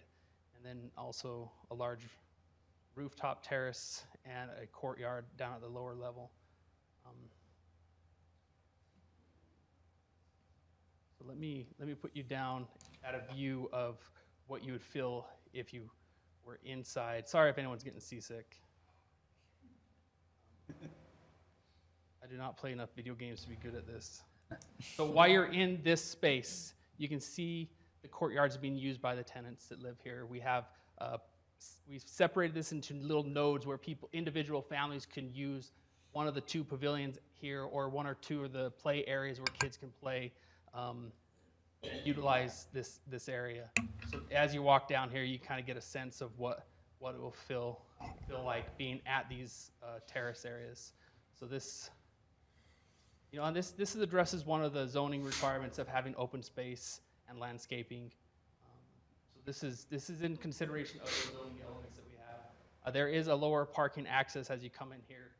and then also a large rooftop terrace and a courtyard down at the lower level. So let me put you down at a view of what you would feel if you were inside. Sorry if anyone's getting seasick. I do not play enough video games to be good at this. So while you're in this space, you can see the courtyards being used by the tenants that live here. We have we've separated this into little nodes where individual families can use one of the 2 pavilions here, or 1 or 2 of the play areas where kids can play, utilize this area. So as you walk down here, you kind of get a sense of what it will feel like being at these terrace areas. So this, and this addresses one of the zoning requirements of having open space and landscaping. So this is in consideration of the zoning elements that we have. There is a lower parking access as you come in here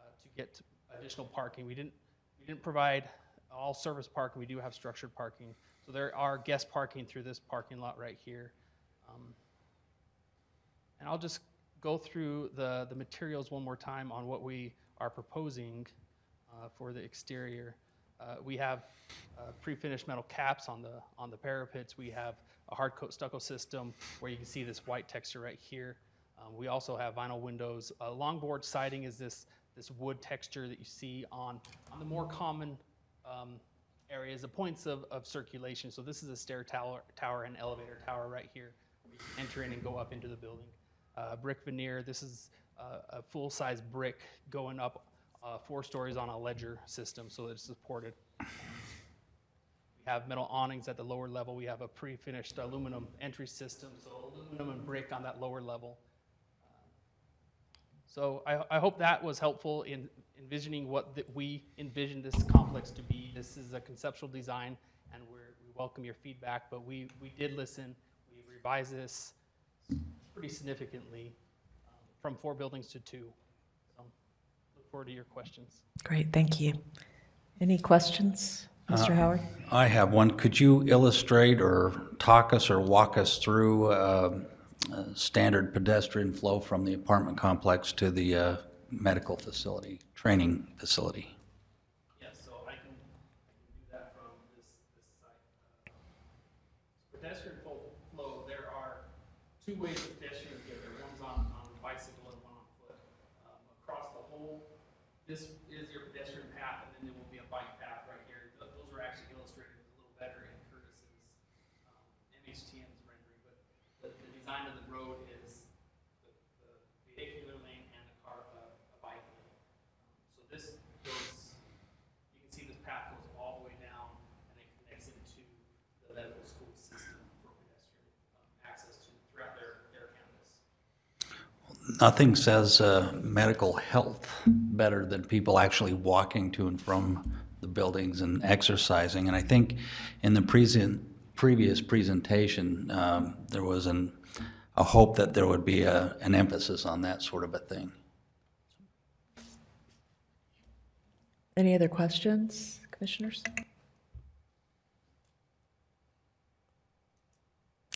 to get additional parking. We didn't provide all service parking. We do have structured parking. So there are guest parking through this parking lot right here. And I'll just go through the materials one more time on what we are proposing for the exterior. We have pre-finished metal caps on the parapets. We have a hard coat stucco system where you can see this white texture right here. We also have vinyl windows. Longboard siding is this wood texture that you see on the more common areas, the points of circulation. So this is a stair tower and elevator tower right here. You can enter in and go up into the building. Brick veneer, this is a full-size brick going up 4 stories on a ledger system so that it's supported. We have metal awnings at the lower level. We have a pre-finished aluminum entry system, so aluminum and brick on that lower level. So I hope that was helpful in envisioning what we envision this complex to be. This is a conceptual design, and we welcome your feedback, but we did listen. We revised this pretty significantly from 4 buildings to 2. So look forward to your questions. Great, thank you. Any questions, Mr. Howard? I have one. Could you illustrate or talk us or walk us through standard pedestrian flow from the apartment complex to the medical facility, training facility. Yes, so I can do that from this site. Pedestrian flow, there are two ways that pedestrians get there. One's on bicycle and one on foot. Across the whole, this is your pedestrian path, and then there will be a bike path right here. Those are actually illustrated a little better in Curtis's MHTM's rendering, but the design of the road is the vehicular lane and a bike lane. So this goes, you can see this path goes all the way down, and it connects into the medical school system for pedestrian access to throughout their campus. Nothing says medical health better than people actually walking to and from the buildings and exercising. And I think in the previous presentation, there was a hope that there would be an emphasis on that sort of a thing. Any other questions, commissioners?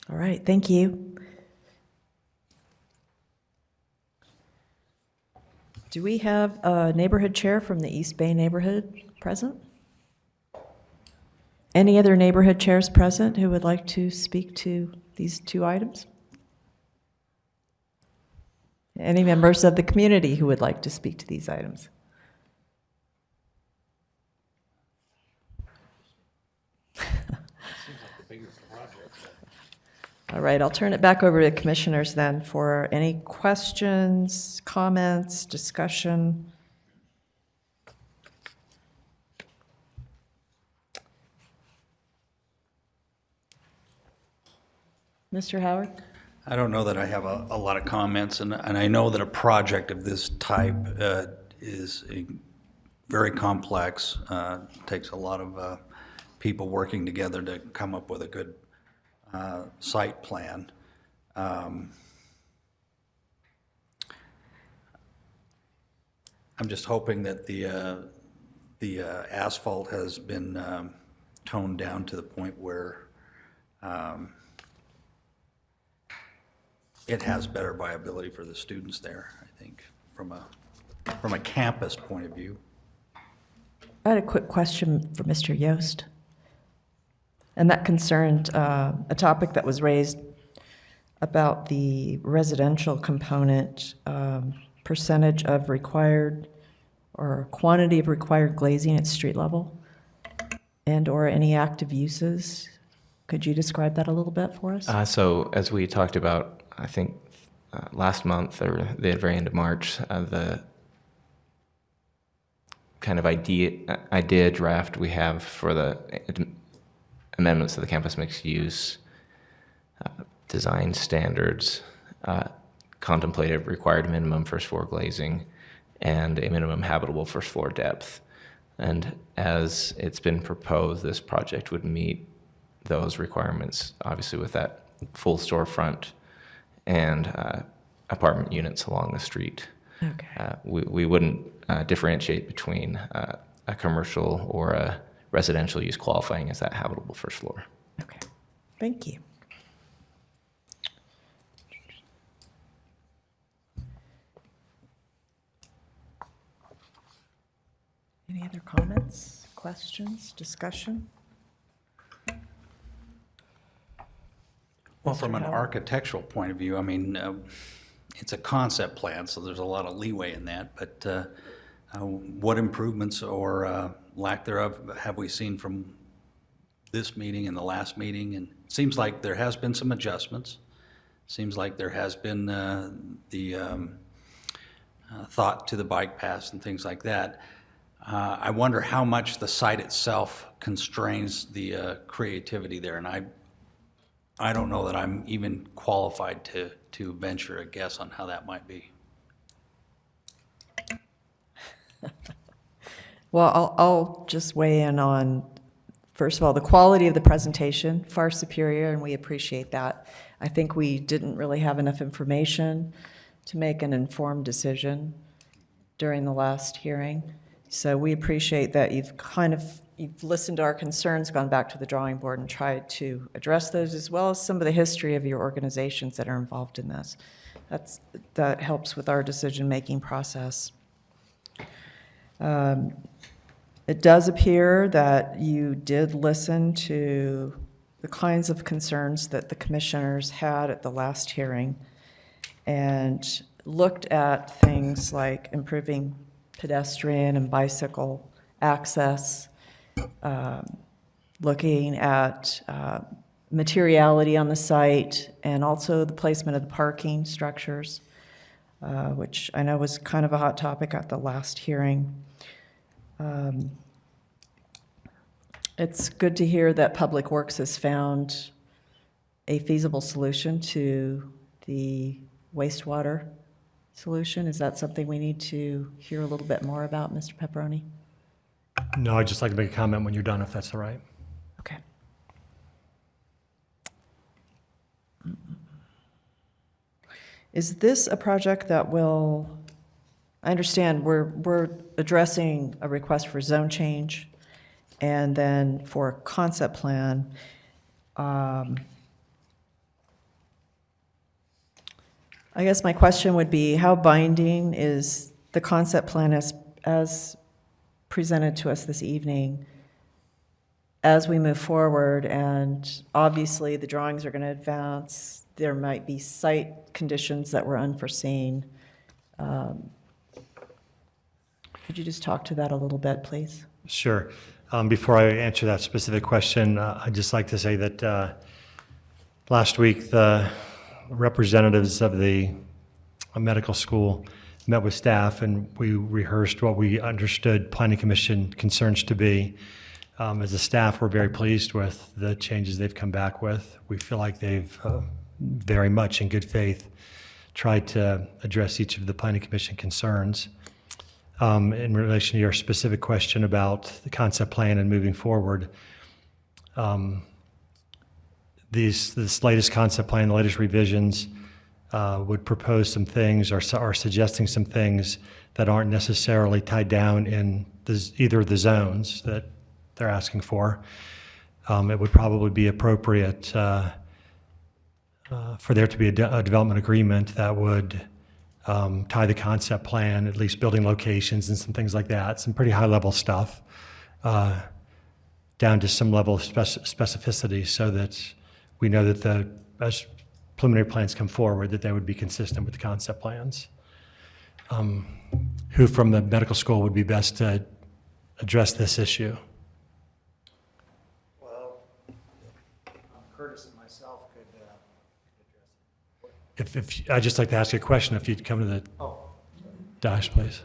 All right, thank you. Do we have a neighborhood chair from the East Bay neighborhood present? Any other neighborhood chairs present who would like to speak to these two items? Any members of the community who would like to speak to these items? All right, I'll turn it back over to commissioners then for any questions, comments, discussion. Mr. Howard? I don't know that I have a lot of comments, and I know that a project of this type is very complex, takes a lot of people working together to come up with a good site plan. I'm just hoping that the asphalt has been toned down to the point where it has better viability for the students there, I think, from a campus point of view. I had a quick question for Mr. Yost. And that concerned a topic that was raised about the residential component, percentage of required or quantity of required glazing at street level and or any active uses. Could you describe that a little bit for us? So as we talked about, I think last month or the very end of March, the kind of idea draft we have for the amendments to the campus mixed use design standards contemplated required minimum first floor glazing and a minimum habitable first floor depth. And as it's been proposed, this project would meet those requirements, obviously with that full storefront and apartment units along the street. Okay. We wouldn't differentiate between a commercial or a residential use qualifying as that habitable first floor. Okay, thank you. Any other comments, questions, discussion? Well, from an architectural point of view, I mean, it's a concept plan, so there's a lot of leeway in that, but what improvements or lack thereof have we seen from this meeting and the last meeting? And it seems like there has been some adjustments. Seems like there has been the thought to the bike paths and things like that. I wonder how much the site itself constrains the creativity there, and I don't know that I'm even qualified to venture a guess on how that might be. Well, I'll just weigh in on, first of all, the quality of the presentation, far superior, and we appreciate that. I think we didn't really have enough information to make an informed decision during the last hearing. So we appreciate that you've kind of you've listened to our concerns, gone back to the drawing board and tried to address those, as well as some of the history of your organizations that are involved in this. That helps with our decision-making process. It does appear that you did listen to the kinds of concerns that the commissioners had at the last hearing and looked at things like improving pedestrian and bicycle access, looking at materiality on the site, and also the placement of the parking structures, which I know was kind of a hot topic at the last hearing. It's good to hear that Public Works has found a feasible solution to the wastewater solution. Is that something we need to hear a little bit more about, Mr. Pepperoni? No, I'd just like to make a comment when you're done, if that's all right. Okay. Is this a project that will, I understand we're addressing a request for zone change and then for a concept plan. I guess my question would be, how binding is the concept plan as presented to us this evening as we move forward? And obviously the drawings are going to advance. There might be site conditions that were unforeseen. Could you just talk to that a little bit, please? Sure. Before I answer that specific question, I'd just like to say that last week the representatives of the medical school met with staff, and we rehearsed what we understood Planning Commission concerns to be. As a staff, we're very pleased with the changes they've come back with. We feel like they've very much in good faith tried to address each of the Planning Commission concerns. In relation to your specific question about the concept plan and moving forward, this latest concept plan, the latest revisions, would propose some things or are suggesting some things that aren't necessarily tied down in either of the zones that they're asking for. It would probably be appropriate for there to be a development agreement that would tie the concept plan, at least building locations and some things like that, some pretty high-level stuff, down to some level of specificity so that we know that as preliminary plans come forward, that they would be consistent with the concept plans. Who from the medical school would be best to address this issue? Well, Curtis and myself could address it. If I'd just like to ask you a question, if you'd come to the dais, please.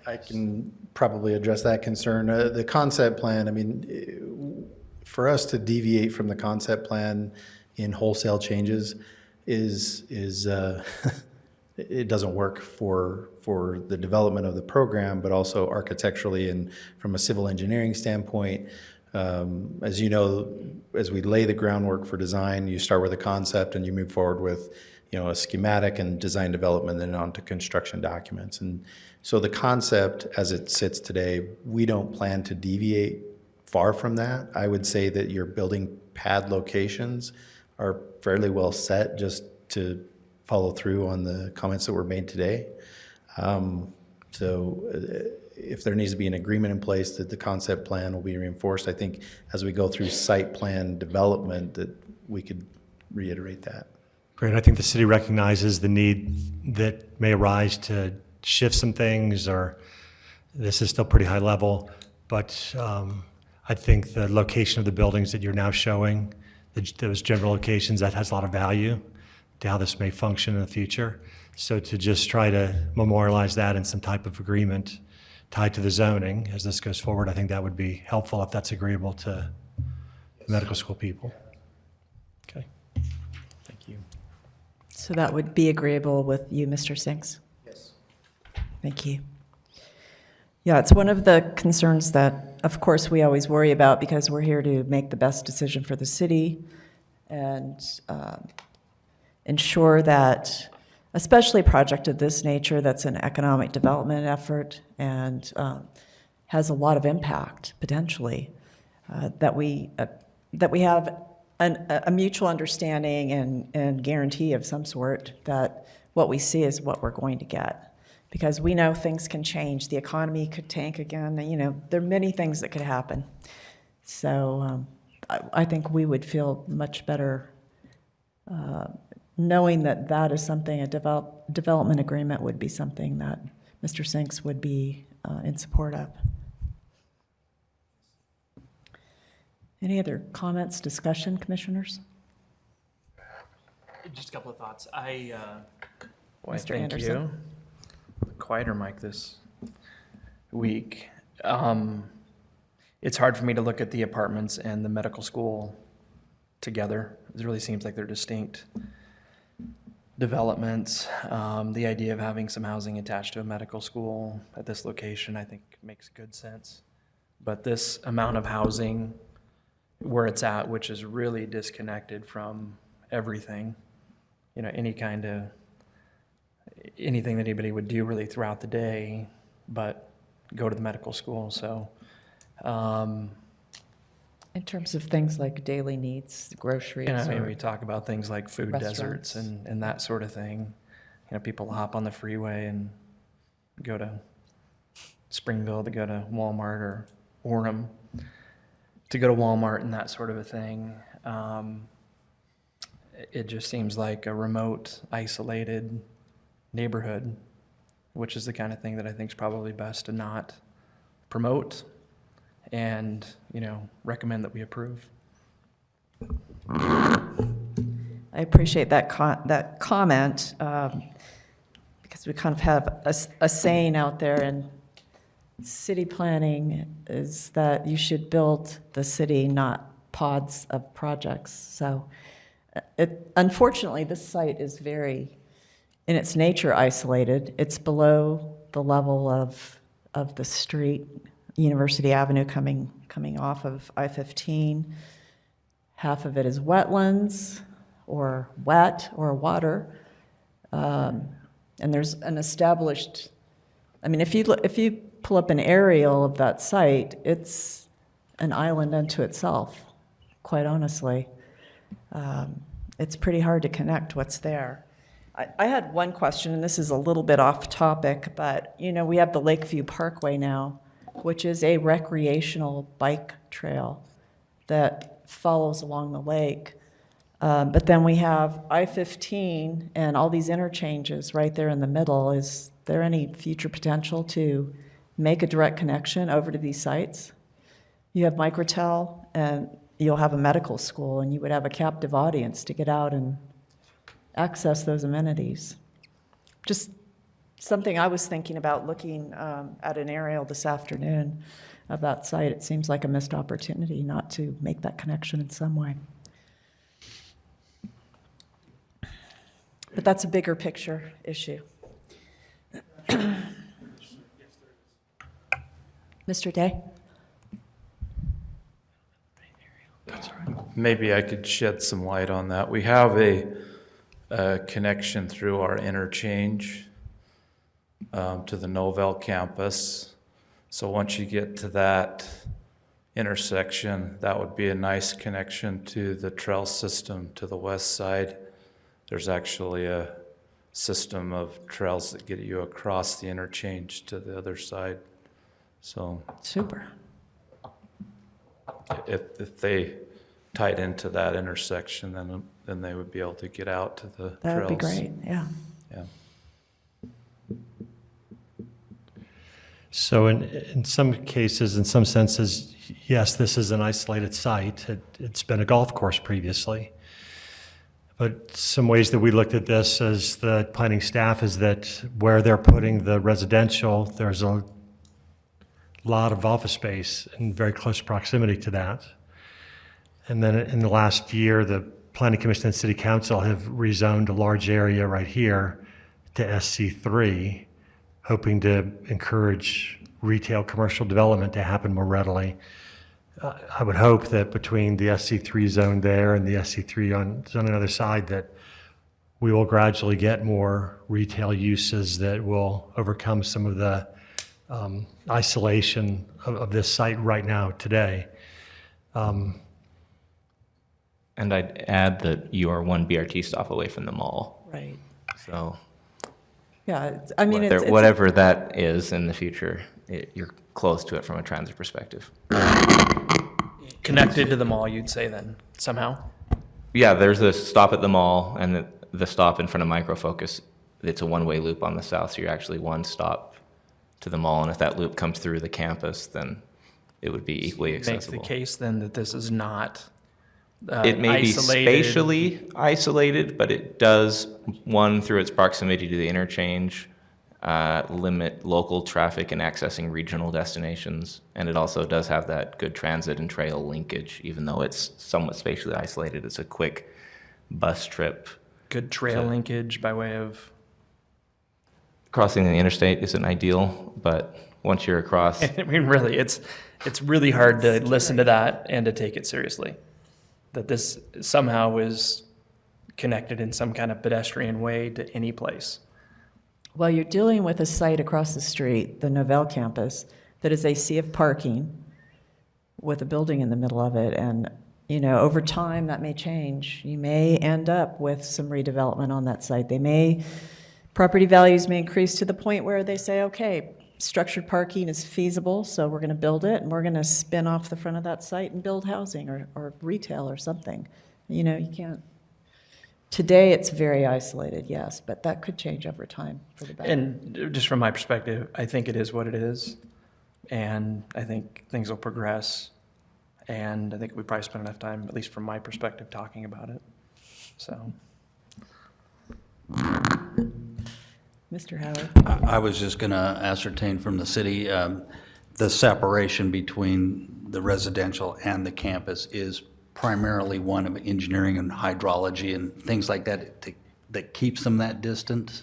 I can probably address that concern. The concept plan, I mean, for us to deviate from the concept plan in wholesale changes is it doesn't work for the development of the program, but also architecturally and from a civil engineering standpoint. As you know, as we lay the groundwork for design, you start with a concept and you move forward with, a schematic and design development, then on to construction documents. And so the concept as it sits today, we don't plan to deviate far from that. I would say that your building pad locations are fairly well set just to follow through on the comments that were made today. If there needs to be an agreement in place that the concept plan will be reinforced, I think as we go through site plan development that we could reiterate that. Great. I think the city recognizes the need that may arise to shift some things, or this is still pretty high level, but I think the location of the buildings that you're now showing, those general locations, that has a lot of value to how this may function in the future. So to just try to memorialize that in some type of agreement tied to the zoning as this goes forward, I think that would be helpful if that's agreeable to the medical school people. Okay. Thank you. So that would be agreeable with you, Mr. Sinks? Yes. Thank you. Yeah, it's one of the concerns that, of course, we always worry about because we're here to make the best decision for the city and ensure that, especially a project of this nature that's an economic development effort and has a lot of impact, potentially, that we have a mutual understanding and guarantee of some sort that what we see is what we're going to get. Because we know things can change. The economy could tank again. You know, there are many things that could happen. So I think we would feel much better knowing that that is something, a development agreement would be something that Mr. Sinks would be in support of. Any other comments, discussion, commissioners? Just a couple of thoughts. Mr. Thank Anderson. you. Quieter mic this week. It's hard for me to look at the apartments and the medical school together. It really seems like they're distinct developments. The idea of having some housing attached to a medical school at this location, I think, makes good sense. But this amount of housing where it's at, which is really disconnected from everything, you know, anything that anybody would do really throughout the day, but go to the medical school. So, In terms of things like daily needs, groceries. and I mean, or we talk about things like food deserts restaurants. and that sort of thing. You know, people hop on the freeway and go to Springville to go to Walmart, or Orem to go to Walmart, and that sort of a thing. It just seems like a remote, isolated neighborhood, which is the kind of thing that I think is probably best to not promote and, you know, recommend that we approve. I appreciate that comment because we kind of have a saying out there in city planning is that you should build the city, not pods of projects. So unfortunately, this site is very, in its nature, isolated. It's below the level of the street, University Avenue coming off of I-15. Half of it is wetlands or wet or water. And there's an established, I mean, if you pull up an aerial of that site, it's an island unto itself, quite honestly. It's pretty hard to connect what's there. I had one question, and this is a little bit off topic, but you know, we have the Lakeview Parkway now, which is a recreational bike trail that follows along the lake. But then we have I-15 and all these interchanges right there in the middle. Is there any future potential to make a direct connection over to these sites? You have Microtel, and you'll have a medical school, and you would have a captive audience to get out and access those amenities. Just something I was thinking about looking at an aerial this afternoon of that site. It seems like a missed opportunity not to make that connection in some way. But that's a bigger picture issue. Mr. Day? Maybe I could shed some light on that. We have a connection through our interchange to the Novell campus. So once you get to that intersection, that would be a nice connection to the trail system to the west side. There's actually a system of trails that get you across the interchange to the other side. So super. If they tied into that intersection, then they would be able to get out to the trails. That would be great, yeah. Yeah. So in some cases, in some senses, yes, this is an isolated site. It's been a golf course previously. But some ways that we looked at this as the planning staff is that where they're putting the residential, there's a lot of office space in very close proximity to that. And then in the last year, the Planning Commission and City Council have rezoned a large area right here to SC3, hoping to encourage retail commercial development to happen more readily. I would hope that between the SC3 zone there and the SC3 zone on the other side that we will gradually get more retail uses that will overcome some of the isolation of this site right now, today. And I'd add that you are one BRT stop away from the mall. Right. So Yeah, I mean, it's whatever that is in the future, you're close to it from a transit perspective. Connected to the mall, you'd say then, somehow? Yeah, there's a stop at the mall and the stop in front of Micro Focus. It's a one-way loop on the south, so you're actually one stop to the mall. And if that loop comes through the campus, then it would be equally accessible. Makes the case then that this is not It may be isolated. spatially isolated, but it does, one, through its proximity to the interchange, limit local traffic and accessing regional destinations. And it also does have that good transit and trail linkage, even though it's somewhat spatially isolated. It's a quick bus trip. Good trail linkage by way of... Crossing the interstate isn't ideal, but once you're across... I mean, really, it's really hard to listen to that and to take it seriously. That this somehow is connected in some kind of pedestrian way to any place. Well, you're dealing with a site across the street, the Novell campus, that is a sea of parking with a building in the middle of it. And, you know, over time, that may change. You may end up with some redevelopment on that site. Property values may increase to the point where they say, okay, structured parking is feasible, so we're going to build it, and we're going to spin off the front of that site and build housing or retail or something. You know, you can't. Today, it's very isolated, yes, but that could change over time for the better. And just from my perspective, I think it is what it is, and I think things will progress, and I think we probably spent enough time, at least from my perspective, talking about it. So. Mr. Howard? I was just going to ascertain from the city, the separation between the residential and the campus is primarily one of engineering and hydrology and things like that that keeps them that distant?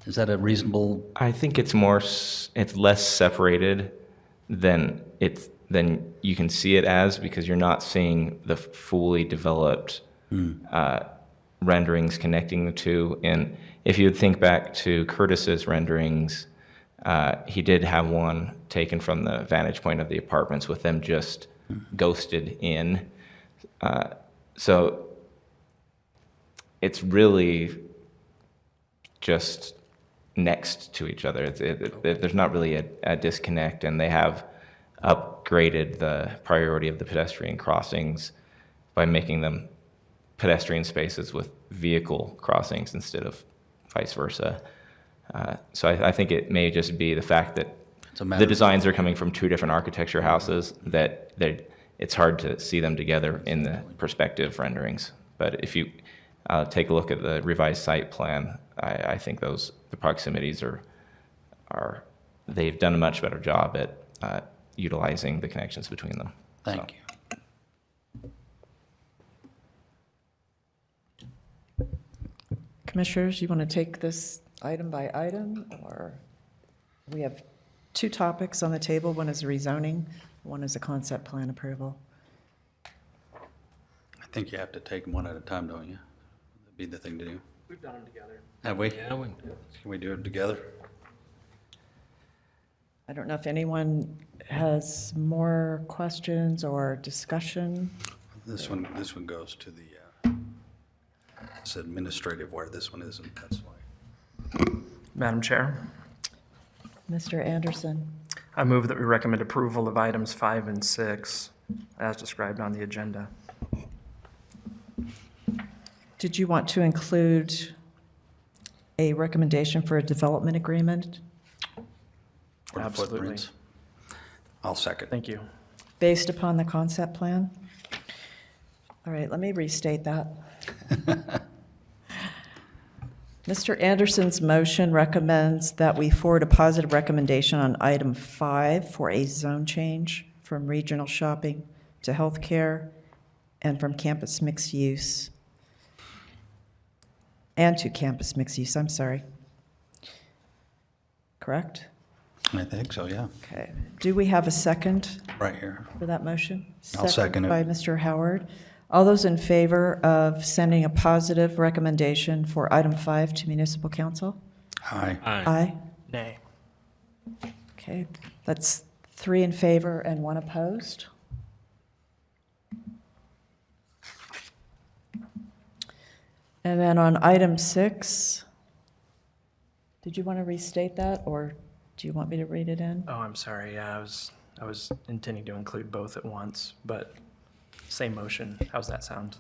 Is that a reasonable? I think it's less separated than you can see it as, because you're not seeing the fully developed renderings connecting the two. And if you would think back to Curtis's renderings, he did have one taken from the vantage point of the apartments with them just ghosted in. So it's really just next to each other. There's not really a disconnect, and they have upgraded the priority of the pedestrian crossings by making them pedestrian spaces with vehicle crossings instead of vice versa. So I think it may just be the fact that the designs are coming from two different architecture houses, that it's hard to see them together in the perspective renderings. But if you take a look at the revised site plan, I think the proximities they've done a much better job at utilizing the connections between them. Thank you. Commissioners, you want to take this item by item, or we have two topics on the table. One is rezoning, one is a concept plan approval. I think you have to take them one at a time, don't you? That'd be the thing to do. We've done them together. Have we? Yeah, Can we do it together? I don't know if anyone has more questions or discussion. This one goes to the it's administrative, where this one isn't. That's why. Madam Chair, Mr. Anderson? I move that we recommend approval of items 5 and 6 as described on the agenda. Did you want to include a recommendation for a development agreement? For the Absolutely. footprints. I'll second. Thank you. Based upon the concept plan? All right, let me restate that. Mr. Anderson's motion recommends that we forward a positive recommendation on item 5 for a zone change from regional shopping to healthcare and from campus mixed use. And to campus mixed use, I'm sorry. Correct? I think so, yeah. Okay. Do we have a second? Right here. For that motion? I'll second it. By Mr. Howard. All those in favor of sending a positive recommendation for item 5 to municipal council? Aye. Aye. Nay. Okay, that's 3 in favor and 1 opposed. And then on item 6, did you want to restate that, or do you want me to read it in? Oh, I'm sorry. Yeah, I was intending to include both at once, but same motion. How's that sound?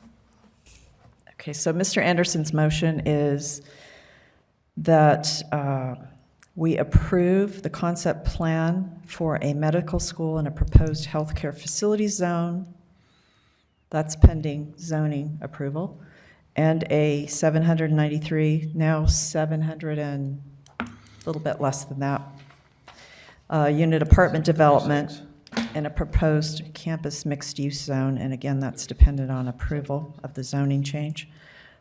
Okay, so Mr. Anderson's motion is that we approve the concept plan for a medical school in a proposed healthcare facility zone. That's pending zoning approval. And a 793, now 700 and a little bit less than that, unit apartment development in a proposed campus mixed-use zone. And again, that's dependent on approval of the zoning change.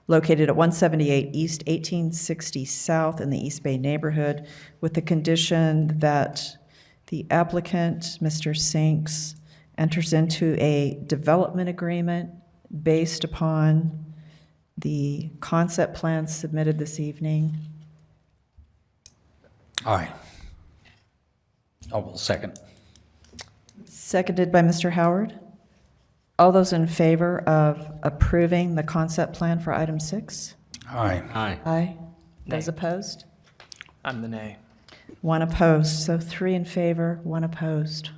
Located at 178 East, 1860 South in the East Bay neighborhood, with the condition that the applicant, Mr. Sinks, enters into a development agreement based upon the concept plan submitted this evening. Aye. I will second. Seconded by Mr. Howard. All those in favor of approving the concept plan for item 6? Aye. Aye. Aye. Those opposed? I'm the nay. 1 opposed, so 3 in favor, 1 opposed.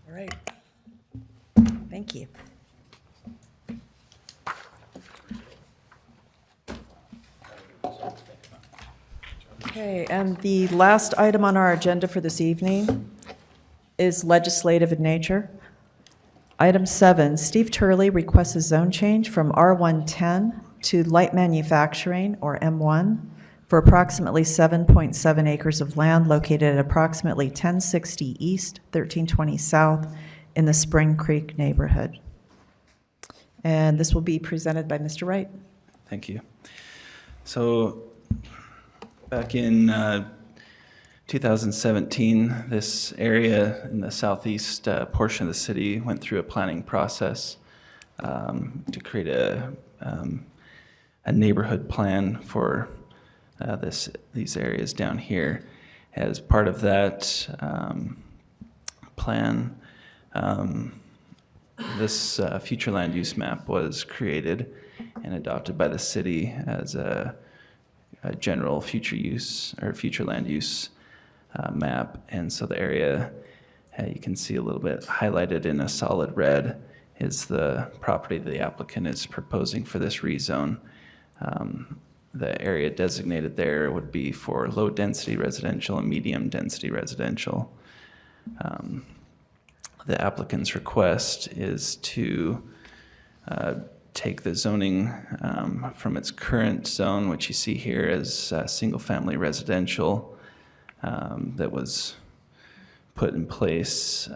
All right. Thank you. Okay, and the last item on our agenda for this evening is legislative in nature. Item 7, Steve Turley requests a zone change from R110 to light manufacturing, or M1, for approximately 7.7 acres of land located at approximately 1060 East, 1320 South in the Spring Creek neighborhood. And this will be presented by Mr. Wright. Thank you. So back in 2017, this area in the southeast portion of the city went through a planning process to create a neighborhood plan for these areas down here. As part of that plan, this future land use map was created and adopted by the city as a general future use or future land use map. And so the area you can see a little bit highlighted in a solid red is the property that the applicant is proposing for this rezone. The area designated there would be for low density residential and medium density residential. The applicant's request is to take the zoning from its current zone, which you see here as single-family residential, that was put in place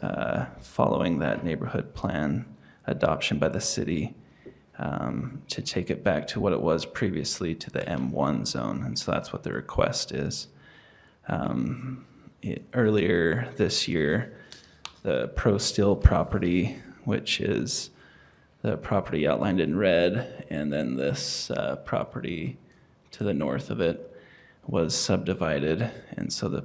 following that neighborhood plan adoption by the city, to take it back to what it was previously, to the M1 zone. And so that's what the request is. Earlier this year, the Pro Steel property, which is the property outlined in red, and then this property to the north of it, was subdivided. And so the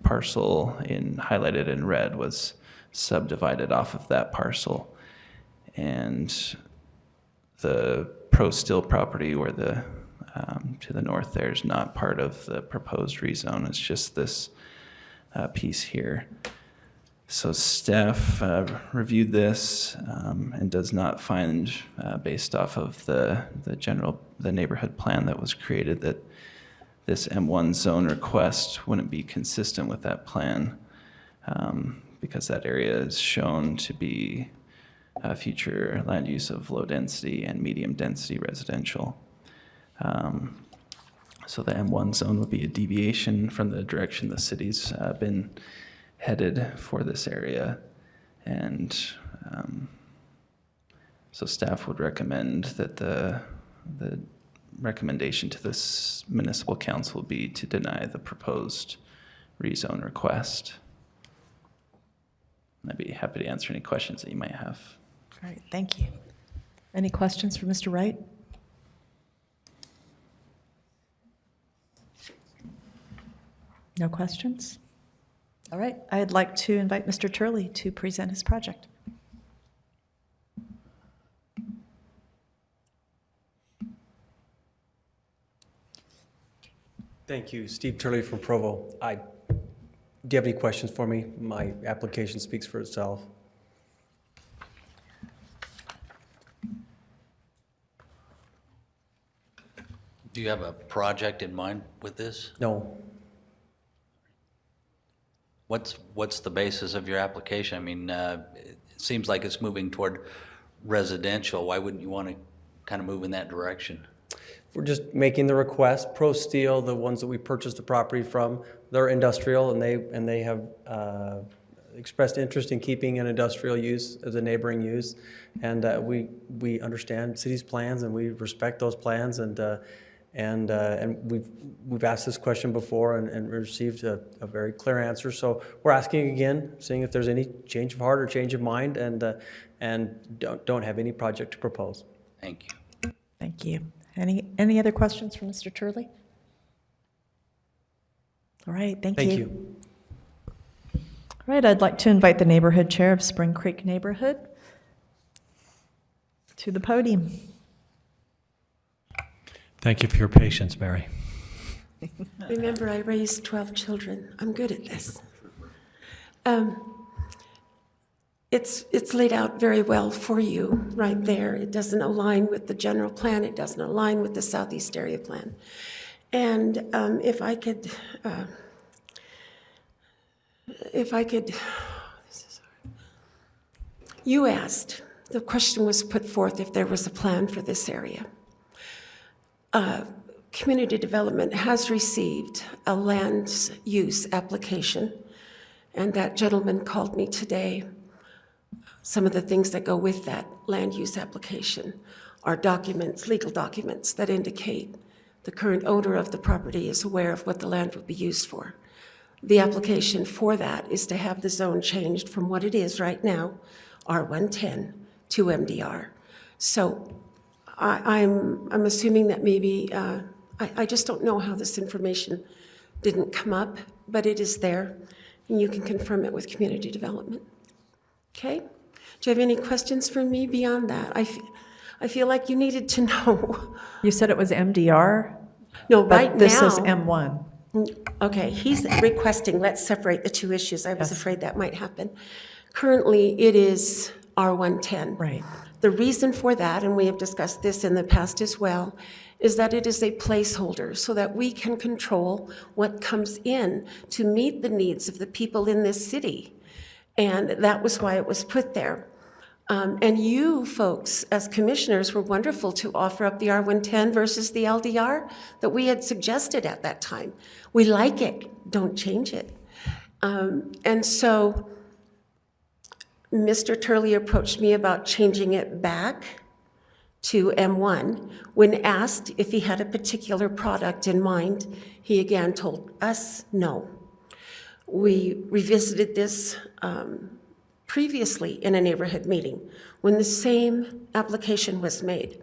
parcel highlighted in red was subdivided off of that parcel. And the Pro Steel property, where to the north there, is not part of the proposed rezone. It's just this piece here. So staff reviewed this and does not find, based off of the neighborhood plan that was created, that this M1 zone request wouldn't be consistent with that plan, because that area is shown to be future land use of low density and medium density residential. So the M1 zone would be a deviation from the direction the city's been headed for this area. And so staff would recommend that the recommendation to this municipal council be to deny the proposed rezone request. I'd be happy to answer any questions that you might have. All right, thank you. Any questions for Mr. Wright? No questions? All right, I'd like to invite Mr. Turley to present his project. Thank you. Steve Turley from Provo. Do you have any questions for me? My application speaks for itself. Do you have a project in mind with this? No. What's the basis of your application? I mean, it seems like it's moving toward residential. Why wouldn't you want to kind of move in that direction? We're just making the request. Pro Steel, the ones that we purchased the property from, they're industrial, and they have expressed interest in keeping an industrial use as a neighboring use. And we understand city's plans, and we respect those plans. And we've asked this question before and received a very clear answer. So we're asking again, seeing if there's any change of heart or change of mind, and don't have any project to propose. Thank you. Thank you. Any other questions for Mr. Turley? All right, thank you. Thank you. All right, I'd like to invite the neighborhood chair of Spring Creek Neighborhood to the podium. Thank you for your patience, Mary. Remember, I raised 12 children. I'm good at this. It's laid out very well for you right there. It doesn't align with the general plan. It doesn't align with the Southeast Area Plan. And if I could, you asked, the question was put forth if there was a plan for this area. Community Development has received a land use application, and that gentleman called me today. Some of the things that go with that land use application are documents, legal documents, that indicate the current owner of the property is aware of what the land will be used for. The application for that is to have the zone changed from what it is right now, R110, to MDR. So I'm assuming that maybe, I just don't know how this information didn't come up, but it is there, and you can confirm it with Community Development. Okay? Do you have any questions for me beyond that? I feel like you needed to know. You said it was MDR? No, but right this now. is M1. Okay, he's requesting, let's separate the two issues. I was afraid that might happen. Currently, it is R110. Right. The reason for that, and we have discussed this in the past as well, is that it is a placeholder so that we can control what comes in to meet the needs of the people in this city. And that was why it was put there. And you folks, as commissioners, were wonderful to offer up the R110 versus the LDR that we had suggested at that time. We like it, don't change it. And so Mr. Turley approached me about changing it back to M1. When asked if he had a particular product in mind, he again told us no. We revisited this previously in a neighborhood meeting when the same application was made.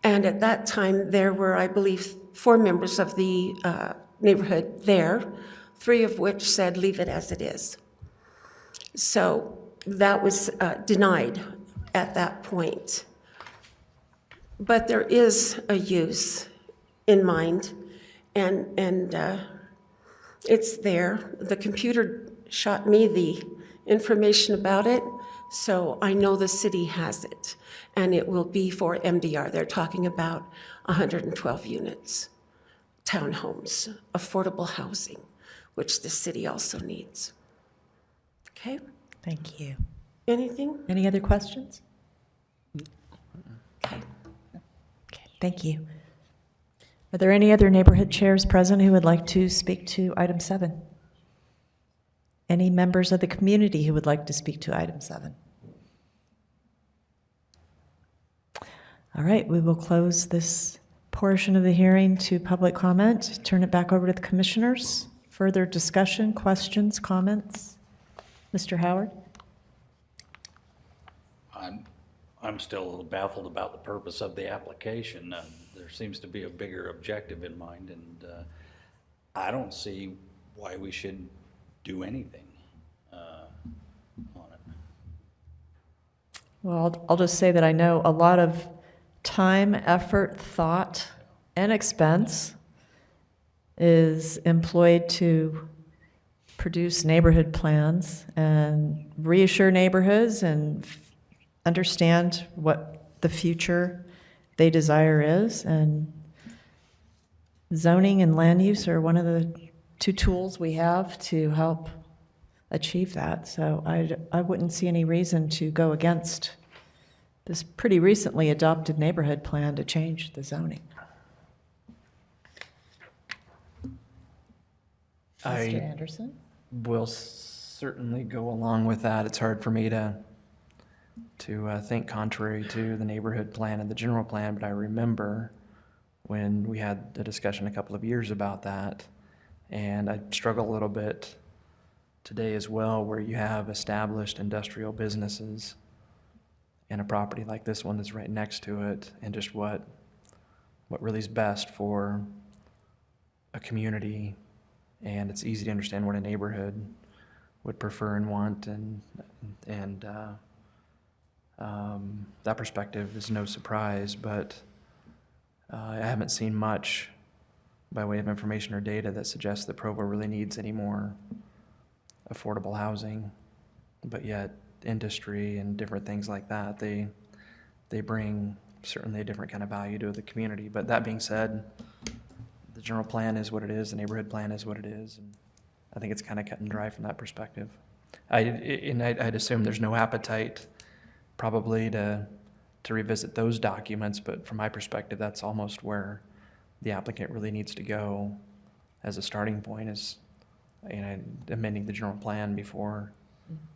And at that time, there were, I believe, 4 members of the neighborhood there, 3 of which said, leave it as it is. So that was denied at that point. But there is a use in mind, and it's there. The computer shot me the information about it, so I know the city has it, and it will be for MDR. They're talking about 112 units, townhomes, affordable housing, which the city also needs. Okay? Thank you. Anything? Any other questions? Okay, thank you. Are there any other neighborhood chairs present who would like to speak to item 7? Any members of the community who would like to speak to item 7? All right, we will close this portion of the hearing to public comment. Turn it back over to the commissioners. Further discussion, questions, comments? Mr. Howard? I'm still a little baffled about the purpose of the application. There seems to be a bigger objective in mind, and I don't see why we should do anything on it. Well, I'll just say that I know a lot of time, effort, thought, and expense is employed to produce neighborhood plans and reassure neighborhoods and understand what the future they desire is. And zoning and land use are one of the two tools we have to help achieve that. So I wouldn't see any reason to go against this pretty recently adopted neighborhood plan to change the zoning. Mr. Anderson? Will certainly go along with that. It's hard for me to think contrary to the neighborhood plan and the general plan, but I remember when we had a discussion a couple of years about that, and I struggle a little bit today as well, where you have established industrial businesses and a property like this one that's right next to it, and just what really is best for a community. And it's easy to understand what a neighborhood would prefer and want, and that perspective is no surprise, but I haven't seen much by way of information or data that suggests that Provo really needs any more affordable housing, but yet industry and different things like that, they bring certainly a different kind of value to the community. But that being said, the general plan is what it is, the neighborhood plan is what it is, and I think it's kind of cut and dry from that perspective. I'd assume there's no appetite probably to revisit those documents, but from my perspective, that's almost where the applicant really needs to go as a starting point, is amending the general plan before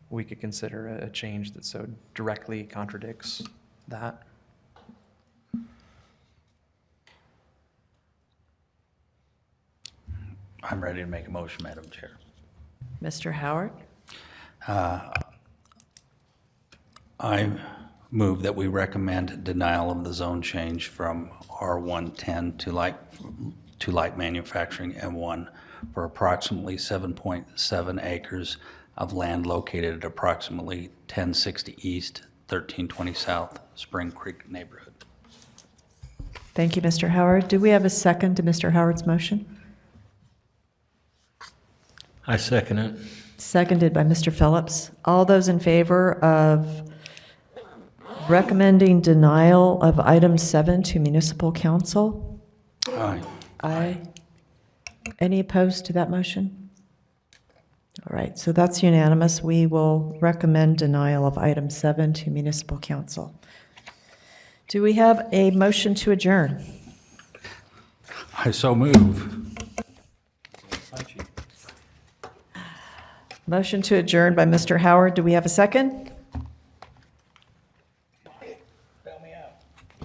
we could consider a change that so directly contradicts that. I'm ready to make a motion, Madam Chair. Mr. Howard? I move that we recommend denial of the zone change from R110 to light manufacturing M1 for approximately 7.7 acres of land located at approximately 1060 East, 1320 South, Spring Creek neighborhood. Thank you, Mr. Howard. Do we have a second to Mr. Howard's motion? I second it. Seconded by Mr. Phillips. All those in favor of recommending denial of item 7 to municipal council? Aye. Aye. Any opposed to that motion? All right, so that's unanimous. We will recommend denial of item 7 to municipal council. Do we have a motion to adjourn? I so move. Motion to adjourn by Mr. Howard. Do we have a second?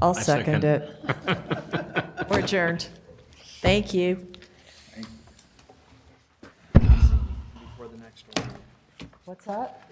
I'll second it. We're adjourned. Thank you. Before the next one. What's that?